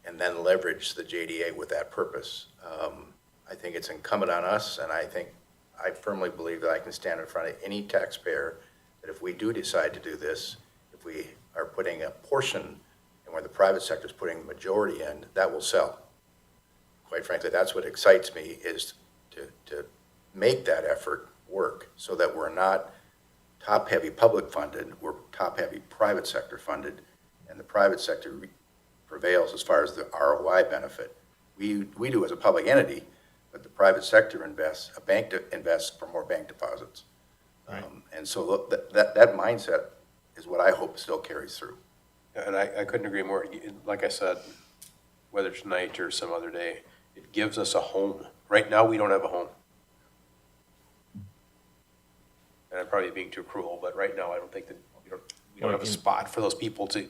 [SPEAKER 3] and then leverage the JDA with that purpose. I think it's incumbent on us, and I firmly believe that I can stand in front of any taxpayer that if we do decide to do this, if we are putting a portion, and where the private sector is putting the majority in, that will sell. Quite frankly, that's what excites me, is to make that effort work so that we're not top-heavy public funded, we're top-heavy private sector funded, and the private sector prevails as far as the ROI benefit. We do as a public entity, but the private sector invests, a bank invests for more bank deposits.
[SPEAKER 8] Right.
[SPEAKER 3] And so that mindset is what I hope still carries through.
[SPEAKER 1] And I couldn't agree more. Like I said, whether it's tonight or some other day, it gives us a home. Right now, we don't have a home. And I'm probably being too cruel, but right now, I don't think that we don't have a spot for those people to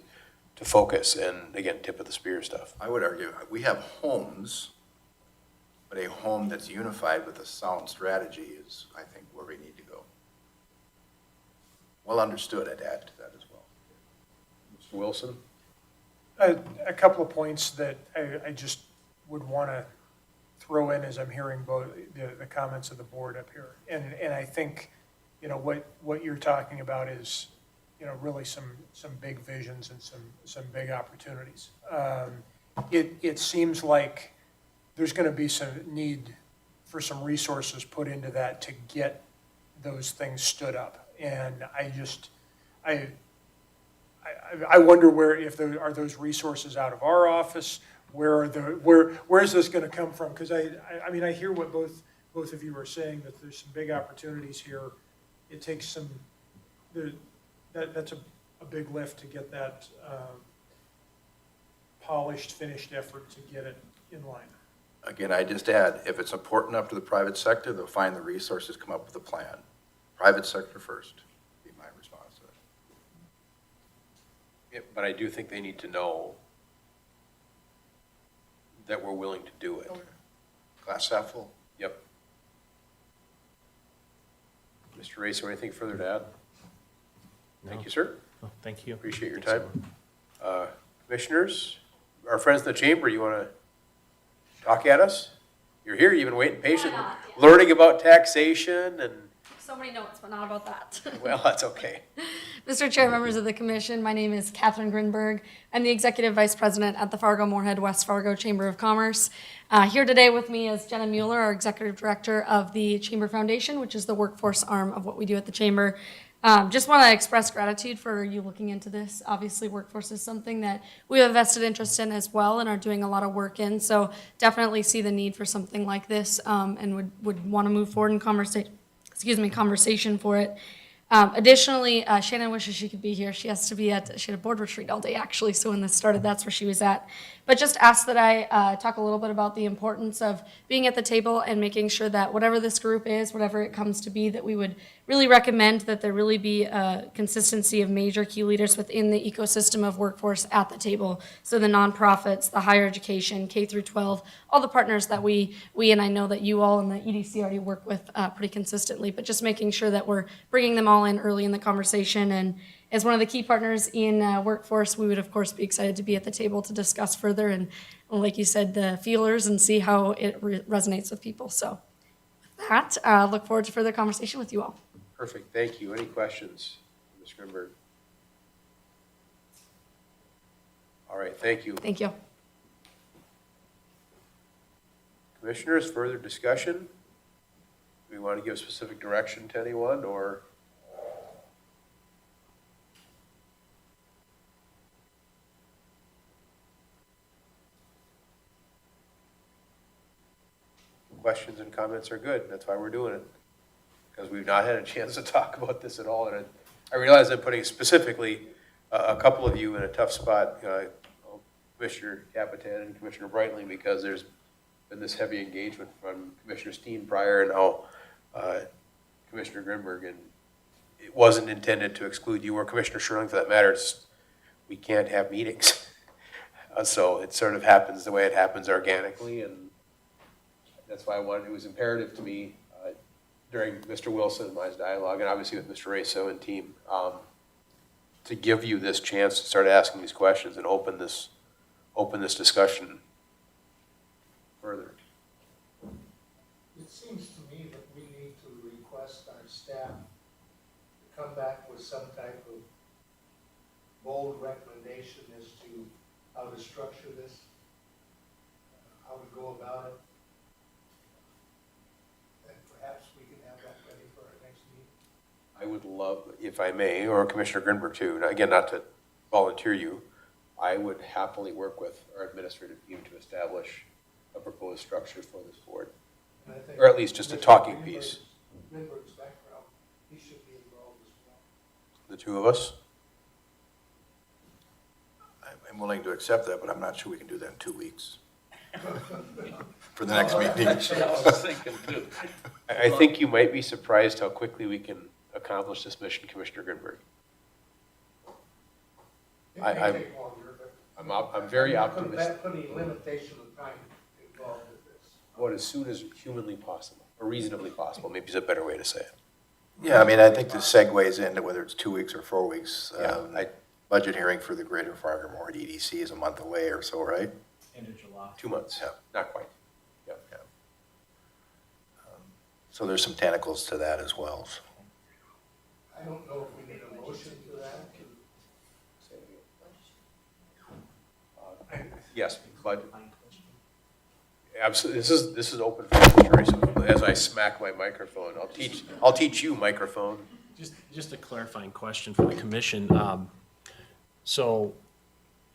[SPEAKER 1] focus. And again, tip of the spear stuff.
[SPEAKER 3] I would argue we have homes, but a home that's unified with a sound strategy is, I think, where we need to go. Well understood, I'd add to that as well.
[SPEAKER 1] Mr. Wilson?
[SPEAKER 9] A couple of points that I just would want to throw in as I'm hearing both the comments of the board up here. And I think, what you're talking about is, really some big visions and some big opportunities. It seems like there's going to be some need for some resources put into that to get those things stood up. And I wonder are those resources out of our office? Where is this going to come from? Because I hear what both of you are saying, that there's some big opportunities here. It takes that's a big lift to get that polished, finished effort to get it in line.
[SPEAKER 3] Again, I just add, if it's important enough to the private sector, they'll find the resources, come up with a plan. Private sector first, be my response to that.
[SPEAKER 1] Yeah, but I do think they need to know that we're willing to do it.
[SPEAKER 3] Glass half full.
[SPEAKER 1] Yep. Mr. Racer, anything further to add? Thank you, sir.
[SPEAKER 8] Oh, thank you.
[SPEAKER 1] Appreciate your time. Commissioners, our friends in the chamber, you want to talk at us? You're here, you've been waiting patiently, learning about taxation and,
[SPEAKER 12] So many notes, but not about that.
[SPEAKER 1] well, that's okay.
[SPEAKER 12] Mr. Chair, members of the commission, my name is Catherine Grinberg. I'm the Executive Vice President at the Fargo-Moorhead West Fargo Chamber of Commerce. Here today with me is Jenna Mueller, our Executive Director of the Chamber Foundation, which is the workforce arm of what we do at the Chamber. Just want to express gratitude for you looking into this. Obviously, workforce is something that we have a vested interest in as well and are doing a lot of work in. So definitely see the need for something like this and would want to move forward in conversation for it. Additionally, Shannon wishes she could be here. She had a board retreat all day actually, so when this started, that's where she was at. But just asked that I talk a little bit about the importance of being at the table and making sure that whatever this group is, whatever it comes to be, that we would really recommend that there really be a consistency of major key leaders within the ecosystem of workforce at the table. So the nonprofits, the higher education, K through 12, all the partners that we and I know that you all in the EDC already work with pretty consistently, but just making sure that we're bringing them all in early in the conversation. And as one of the key partners in workforce, we would of course be excited to be at the table to discuss further and, like you said, the feelers and see how it resonates with people. So with that, look forward to further conversation with you all.
[SPEAKER 1] Perfect, thank you. Any questions, Ms. Grinberg? All right, thank you.
[SPEAKER 12] Thank you.
[SPEAKER 1] Commissioners, further discussion? Do we want to give specific direction to anyone, or questions and comments are good. That's why we're doing it. Because we've not had a chance to talk about this at all. And I realize I'm putting specifically a couple of you in a tough spot, Commissioner Capitan and Commissioner Brightling, because there's been this heavy engagement from Commissioner Steen prior and now Commissioner Grinberg. And it wasn't intended to exclude you or Commissioner Sherling for that matter. We can't have meetings. So it sort of happens the way it happens organically. And that's why it was imperative to me during Mr. Wilson and my dialogue, and obviously with Mr. Raso and team, to give you this chance to start asking these questions and open this discussion further.
[SPEAKER 13] It seems to me that we need to request our staff to come back with some type of bold recommendation as to how to structure this, how to go about it. And perhaps we can have that ready for our next meeting.
[SPEAKER 1] I would love, if I may, or Commissioner Grinberg too, now, again, not to volunteer you, I would happily work with our administrative team to establish a proposed structure for this board.
[SPEAKER 13] And I think
[SPEAKER 1] Or at least just a talking piece.
[SPEAKER 13] Grinberg's background, he should be involved as well.
[SPEAKER 1] The two of us?
[SPEAKER 3] I'm willing to accept that, but I'm not sure we can do that in 2 weeks. For the next meeting.
[SPEAKER 1] I think you might be surprised how quickly we can accomplish this mission, Commissioner Grinberg.
[SPEAKER 13] It may
[SPEAKER 1] I'm-
[SPEAKER 13] take longer, but.
[SPEAKER 1] I'm very optimistic.
[SPEAKER 13] Putting limitation of time involved with this.
[SPEAKER 1] What, as soon as humanly possible, or reasonably possible, maybe is a better way to say it.
[SPEAKER 3] Yeah, I mean, I think this segues into whether it's 2 weeks or 4 weeks.
[SPEAKER 1] Yeah,
[SPEAKER 3] Budget hearing for the Greater Fargo-Moorhead EDC is a month away or so, right?
[SPEAKER 8] End of July.
[SPEAKER 1] 2 months,
[SPEAKER 3] Yeah.
[SPEAKER 1] not quite. Yeah.
[SPEAKER 3] So there's some tentacles to that as well. So.
[SPEAKER 13] I don't know if we need a motion to that.
[SPEAKER 1] Yes, but absolutely, this is open for commentary, so as I smack my microphone, I'll teach you microphone.
[SPEAKER 8] Just a clarifying question for the commission. So,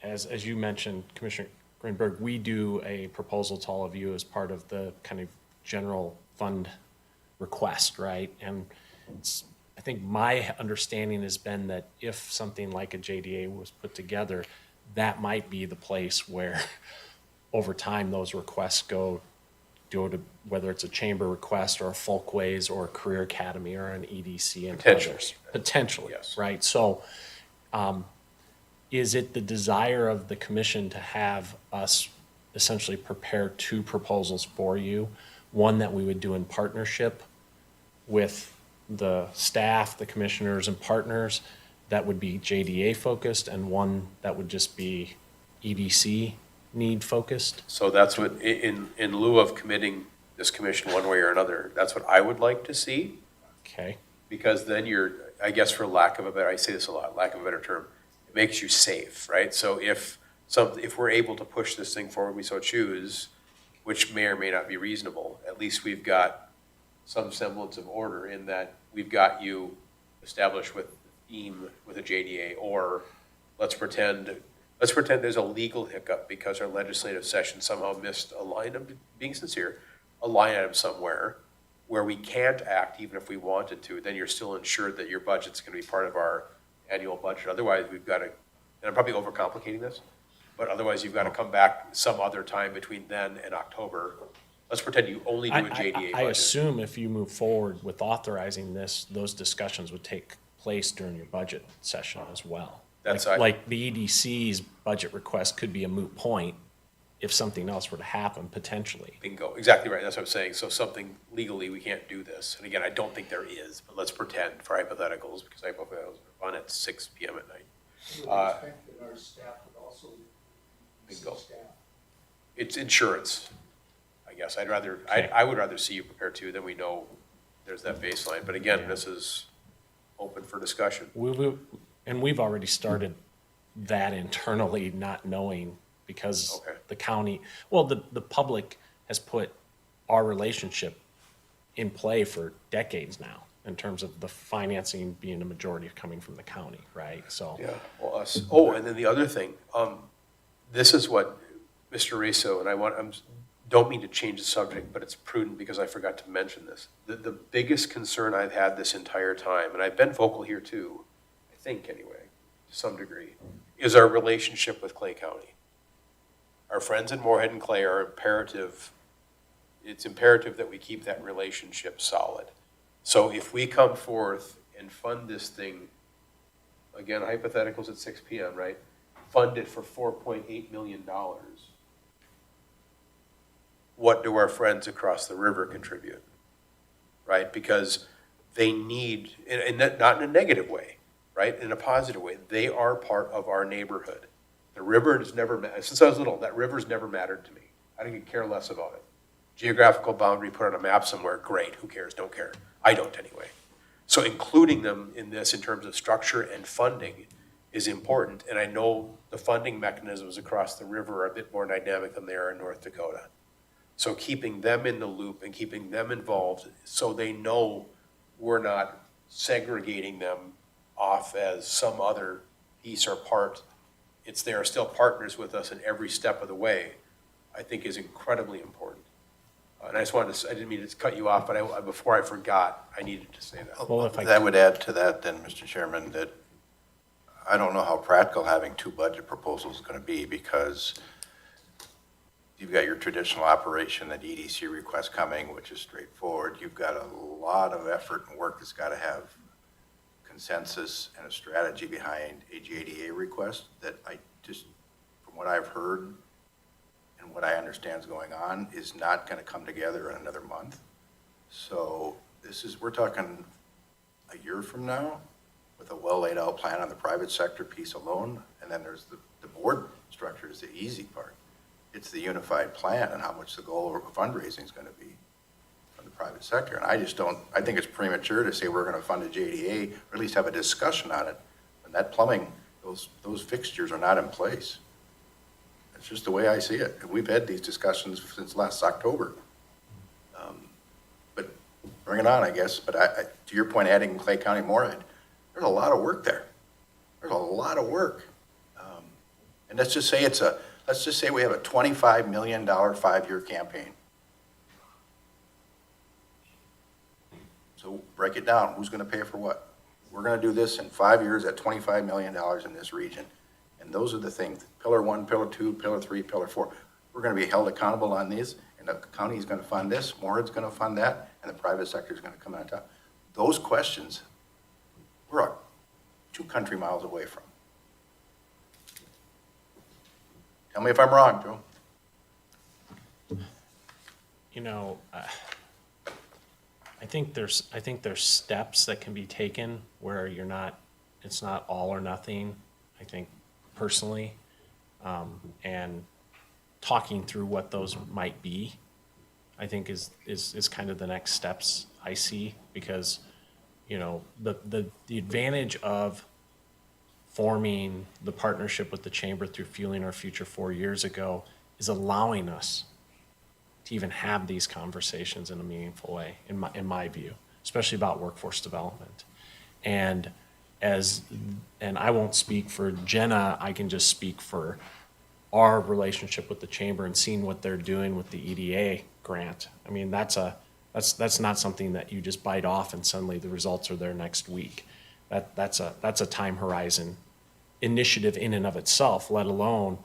[SPEAKER 8] as you mentioned, Commissioner Greenberg, we do a proposal to all of you as part of the kind of general fund request, right? And I think my understanding has been that if something like a JDA was put together, that might be the place where over time those requests go to whether it's a chamber request or a Folkways or a Career Academy or an EDC and others. Potentially,
[SPEAKER 1] yes.
[SPEAKER 8] Right? So is it the desire of the commission to have us essentially prepare 2 proposals for you? One that we would do in partnership with the staff, the commissioners and partners that would be JDA focused, and one that would just be EDC need focused?
[SPEAKER 1] So that's what, in lieu of committing this commission one way or another, that's what I would like to see.
[SPEAKER 8] Okay.
[SPEAKER 1] Because then you're, I guess for lack of a better, I say this a lot, lack of a better term, it makes you safe, right? So if we're able to push this thing forward, we so choose, which may or may not be reasonable, at least we've got some semblance of order in that we've got you established with theme with a JDA, or let's pretend there's a legal hiccup because our legislative session somehow missed a line of, being sincere, a line item somewhere where we can't act even if we wanted to, then you're still ensured that your budget's gonna be part of our annual budget. Otherwise, we've got to, and I'm probably overcomplicating this, but otherwise you've got to come back some other time between then and October. Let's pretend you only do a JDA budget.
[SPEAKER 8] I assume if you move forward with authorizing this, those discussions would take place during your budget session as well.
[SPEAKER 1] That's
[SPEAKER 8] like the EDC's budget request could be a moot point if something else were to happen, potentially.
[SPEAKER 1] Bingo, exactly right, that's what I'm saying. So something legally, we can't do this. And again, I don't think there is, but let's pretend for hypotheticals, because hypotheticals are fun at 6 PM at night.
[SPEAKER 13] We would expect that our staff would also be
[SPEAKER 1] Bingo.
[SPEAKER 13] staff.
[SPEAKER 1] It's insurance, I guess.
[SPEAKER 8] Okay.
[SPEAKER 1] I would rather see you prepare 2, then we know there's that baseline. But again, this is open for discussion.
[SPEAKER 8] And we've already started that internally, not knowing, because the county, well, the public has put our relationship in play for decades now, in terms of the financing being a majority of coming from the county, right? So.
[SPEAKER 1] Yeah, well, us. Oh, and then the other thing, this is what Mr. Raso, and don't mean to change the subject, but it's prudent because I forgot to mention this. The biggest concern I've had this entire time, and I've been vocal here too, I think anyway, to some degree, is our relationship with Clay County. Our friends in Moorhead and Clay are imperative. It's imperative that we keep that relationship solid. So if we come forth and fund this thing, again, hypotheticals at 6 p.m., right? Fund it for $4.8 million. What do our friends across the river contribute? Right? Because they need, and not in a negative way, right? In a positive way. They are part of our neighborhood. The river has never, since I was little, that river's never mattered to me. I didn't care less about it. Geographical boundary put on a map somewhere, great, who cares, don't care. I don't anyway. So including them in this in terms of structure and funding is important, and I know the funding mechanisms across the river are a bit more dynamic than they are in North Dakota. So keeping them in the loop and keeping them involved so they know we're not segregating them off as some other piece or part. It's they are still partners with us in every step of the way, I think is incredibly important. And I just wanted to, I didn't mean to cut you off, but before I forgot, I needed to say that.
[SPEAKER 8] Well, if I
[SPEAKER 3] That would add to that then, Mr. Chairman, that I don't know how practical having two budget proposals is going to be, because you've got your traditional operation, that EDC request coming, which is straightforward. You've got a lot of effort and work that's got to have consensus and a strategy behind a JDA request that I just, from what I've heard and what I understand is going on, is not going to come together in another month. So this is, we're talking a year from now with a well laid out plan on the private sector piece alone. And then there's the board structure is the easy part. It's the unified plan and how much the goal of fundraising is going to be from the private sector. And I just don't, I think it's premature to say we're going to fund a JDA, or at least have a discussion on it. And that plumbing, those fixtures are not in place. It's just the way I see it. And we've had these discussions since last October. But bring it on, I guess. But to your point, adding Clay County Moorhead, there's a lot of work there. There's a lot of work. And let's just say we have a $25 million 5-year campaign. So break it down. Who's going to pay for what? We're going to do this in 5 years at $25 million in this region. And those are the things, Pillar 1, Pillar 2, Pillar 3, Pillar 4. We're going to be held accountable on these, and the county is going to fund this, Moorhead's going to fund that, and the private sector is going to come on top. Those questions, we're 2 country miles away from. Tell me if I'm wrong, Joe.
[SPEAKER 8] You know, I think there's steps that can be taken where it's not all or nothing. I think personally, and talking through what those might be, I think is kind of the next steps I see, because, you know, the advantage of forming the partnership with the chamber through Fueling Our Future 4 years ago is allowing us to even have these conversations in a meaningful way, in my view, especially about workforce development. And I won't speak for Jenna, I can just speak for our relationship with the chamber and seeing what they're doing with the EDA grant. I mean, that's not something that you just bite off and suddenly the results are there next week. That's a time horizon initiative in and of itself, let alone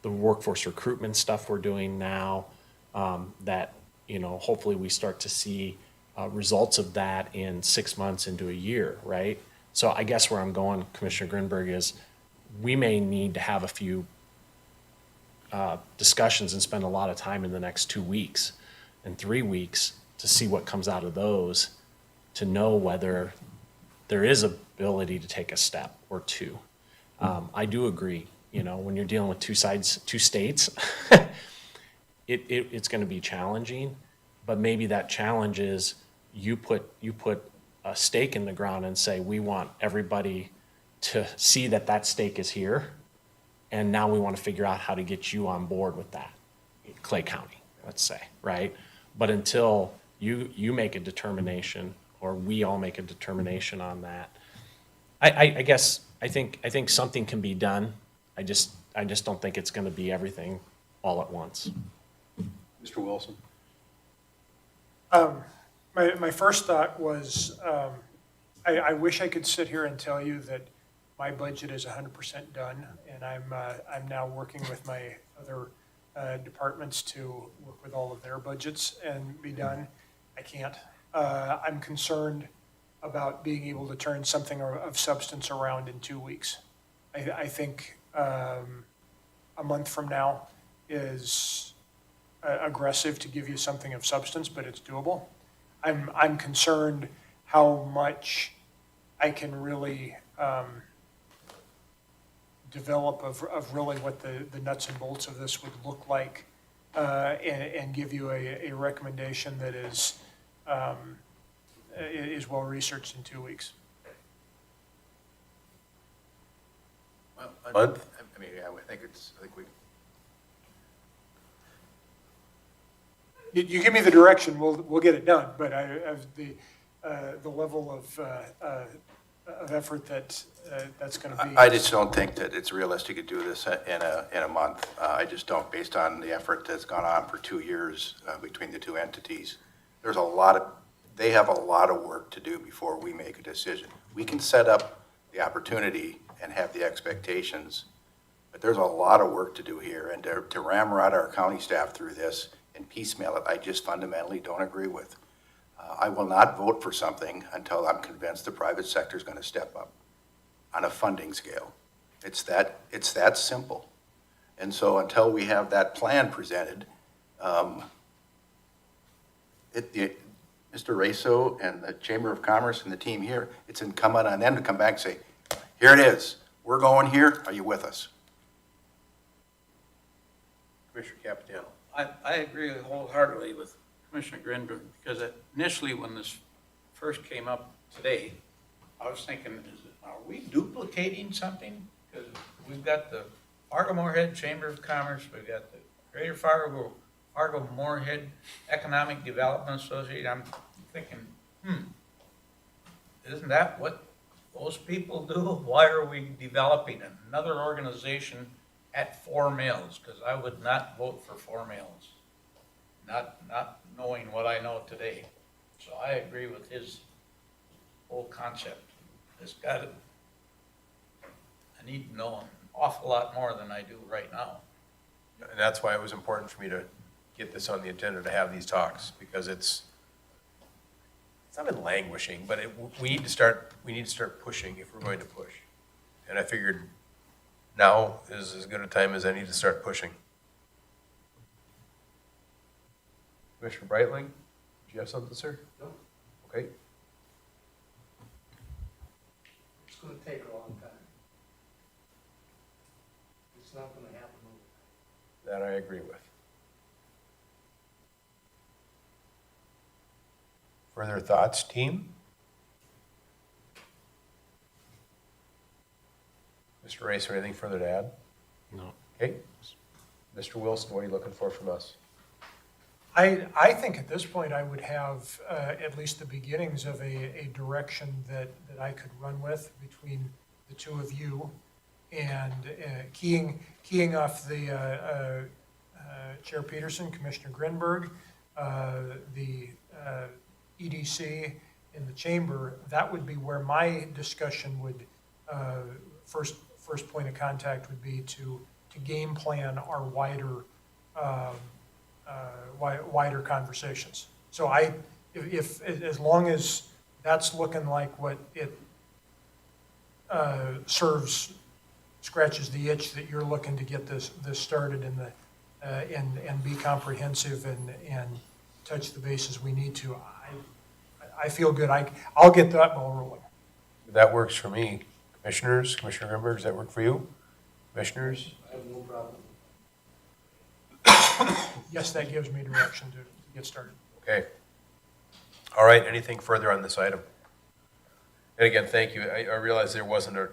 [SPEAKER 8] the workforce recruitment stuff we're doing now, that, you know, hopefully we start to see results of that in 6 months into a year, right? So I guess where I'm going, Commissioner Grinberg, is we may need to have a few discussions and spend a lot of time in the next 2 weeks and 3 weeks to see what comes out of those, to know whether there is ability to take a step or two. I do agree, you know, when you're dealing with two states, it's going to be challenging, but maybe that challenge is you put a stake in the ground and say, we want everybody to see that stake is here, and now we want to figure out how to get you on board with that, Clay County, let's say, right? But until you make a determination, or we all make a determination on that, I guess I think something can be done. I just don't think it's going to be everything all at once.
[SPEAKER 1] Mr. Mr. Wilson?
[SPEAKER 9] My first thought was, I wish I could sit here and tell you that my budget is 100% done, and I'm now working with my other departments to work with all of their budgets and be done. I can't. I'm concerned about being able to turn something of substance around in 2 weeks. I think a month from now is aggressive to give you something of substance, but it's doable. I'm concerned how much I can really develop of really what the nuts and bolts of this would look like, and give you a recommendation that is well researched in 2 weeks.
[SPEAKER 1] Month?
[SPEAKER 3] I mean, yeah, I think we,
[SPEAKER 9] You give me the direction, we'll get it done, but the level of effort that's going to be.
[SPEAKER 3] I just don't think that it's realistic to do this in a month. I just don't, based on the effort that's gone on for 2 years between the two entities. They have a lot of work to do before we make a decision. We can set up the opportunity and have the expectations, but there's a lot of work to do here, and to ramrod our county staff through this and piecemeal it, I just fundamentally don't agree with. I will not vote for something until I'm convinced the private sector is going to step up on a funding scale. It's that simple. And so until we have that plan presented, Mr. Raso and the Chamber of Commerce and the team here, it's incumbent on them to come back and say, here it is, we're going here, are you with us?
[SPEAKER 1] Commissioner Capitano.
[SPEAKER 6] I agree wholeheartedly with Commissioner Grinberg, because initially when this first came up today, I was thinking, are we duplicating something? Because we've got the Fargo-Moorhead Chamber of Commerce, we've got the Greater Fargo-Moorhead Economic Development Association. I'm thinking, isn't that what those people do? Why are we developing another organization at 4 mills? Because I would not vote for 4 mills, not knowing what I know today. So I agree with his whole concept. I need to know an awful lot more than I do right now.
[SPEAKER 1] And that's why it was important for me to get this on the agenda, to have these talks, because it's not been languishing, but we need to start pushing if we're going to push. And I figured now is as good a time as any to start pushing. Commissioner Breitling, do you have something, sir?
[SPEAKER 13] No.
[SPEAKER 1] Okay.
[SPEAKER 13] It's gonna take a long time. It's not gonna happen overnight.
[SPEAKER 1] That I agree with. Further thoughts, team? Mr. Racer, anything further to add?
[SPEAKER 8] No.
[SPEAKER 1] Okay. Mr. Wilson, what are you looking for from us?
[SPEAKER 9] I think at this point I would have at least the beginnings of a direction that I could run with between the two of you, and keying off the Chair Peterson, Commissioner Grinberg, the EDC in the chamber. That would be where my discussion would first point of contact would be to game plan our wider conversations. So if as long as that's looking like what it scratches the itch that you're looking to get this started and be comprehensive and touch the bases we need to, I feel good. I'll get that ball rolling.
[SPEAKER 1] That works for me. Commissioners, Commissioner Grimberg, does that work for you? Commissioners?
[SPEAKER 13] I have no problem.
[SPEAKER 9] Yes, that gives me direction to get started.
[SPEAKER 1] Okay. All right, anything further on this item? And again, thank you. I realize there wasn't, a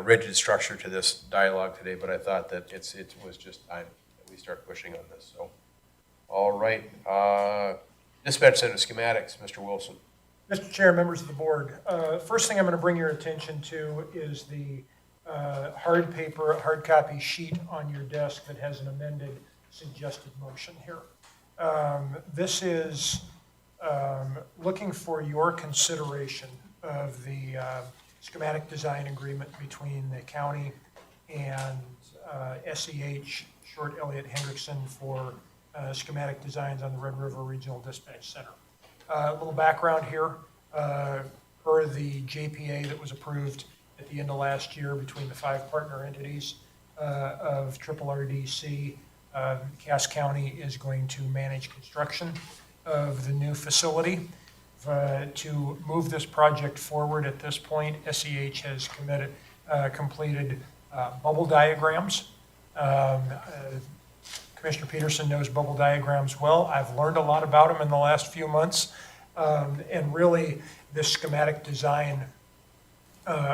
[SPEAKER 1] rigid structure to this dialogue today, but I thought that it was just time that we start pushing on this, so. All right, dispatch center schematics, Mr. Wilson.
[SPEAKER 9] Mr. Chair, members of the board, first thing I'm going to bring your attention to is the hard copy sheet on your desk that has an amended suggested motion here. This is looking for your consideration of the schematic design agreement between the county and SEH, Short Elliott Hendrickson, for schematic designs on the Red River Regional Dispatch Center. A little background here. Per the JPA that was approved at the end of last year between the 5 partner entities of RRDC, Cass County is going to manage construction of the new facility. To move this project forward at this point, SEH has completed bubble diagrams. Commissioner Peterson knows bubble diagrams well. I've learned a lot about them in the last few months. And really, this schematic design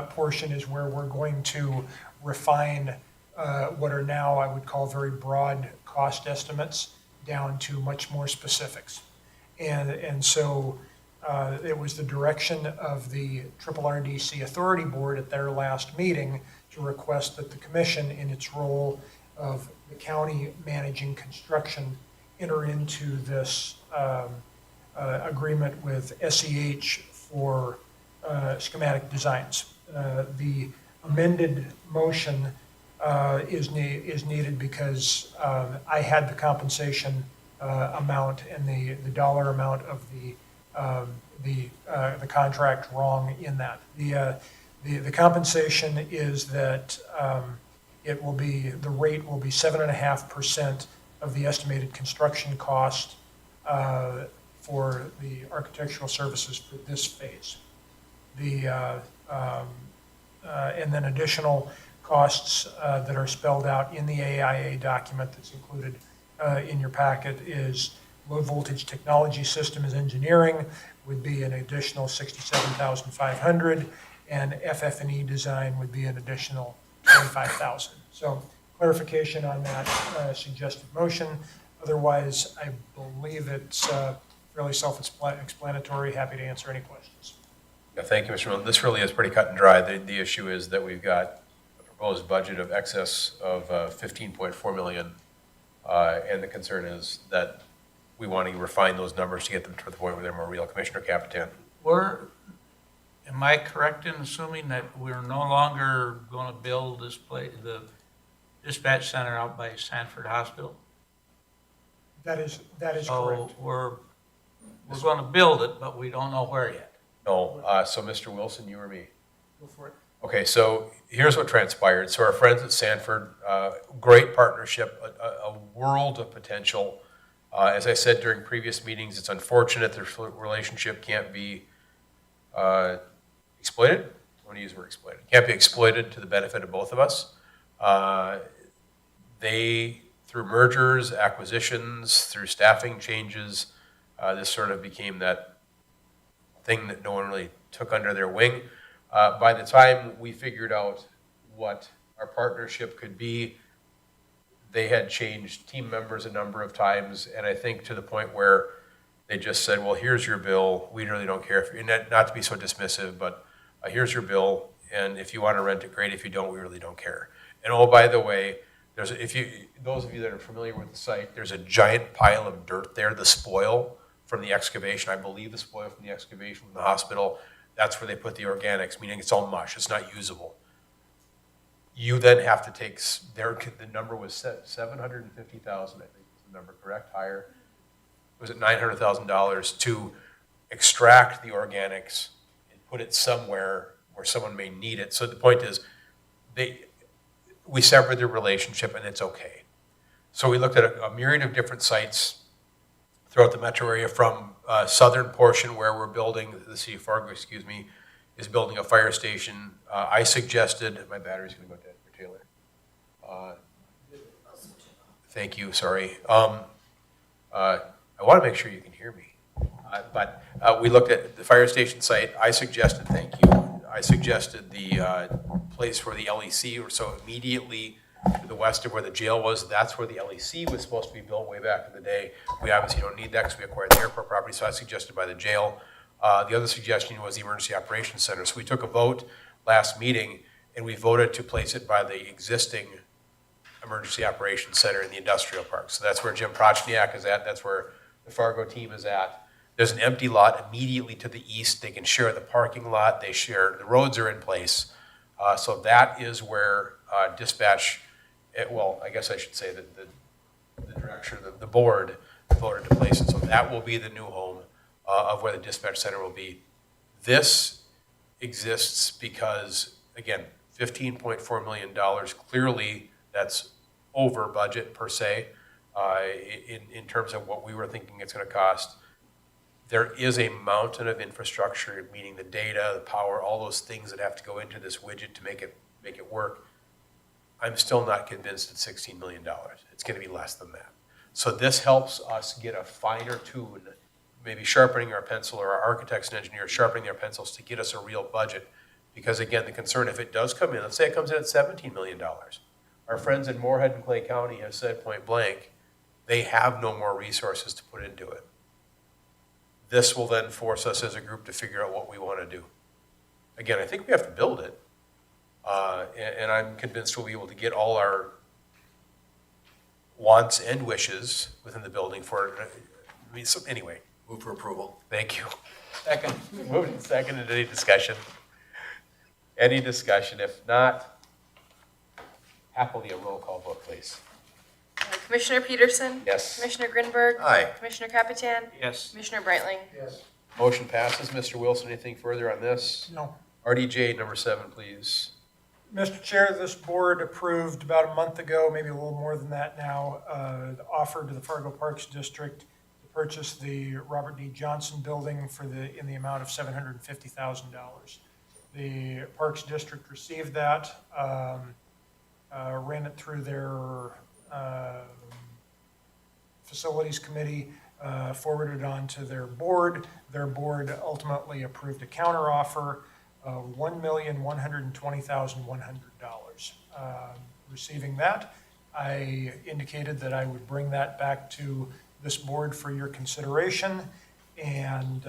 [SPEAKER 9] portion is where we're going to refine what are now, I would call, very broad cost estimates down to much more specifics. And so it was the direction of the RRDC Authority Board at their last meeting to request that the commission, in its role of the county managing construction, enter into this agreement with SEH for schematic designs. The amended motion is needed because I had the compensation amount and the dollar amount of the contract wrong in that. The compensation is that it will be, the rate will be 7.5% of the estimated construction cost for the architectural services for this phase. And then additional costs that are spelled out in the AIA document that's included in your packet is low voltage technology systems engineering would be an additional $67,500, and FF&E design would be an additional $25,000. So clarification on that suggested motion. Otherwise, I believe it's fairly self-explanatory. Happy to answer any questions.
[SPEAKER 1] Yeah, thank you, Mr. Miller. This really is pretty cut and dry. The issue is that we've got a proposed budget of excess of $15.4 million, and the concern is that we want to refine those numbers to get them to the point where they're more real. Commissioner Capitan.
[SPEAKER 6] Am I correct in assuming that we're no longer going to build this place, the dispatch center out by Sanford Hospital?
[SPEAKER 9] That is correct.
[SPEAKER 6] So we're going to build it, but we don't know where yet.
[SPEAKER 1] No, so Mr. Wilson, you or me?
[SPEAKER 9] Go for it.
[SPEAKER 1] Okay, so here's what transpired. So our friends at Sanford, great partnership, a world of potential. As I said during previous meetings, it's unfortunate their relationship can't be exploited. I want to use the word exploited. Can't be exploited to the benefit of both of us. They, through mergers, acquisitions, through staffing changes, this sort of became that thing that no one really took under their wing. By the time we figured out what our partnership could be, they had changed team members a number of times, and I think to the point where they just said, well, here's your bill. We really don't care if you're not to be so dismissive, but here's your bill, and if you want to rent it, great. If you don't, we really don't care. And oh, by the way, those of you that are familiar with the site, there's a giant pile of dirt there, the spoil from the excavation. I believe the spoil from the excavation from the hospital, that's where they put the organics, meaning it's all mush. It's not usable. You then have to take the number was $750,000, I think was the number, correct? Higher? Was it $900,000 to extract the organics and put it somewhere where someone may need it? So the point is, we severed the relationship, and it's okay. So we looked at a myriad of different sites throughout the metro area, from southern portion where we're building, the city of Fargo, is building a fire station. I suggested, my battery's going to go dead for Taylor. Thank you, sorry. I want to make sure you can hear me. But we looked at the fire station site. I suggested, thank you, I suggested the place where the LEC, or so immediately to the west of where the jail was, that's where the LEC was supposed to be built way back in the day. We obviously don't need that because we acquired the airport property, so I suggested by the jail. The other suggestion was the Emergency Operations Center. So we took a vote last meeting, and we voted to place it by the existing Emergency Operations Center in the industrial park. So that's where Jim Prochniak is at, that's where the Fargo team is at. There's an empty lot immediately to the east. They can share the parking lot, the roads are in place. So that is where dispatch, well, I guess I should say that the direction, the board voted to place it. So that will be the new home of where the dispatch center will be. This exists because, again, $15.4 million, clearly that's over budget per se, in terms of what we were thinking it's gonna cost. There is a mountain of infrastructure, meaning the data, the power, all those things that have to go into this widget to make it work. I'm still not convinced it's $16 million. It's gonna be less than that. So this helps us get a finer tune, maybe sharpening our pencil, or our architects and engineers sharpening their pencils to get us a real budget. Because again, the concern, if it does come in, let's say it comes in at $17 million. Our friends in Moorhead and Clay County have said point blank, they have no more resources to put into it. This will then force us as a group to figure out what we want to do. Again, I think we have to build it. And I'm convinced we'll be able to get all our wants and wishes within the building for, so anyway.
[SPEAKER 3] Move for approval.
[SPEAKER 1] Thank you. Second. Moved and seconded. Any discussion? Any discussion? If not, happily a roll call vote, please.
[SPEAKER 11] Commissioner Peterson?
[SPEAKER 1] Yes.
[SPEAKER 11] Commissioner Grinberg?
[SPEAKER 3] Aye.
[SPEAKER 11] Commissioner Capitan?
[SPEAKER 6] Yes.
[SPEAKER 11] Commissioner Brightling?
[SPEAKER 9] Yes.
[SPEAKER 1] Motion passes. Mr. Wilson, anything further on this?
[SPEAKER 9] No.
[SPEAKER 1] RDJ number 7, please.
[SPEAKER 9] Mr. Chair, this board approved about a month ago, maybe a little more than that now, the offer to the Fargo Parks District to purchase the Robert D. Johnson building in the amount of $750,000. The Parks District received that, ran it through their Facilities Committee, forwarded it on to their board. Their board ultimately approved a counteroffer of $1,120,100. Receiving that, I indicated that I would bring that back to this board for your consideration, and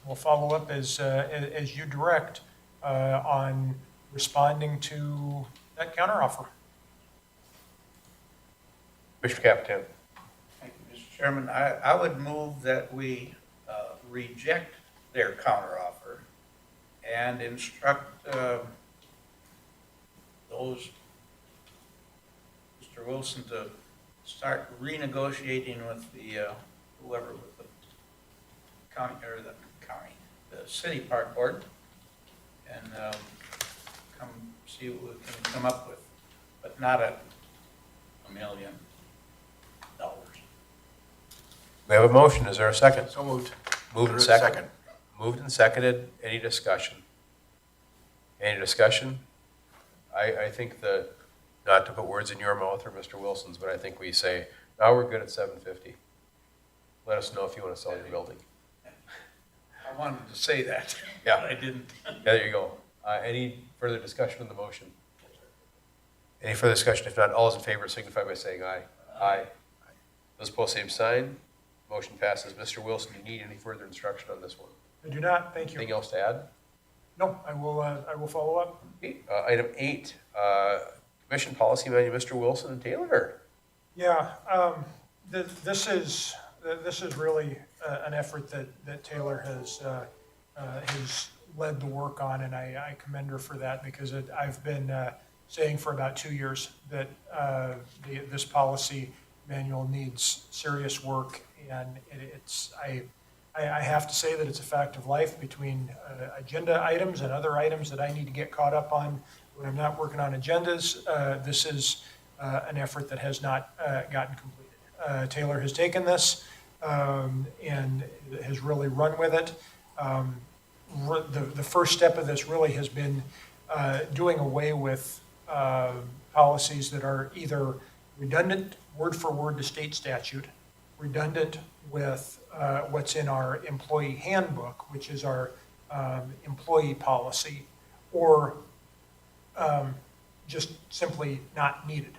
[SPEAKER 9] we'll follow up as you direct on responding to that counteroffer.
[SPEAKER 1] Mr. Capitan.
[SPEAKER 6] Thank you, Mr. Chairman. I would move that we reject their counteroffer and instruct those, Mr. Wilson, to start renegotiating with the whoever, with the county, or the city park board, and come see what we can come up with, but not at $1 million.
[SPEAKER 1] We have a motion. Is there a second?
[SPEAKER 3] So moved.
[SPEAKER 1] Moved and seconded. Moved and seconded. Any discussion? Any discussion? I think not to put words in your mouth or Mr. Wilson's, but I think we say, now we're good at $750. Let us know if you want to sell your building.
[SPEAKER 6] I wanted to say that.
[SPEAKER 1] Yeah.
[SPEAKER 6] But I didn't.
[SPEAKER 1] Yeah, there you go. Any further discussion on the motion? Any further discussion? If not, all those in favor signify by saying aye. Aye. Those opposed, same sign. Motion passes. Mr. Wilson, do you need any further instruction on this one?
[SPEAKER 9] I do not, thank you.
[SPEAKER 1] Anything else to add?
[SPEAKER 9] No, I will follow up.
[SPEAKER 1] Okay, item 8, Commission Policy Manual, Mr. Wilson and Taylor.
[SPEAKER 9] Yeah, this is really an effort that Taylor has led the work on, and I commend her for that, because I've been saying for about 2 years that this policy manual needs serious work, and I have to say that it's a fact of life between agenda items and other items that I need to get caught up on when I'm not working on agendas. This is an effort that has not gotten completed. Taylor has taken this and has really run with it. The first step of this really has been doing away with policies that are either redundant word for word to state statute, redundant with what's in our employee handbook, which is our employee policy, or just simply not needed.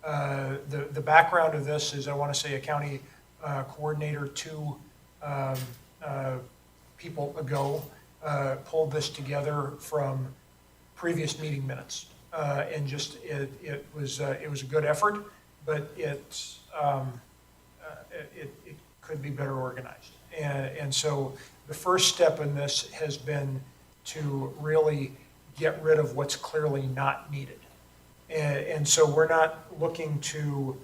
[SPEAKER 9] The background of this is, I want to say, a county coordinator 2 people ago pulled this together from previous meeting minutes. And just, it was a good effort, but it could be better organized. And so the first step in this has been to really get rid of what's clearly not needed. And so we're not looking to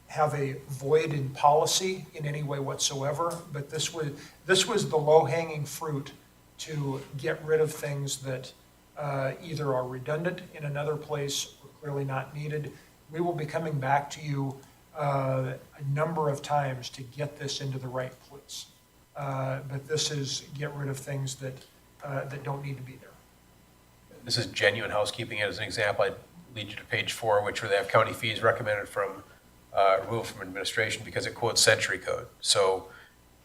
[SPEAKER 9] have a void in policy in any way whatsoever, but this was the low-hanging fruit to get rid of things that either are redundant in another place or clearly not needed. We will be coming back to you a number of times to get this into the right place. But this is get rid of things that don't need to be there.
[SPEAKER 1] This is genuine housekeeping. As an example, I'd lead you to page 4, which where they have county fees recommended from removed from administration because it quotes century code. So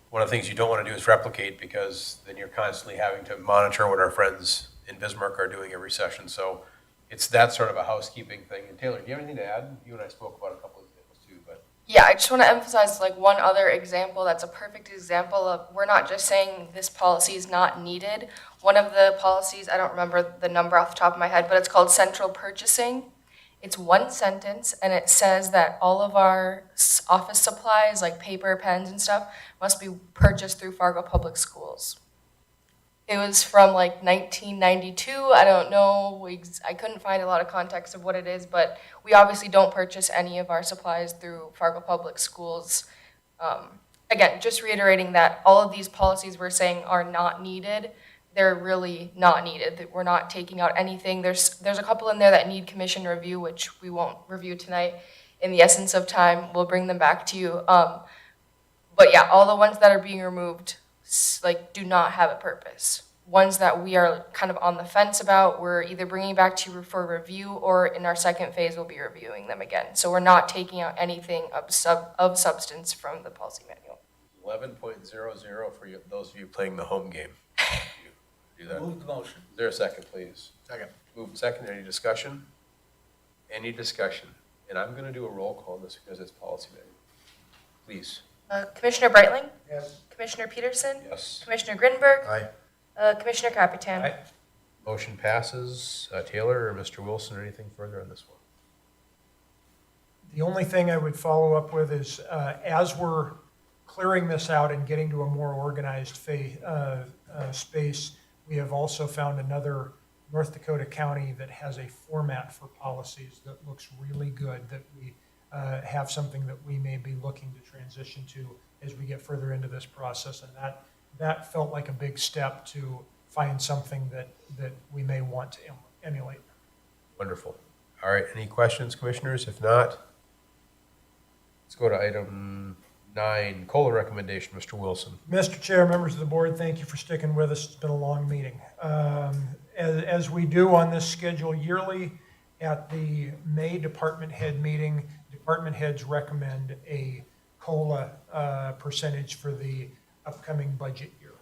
[SPEAKER 1] one of the things you don't want to do is replicate, because then you're constantly having to monitor what our friends in Bismarck are doing every session. So it's that sort of a housekeeping thing. And Taylor, do you have anything to add? You and I spoke about a couple of examples too, but.
[SPEAKER 10] Yeah, I just want to emphasize like one other example that's a perfect example of, we're not just saying this policy is not needed. One of the policies, I don't remember the number off the top of my head, but it's called central purchasing. It's one sentence, and it says that all of our office supplies, like paper, pens, and stuff, must be purchased through Fargo Public Schools. It was from like 1992. I don't know. I couldn't find a lot of context of what it is, but we obviously don't purchase any of our supplies through Fargo Public Schools. Again, just reiterating that all of these policies we're saying are not needed. They're really not needed. That we're not taking out anything. There's a couple in there that need commission review, which we won't review tonight. In the essence of time, we'll bring them back to you. But yeah, all the ones that are being removed, like, do not have a purpose. Ones that we are kind of on the fence about, we're either bringing back to you for review, or in our second phase, we'll be reviewing them again. So we're not taking out anything of substance from the policy manual.
[SPEAKER 1] 11.00 for you, those of you playing the home game. Do that.
[SPEAKER 6] Move the motion.
[SPEAKER 1] Is there a second, please?
[SPEAKER 21] Second.
[SPEAKER 1] Move second. Any discussion? Any discussion? And I'm going to do a roll call on this because it's policy manual. Please.
[SPEAKER 10] Commissioner Breitling?
[SPEAKER 21] Yes.
[SPEAKER 10] Commissioner Peterson?
[SPEAKER 1] Yes.
[SPEAKER 10] Commissioner Grinberg?
[SPEAKER 3] Aye.
[SPEAKER 10] Commissioner Capitan?
[SPEAKER 6] Aye.
[SPEAKER 1] Motion passes. Taylor or Mr. Wilson, or anything further on this one?
[SPEAKER 9] The only thing I would follow up with is, as we're clearing this out and getting to a more organized space, we have also found another North Dakota county that has a format for policies that looks really good, that we have something that we may be looking to transition to as we get further into this process. And that felt like a big step to find something that we may want to emulate.
[SPEAKER 1] Wonderful. All right, any questions, commissioners? If not, let's go to item 9, COLA recommendation, Mr. Wilson.
[SPEAKER 9] Mr. Chair, members of the board, thank you for sticking with us. It's been a long meeting. As we do on this schedule yearly, at the May department head meeting, department heads recommend a COLA percentage for the upcoming budget year.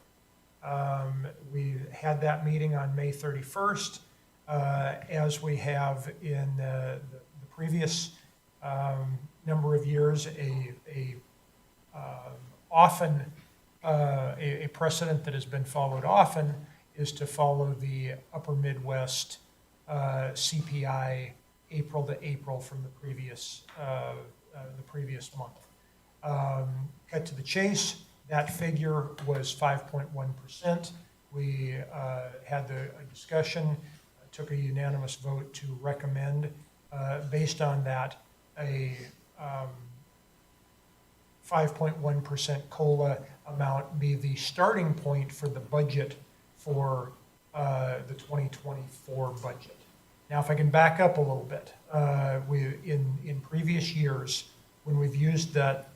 [SPEAKER 9] We had that meeting on May 31st. As we have in the previous number of years, a precedent that has been followed often is to follow the Upper Midwest CPI April to April from the previous month. Cut to the chase, that figure was 5.1%. We had a discussion, took a unanimous vote to recommend, based on that, a 5.1% COLA amount be the starting point for the budget for the 2024 budget. Now, if I can back up a little bit, in previous years, when we've used that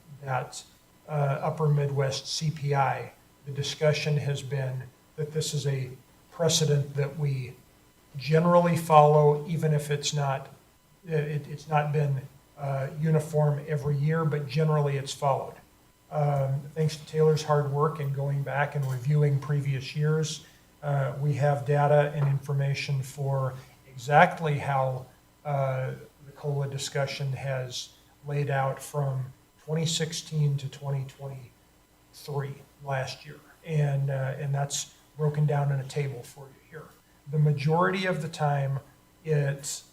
[SPEAKER 9] Upper Midwest CPI, the discussion has been that this is a precedent that we generally follow, even if it's not been uniform every year, but generally it's followed. Thanks to Taylor's hard work in going back and reviewing previous years, we have data and information for exactly how the COLA discussion has laid out from 2016 to 2023 last year. And that's broken down in a table for you here. The majority of the time it's,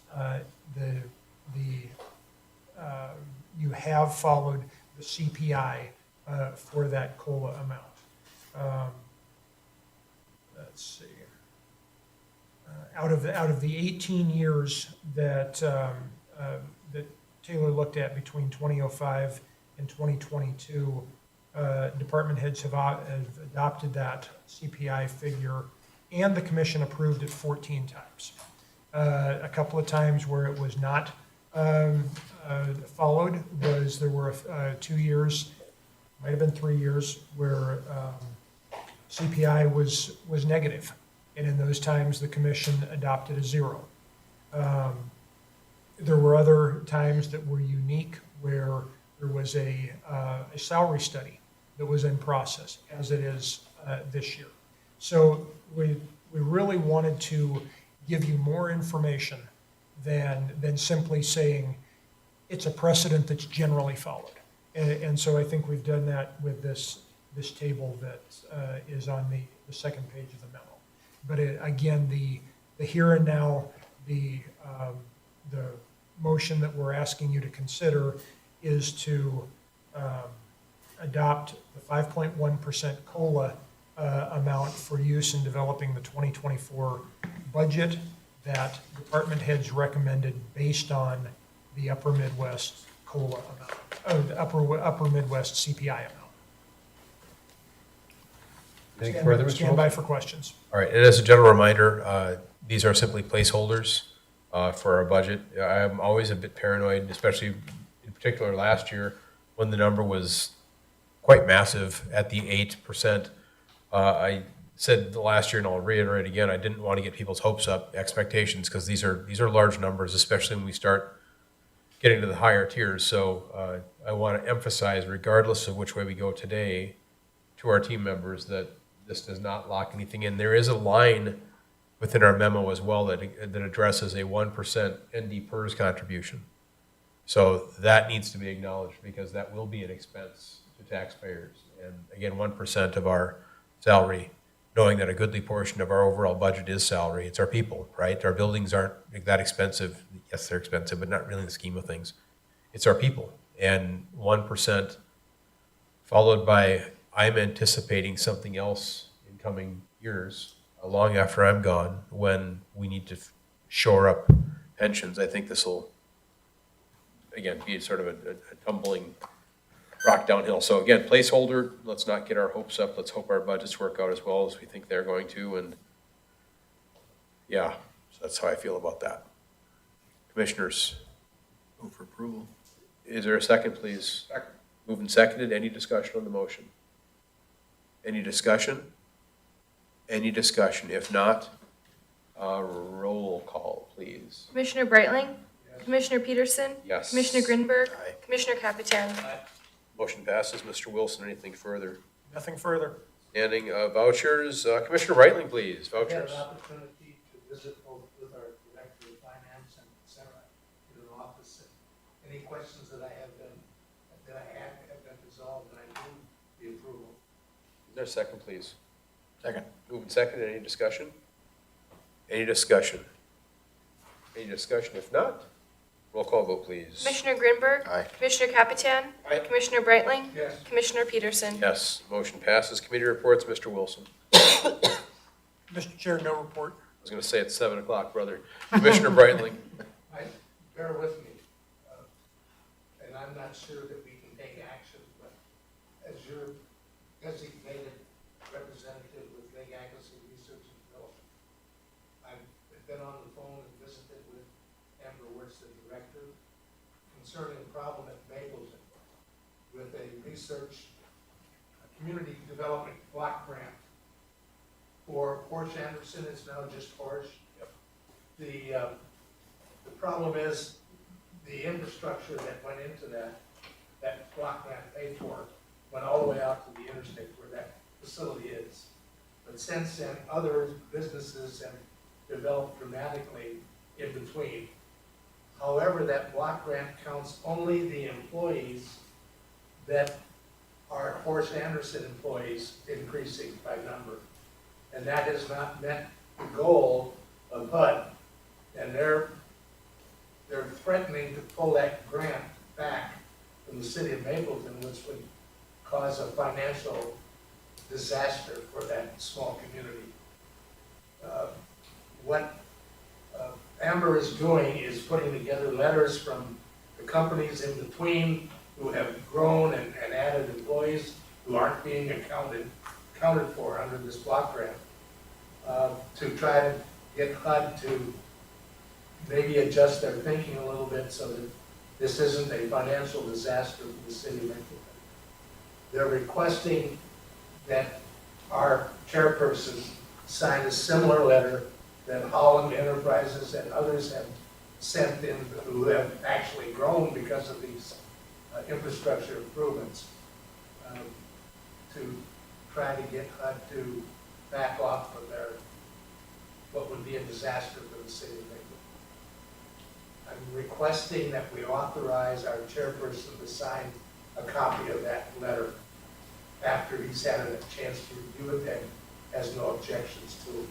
[SPEAKER 9] you have followed the CPI for that COLA amount. Let's see. Out of the 18 years that Taylor looked at between 2005 and 2022, department heads have adopted that CPI figure, and the commission approved it 14 times. A couple of times where it was not followed was there were 2 years, might have been 3 years, where CPI was negative. And in those times, the commission adopted a 0. There were other times that were unique where there was a salary study that was in process, as it is this year. So we really wanted to give you more information than simply saying it's a precedent that's generally followed. And so I think we've done that with this table that is on the second page of the memo. But again, the here and now, the motion that we're asking you to consider is to adopt the 5.1% COLA amount for use in developing the 2024 budget that department heads recommended based on the Upper Midwest COLA amount, the Upper Midwest CPI amount.
[SPEAKER 1] Anything further, Mr.
[SPEAKER 9] Stand by for questions.
[SPEAKER 1] All right, and as a general reminder, these are simply placeholders for our budget. I'm always a bit paranoid, especially in particular last year when the number was quite massive at the 8%. I said the last year, and I'll reiterate again, I didn't want to get people's hopes up, expectations, because these are large numbers, especially when we start getting to the higher tiers. So I want to emphasize, regardless of which way we go today, to our team members that this does not lock anything in. There is a line within our memo as well that addresses a 1% ND PERS contribution. So that needs to be acknowledged because that will be an expense to taxpayers. And again, 1% of our salary, knowing that a goodly portion of our overall budget is salary. It's our people, right? Our buildings aren't that expensive. Yes, they're expensive, but not really in the scheme of things. It's our people. And 1% followed by, I'm anticipating something else in coming years, long after I'm gone, when we need to shore up pensions. I think this will, again, be sort of a tumbling rock downhill. So again, placeholder, let's not get our hopes up. Let's hope our budgets work out as well as we think they're going to. And yeah, so that's how I feel about that. Commissioners.
[SPEAKER 3] Move for approval.
[SPEAKER 1] Is there a second, please? Second. Moved and seconded. Any discussion on the motion? Any discussion? Any discussion? If not, roll call, please.
[SPEAKER 10] Commissioner Breitling? Yes. Commissioner Peterson?
[SPEAKER 1] Yes.
[SPEAKER 10] Commissioner Grinberg?
[SPEAKER 3] Aye.
[SPEAKER 10] Commissioner Capitan?
[SPEAKER 1] Motion passes. Mr. Wilson, anything further?
[SPEAKER 9] Nothing further.
[SPEAKER 1] Standing vouchers. Commissioner Breitling, please.
[SPEAKER 13] I had
[SPEAKER 1] Vouchers.
[SPEAKER 13] an opportunity to visit both with our Director of Finance and Sarah in her office. And any questions that I had have been resolved, and I move the approval.
[SPEAKER 1] Is there a second, please?
[SPEAKER 3] Second.
[SPEAKER 1] Moved and seconded. Any discussion? Any discussion? Any discussion? If not, roll call vote, please.
[SPEAKER 10] Commissioner Grinberg?
[SPEAKER 3] Aye.
[SPEAKER 10] Commissioner Capitan?
[SPEAKER 1] Aye.
[SPEAKER 10] Commissioner Breitling?
[SPEAKER 13] Yes.
[SPEAKER 10] Commissioner Peterson?
[SPEAKER 1] Yes, motion passes. Committee reports, Mr. Wilson.
[SPEAKER 9] Mr. Chair, no report.
[SPEAKER 1] I was going to say it's 7 o'clock, brother. Commissioner Breitling.
[SPEAKER 13] Bear with me. And I'm not sure that we can take action, but as your designated representative with Lake Agassiz Research and Development, I've been on the phone and visited with Amber Wirtz, the director, concerning a problem at Mapleton with a community development block grant for Horsch Anderson. It's now just Horsch. Yep. The problem is the infrastructure that went into that block grant paid for went all the way out to the interstate where that facility is. But since then, other businesses have developed dramatically in between. However, that block grant counts only the employees that are Horsch Anderson employees increasing by number. And that has not met the goal of HUD And they're threatening to pull that grant back from the city of Mapleton, which would cause a financial disaster for that small community. What Amber is doing is putting together letters from the companies in between who have grown and added employees who aren't being accounted for under this block grant, to try to get HUD to maybe adjust their thinking a little bit so that this isn't a financial disaster for the city of Mapleton. They're requesting that our chairperson sign a similar letter that Holland Enterprises and others have sent in who have actually grown because of these infrastructure improvements, to try to get HUD to back off of their, what would be a disaster for the city of Mapleton. I'm requesting that we authorize our chairperson to sign a copy of that letter after he's had a chance to review it and has no objections to it.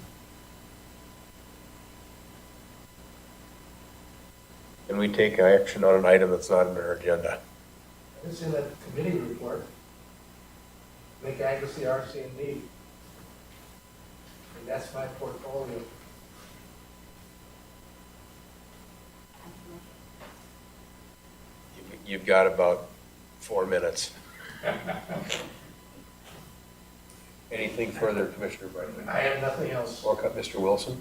[SPEAKER 1] Can we take action on an item that's not on our agenda?
[SPEAKER 13] It's in the committee report. Make accuracy RC&D. And that's my portfolio.
[SPEAKER 1] You've got about 4 minutes. Anything further, Commissioner Brightman?
[SPEAKER 9] I have nothing else.
[SPEAKER 1] Or Mr. Wilson?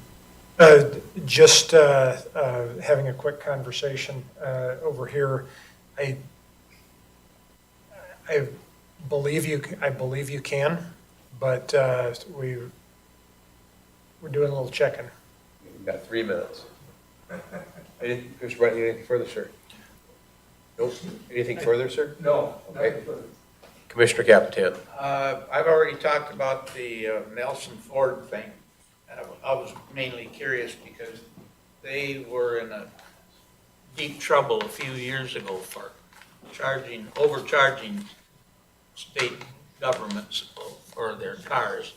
[SPEAKER 9] Just having a quick conversation over here. I believe you can, but we're doing a little checking.
[SPEAKER 1] You've got 3 minutes. Commissioner Brightman, anything further, sir? Nope. Anything further, sir?
[SPEAKER 6] No,
[SPEAKER 1] Okay.
[SPEAKER 6] nothing further.
[SPEAKER 1] Commissioner Capitan?
[SPEAKER 6] I've already talked about the Nelson Ford thing. I was mainly curious because they were in a deep trouble a few years ago for overcharging state governments for their cars.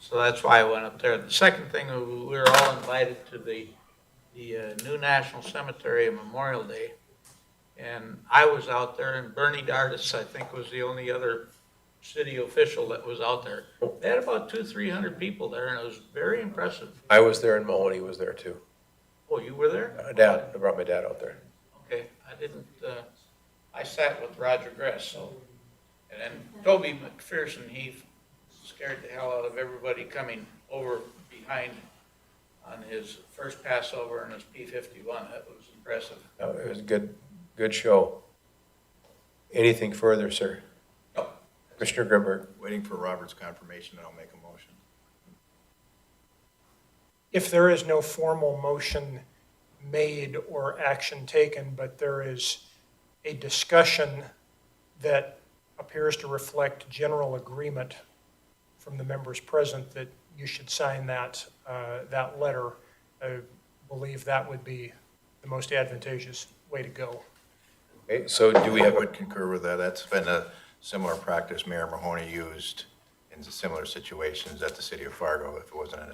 [SPEAKER 6] So that's why I went up there. The second thing, we were all invited to the new National Cemetery Memorial Day. And I was out there, and Bernie Dardis, I think, was the only other city official that was out there. They had about 200-300 people there, and it was very impressive.
[SPEAKER 1] I was there, and Mahoney was there too.
[SPEAKER 6] Oh, you were there?
[SPEAKER 1] Dad, I brought my dad out there.
[SPEAKER 6] Okay, I didn't, I sat with Roger Gress, so, and then Toby McPherson, he scared the hell out of everybody coming over behind on his first Passover and his P-51. That was impressive.
[SPEAKER 1] No, it was a good show. Anything further, sir?
[SPEAKER 6] No.
[SPEAKER 1] Commissioner Grimberg?
[SPEAKER 3] Waiting for Robert's confirmation, and I'll make a motion.
[SPEAKER 9] If there is no formal motion made or action taken, but there is a discussion that appears to reflect general agreement from the members present that you should sign that letter, I believe that would be the most advantageous way to go.
[SPEAKER 1] Okay, so do we have,
[SPEAKER 3] I would concur with that. That's been a similar practice Mayor Mahoney used in similar situations at the city of Fargo. If it wasn't an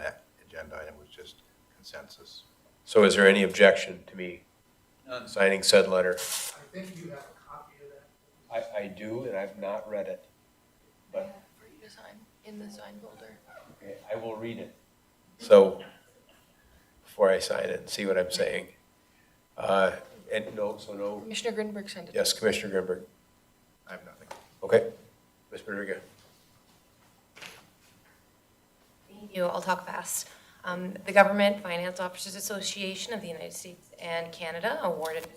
[SPEAKER 3] agenda item, it was just consensus.
[SPEAKER 1] so is there any objection to me
[SPEAKER 6] None.
[SPEAKER 1] signing said letter?
[SPEAKER 13] I think you have a copy of that.
[SPEAKER 1] I do, and I've not read it. But
[SPEAKER 10] For you to sign in the sign folder.
[SPEAKER 1] okay, I will read it. So, before I sign it and see what I'm saying. And no.
[SPEAKER 10] Commissioner Grinberg sent it.
[SPEAKER 1] Yes, Commissioner Grimberg.
[SPEAKER 3] I have nothing.
[SPEAKER 1] Okay. Ms. Rodriguez.
[SPEAKER 11] Thank you. I'll talk fast. The Government Finance Officers Association of the United States and Canada awarded a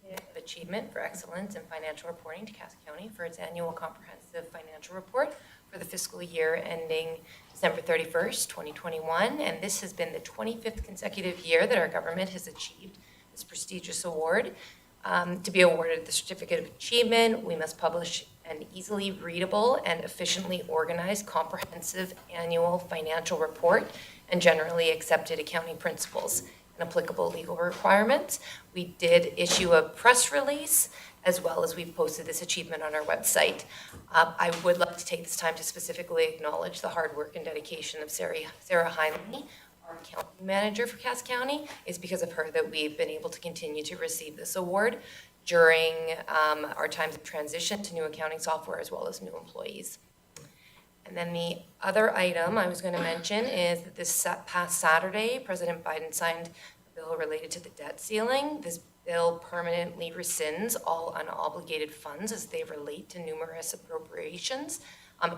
[SPEAKER 11] certificate of achievement for excellence in financial reporting to Cass County for its annual comprehensive financial report for the fiscal year ending December 31st, 2021. And this has been the 25th consecutive year that our government has achieved this prestigious award. To be awarded the Certificate of Achievement, we must publish an easily readable and efficiently organized comprehensive annual financial report and generally accepted accounting principles and applicable legal requirements. We did issue a press release, as well as we've posted this achievement on our website. I would like to take this time to specifically acknowledge the hard work and dedication of Sarah Heinley, our county manager for Cass County. It's because of her that we've been able to continue to receive this award during our times of transition to new accounting software as well as new employees. And then the other item I was going to mention is that this past Saturday, President Biden signed a bill related to the debt ceiling. This bill permanently rescinds all unobligated funds as they relate to numerous appropriations,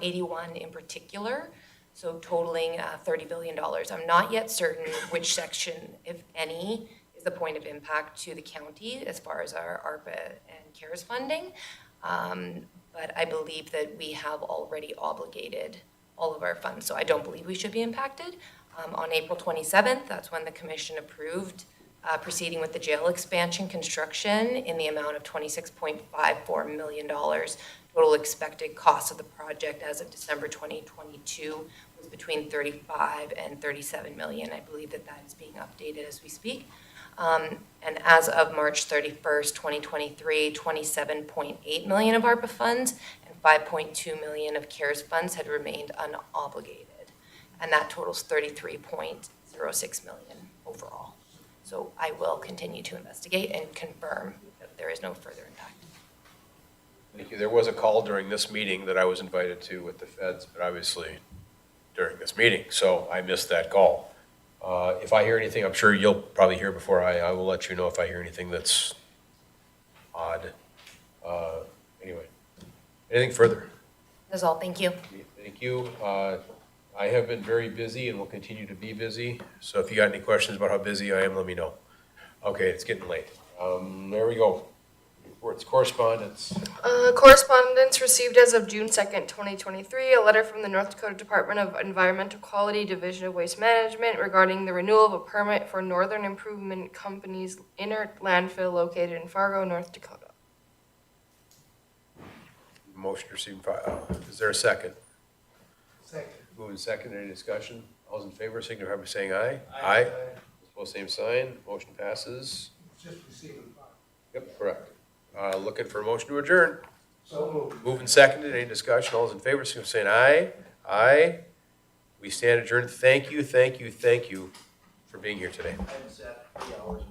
[SPEAKER 11] 81 in particular, so totaling $30 billion. I'm not yet certain which section, if any, is the point of impact to the county as far as our ARPA and CARES funding. But I believe that we have already obligated all of our funds, so I don't believe we should be impacted. On April 27th, that's when the commission approved proceeding with the jail expansion construction in the amount of $26.54 million. Total expected cost of the project as of December 2022 was between 35 and 37 million. I believe that that is being updated as we speak. And as of March 31st, 2023, 27.8 million of ARPA funds and 5.2 million of CARES funds had remained unobligated. And that totals 33.06 million overall. So I will continue to investigate and confirm that there is no further impact.
[SPEAKER 1] Thank you. There was a call during this meeting that I was invited to with the feds, but obviously during this meeting, so I missed that call. If I hear anything, I'm sure you'll probably hear before I will let you know if I hear anything that's odd. Anyway, anything further?
[SPEAKER 11] That's all. Thank you.
[SPEAKER 1] Thank you. I have been very busy and will continue to be busy. So if you got any questions about how busy I am, let me know. Okay, it's getting late. There we go. Reports, correspondence.
[SPEAKER 10] Correspondence received as of June 2nd, 2023, a letter from the North Dakota Department of Environmental Quality, Division of Waste Management regarding the renewal of a permit for Northern Improvement Company's inert landfill located in Fargo, North Dakota.
[SPEAKER 1] Motion to receive and file. Is there a second?
[SPEAKER 13] Second.
[SPEAKER 1] Moving second, any discussion? All those in favor, signify by saying aye. Aye. Opposed, same sign. Motion passes.
[SPEAKER 13] Just receive and file.
[SPEAKER 1] Yep, correct. Looking for a motion to adjourn.
[SPEAKER 13] So moved.
[SPEAKER 1] Moving seconded, any discussion? All those in favor, signify by saying aye. Aye. We stand adjourned. Thank you for being here today.
[SPEAKER 13] I set 3 hours.